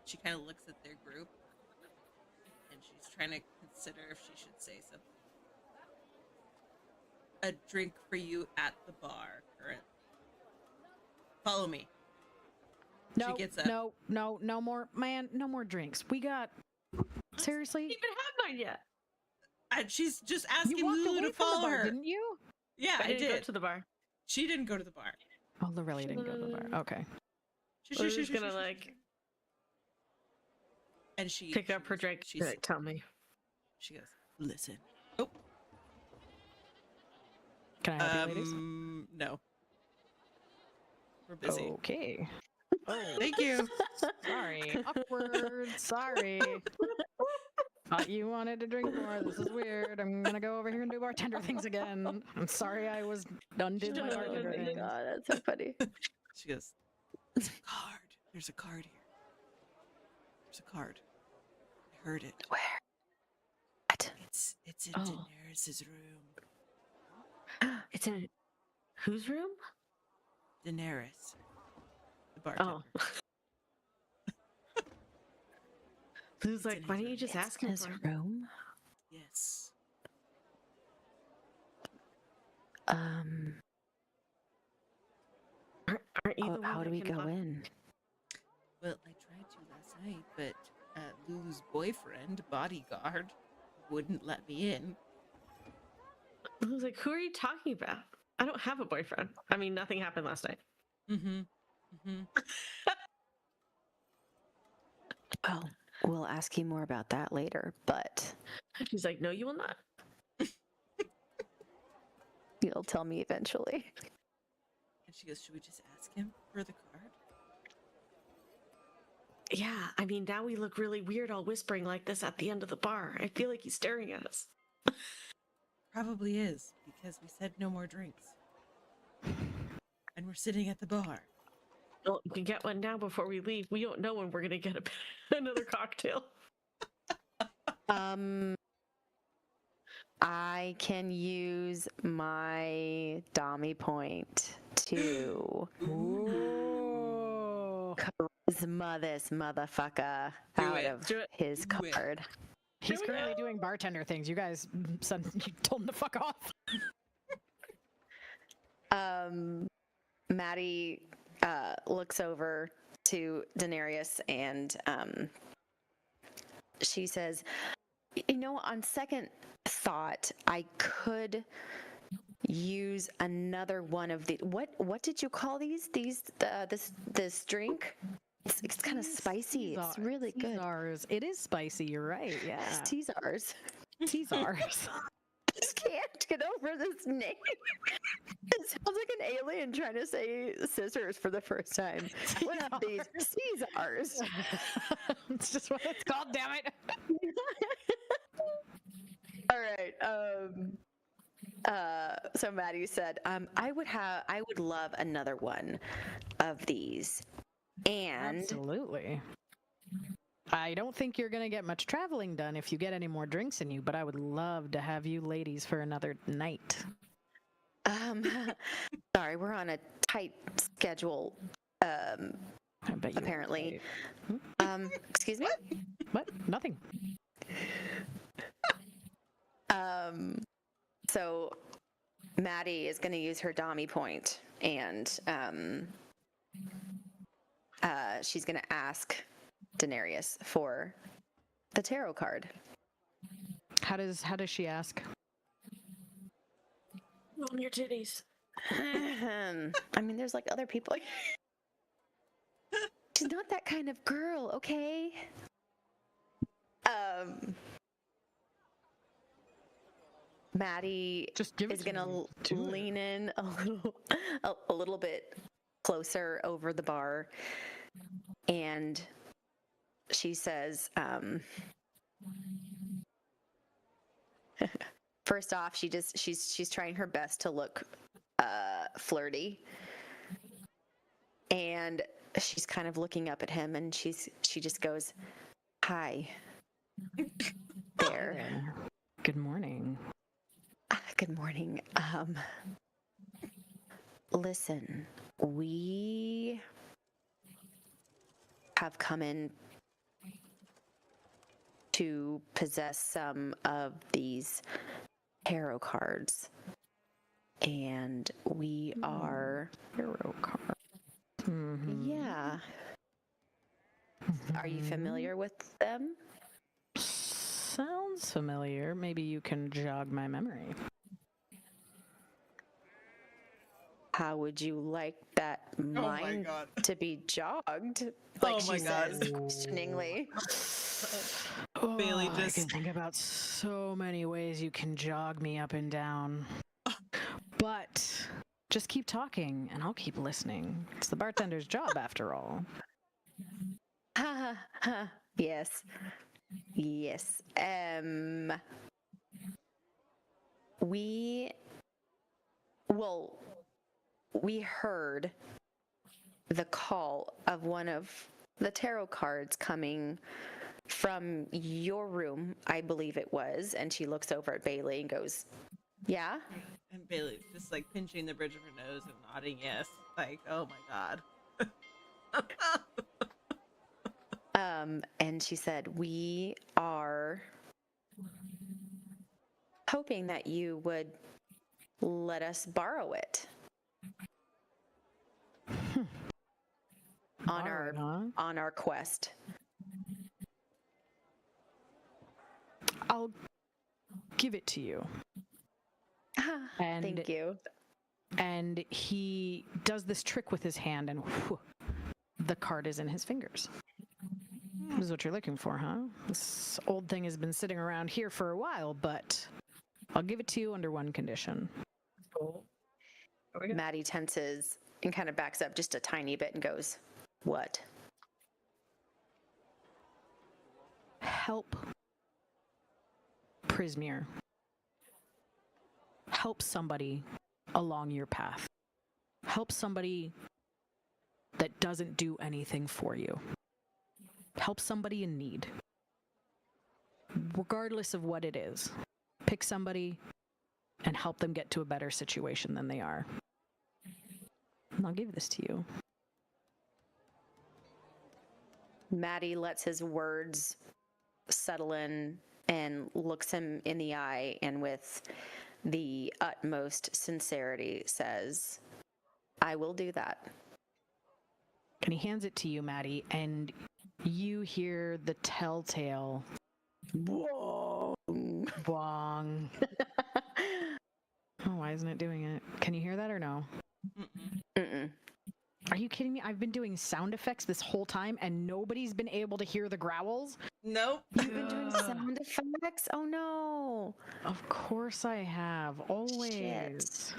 [SPEAKER 1] she kind of looks at their group, and she's trying to consider if she should say something. A drink for you at the bar currently. Follow me.
[SPEAKER 3] No,
[SPEAKER 1] She gets up.
[SPEAKER 3] no more, man, no more drinks. We got, seriously?
[SPEAKER 2] I didn't even have mine yet.
[SPEAKER 1] And she's just asking
[SPEAKER 3] You walked
[SPEAKER 1] Lulu
[SPEAKER 3] away
[SPEAKER 1] to
[SPEAKER 3] from the
[SPEAKER 1] follow
[SPEAKER 3] bar,
[SPEAKER 1] her.
[SPEAKER 3] didn't you?
[SPEAKER 1] Yeah, I
[SPEAKER 2] didn't go
[SPEAKER 1] did.
[SPEAKER 2] to the bar.
[SPEAKER 1] She didn't go to the bar.
[SPEAKER 3] Oh, Lirelia didn't go to the bar. Okay.
[SPEAKER 2] Lulu's gonna like
[SPEAKER 1] and she
[SPEAKER 2] pick up her drink.
[SPEAKER 1] She's
[SPEAKER 2] Like, tell me.
[SPEAKER 1] she goes, listen. Oh,
[SPEAKER 3] Can I help you, ladies?
[SPEAKER 1] no. We're busy.
[SPEAKER 3] Okay. Oh,
[SPEAKER 1] Thank you.
[SPEAKER 3] sorry. Awkward. Sorry. Thought you wanted to drink more. This is weird. I'm gonna go over here and do bartender things again. I'm sorry I was undid my bartender
[SPEAKER 4] Oh my
[SPEAKER 3] thing.
[SPEAKER 4] god, that's so funny.
[SPEAKER 1] She goes, there's a card. There's a card here. There's a card. I heard it.
[SPEAKER 4] Where? What?
[SPEAKER 1] It's in
[SPEAKER 2] Oh.
[SPEAKER 1] Denarius's room.
[SPEAKER 2] It's in whose room?
[SPEAKER 1] Daenerys, the bartender.
[SPEAKER 2] Oh. Lulu's
[SPEAKER 1] It's
[SPEAKER 2] like,
[SPEAKER 1] in
[SPEAKER 2] why
[SPEAKER 1] his
[SPEAKER 2] don't you
[SPEAKER 1] room.
[SPEAKER 2] just ask
[SPEAKER 4] In
[SPEAKER 2] him
[SPEAKER 4] his
[SPEAKER 2] for it?
[SPEAKER 4] room?
[SPEAKER 1] Yes.
[SPEAKER 2] Aren't you the one
[SPEAKER 4] How
[SPEAKER 2] that
[SPEAKER 4] do we
[SPEAKER 2] can
[SPEAKER 4] go
[SPEAKER 2] lock-
[SPEAKER 4] in?
[SPEAKER 1] Well, I tried to last night, but Lulu's boyfriend, bodyguard, wouldn't let me in.
[SPEAKER 2] Lulu's like, who are you talking about? I don't have a boyfriend. I mean, nothing happened last night.
[SPEAKER 1] Mm-hmm. Mm-hmm.
[SPEAKER 4] Well, we'll ask you more about that later, but
[SPEAKER 2] She's like, no, you will not.
[SPEAKER 4] you'll tell me eventually.
[SPEAKER 1] And she goes, should we just ask him for the card?
[SPEAKER 2] Yeah, I mean, now we look really weird all whispering like this at the end of the bar. I feel like he's staring at us.
[SPEAKER 1] Probably is, because we said no more drinks. And we're sitting at the bar.
[SPEAKER 2] Well, we can get one now before we leave. We don't know when we're going to get another cocktail.
[SPEAKER 4] I can use my Dami point to
[SPEAKER 3] Ooh.
[SPEAKER 4] this motherfucker
[SPEAKER 1] Do
[SPEAKER 4] out
[SPEAKER 1] it.
[SPEAKER 4] of
[SPEAKER 2] Do it.
[SPEAKER 4] his
[SPEAKER 1] Do it.
[SPEAKER 4] card.
[SPEAKER 3] He's currently doing bartender things. You guys, you told him to fuck off.
[SPEAKER 4] Maddie looks over to Denarius and she says, on second thought, I could use another one of the what did you call these this drink? It's kind of spicy. It's really good.
[SPEAKER 3] Caesars. It is spicy. You're right. Yeah.
[SPEAKER 4] Caesars.
[SPEAKER 3] Caesars.
[SPEAKER 4] Just can't get over this name. It sounds like an alien trying to say scissors for the first time. What are these? Caesars.
[SPEAKER 3] It's just what it's called, damn it.
[SPEAKER 4] All right. So Maddie said, I would love another one of these. And
[SPEAKER 3] Absolutely. I don't think you're going to get much traveling done if you get any more drinks in you, but I would love to have you ladies for another night.
[SPEAKER 4] Sorry, we're on a tight schedule.
[SPEAKER 3] I bet you
[SPEAKER 4] Apparently. Excuse me?
[SPEAKER 3] What? Nothing.
[SPEAKER 4] So Maddie is going to use her Dami point, and she's going to ask Denarius for the tarot card.
[SPEAKER 3] How does she ask?
[SPEAKER 2] On your titties.
[SPEAKER 4] I mean, there's like other people. She's not that kind of girl, okay? Maddie
[SPEAKER 3] Just give it
[SPEAKER 4] is
[SPEAKER 3] to
[SPEAKER 4] gonna
[SPEAKER 3] me. Do it.
[SPEAKER 4] lean in a little bit closer over the bar, and she says, first off, she's trying her best to look flirty, and she's kind of looking up at him, and she just goes, "Hi there.
[SPEAKER 3] Good morning.
[SPEAKER 4] Good morning. Listen, we have come in to possess some of these tarot cards, and we are
[SPEAKER 3] Hero card.
[SPEAKER 4] yeah. Are you familiar with them?
[SPEAKER 3] Sounds familiar. Maybe you can jog my memory.
[SPEAKER 4] How would you like that
[SPEAKER 1] my
[SPEAKER 4] mind
[SPEAKER 1] God.
[SPEAKER 4] to be jogged? Like
[SPEAKER 1] Oh my
[SPEAKER 4] she
[SPEAKER 1] God.
[SPEAKER 4] says questioningly.
[SPEAKER 1] Bailey
[SPEAKER 3] I
[SPEAKER 1] just-
[SPEAKER 3] can think about so many ways you can jog me up and down. But just keep talking and I'll keep listening. It's the bartender's job after all.
[SPEAKER 4] Ha ha. Yes. Yes. We heard the call of one of the tarot cards coming from your room, I believe it was, and she looks over at Bailey and goes, "Yeah?"
[SPEAKER 1] And Bailey's just like pinching the bridge of her nose and nodding yes. Like, oh my God.
[SPEAKER 4] And she said, "We are hoping that you would let us borrow it on
[SPEAKER 3] Borrow it, huh?
[SPEAKER 4] on our quest."
[SPEAKER 3] I'll give it to you. And
[SPEAKER 4] Thank you.
[SPEAKER 3] And he does this trick with his hand and whew, the card is in his fingers. This is what you're looking for, huh? This old thing has been sitting around here for a while, but I'll give it to you under one condition.
[SPEAKER 2] Cool.
[SPEAKER 4] Maddie tenses and kind of backs up just a tiny bit and goes, "What?"
[SPEAKER 3] Help Prismere. Help somebody along your path. Help somebody that doesn't do anything for you. Help somebody in need. Regardless of what it is. Pick somebody and help them get to a better situation than they are. And I'll give this to you.
[SPEAKER 4] Maddie lets his words settle in and looks him in the eye and with the utmost sincerity says, I will do that.
[SPEAKER 3] And he hands it to you, Maddie, and you hear the telltale
[SPEAKER 4] Whoa.
[SPEAKER 3] bong. Oh, why isn't it doing it? Can you hear that or no?
[SPEAKER 4] Mm-mm.
[SPEAKER 3] Are you kidding me? I've been doing sound effects this whole time and nobody's been able to hear the growls?
[SPEAKER 1] Nope.
[SPEAKER 4] You've been doing sound effects? Oh no.
[SPEAKER 3] Of course I have. Always.
[SPEAKER 4] Shit.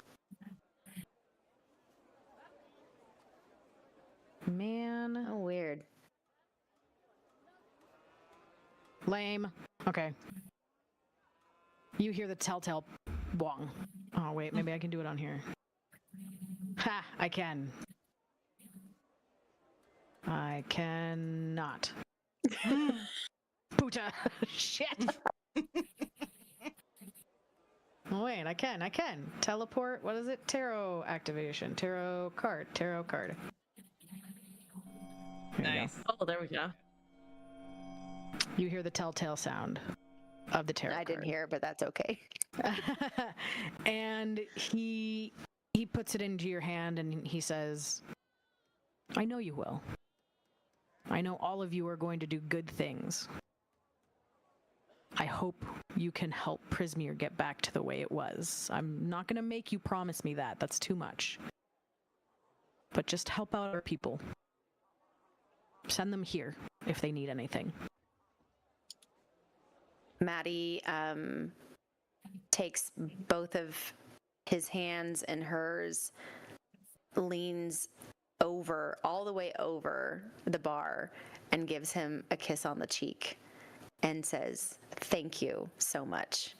[SPEAKER 3] Man.
[SPEAKER 4] Oh, weird.
[SPEAKER 3] Lame. Okay. You hear the telltale bong. Oh, wait. Maybe I can do it on here. Ha! I can. I cannot. Puta! Shit! Oh, wait, I can. Teleport, what is it? Tarot activation. Tarot card. There you
[SPEAKER 1] Nice.
[SPEAKER 2] Oh, there we go.
[SPEAKER 3] go. You hear the telltale sound of the tarot
[SPEAKER 4] I didn't
[SPEAKER 3] card.
[SPEAKER 4] hear it, but that's okay.
[SPEAKER 3] And he puts it into your hand and he says, I know you will. I know all of you are going to do good things. I hope you can help Prismeer get back to the way it was. I'm not going to make you promise me that. That's too much. But just help out our people. Send them here if they need anything.
[SPEAKER 4] Maddie takes both of his hands in hers, leans over, all the way over the bar, and gives him a kiss on the cheek and says, thank you so much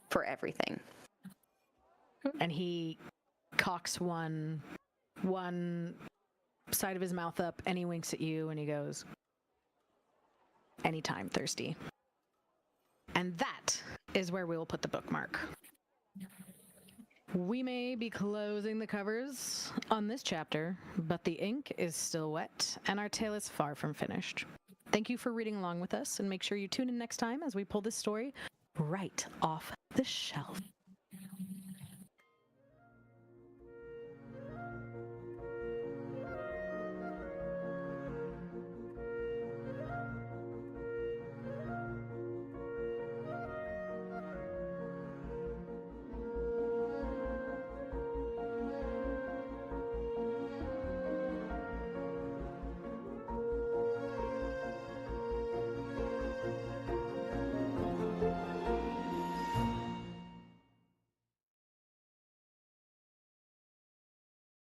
[SPEAKER 4] for everything.
[SPEAKER 3] And he cocks one side of his mouth up and he winks at you and he goes, anytime, Thirsty. And that is where we will put the bookmark. We may be closing the covers on this chapter, but the ink is still wet and our tale is far from finished. Thank you for reading along with us, and make sure you tune in next time as we pull this story right off the shelf.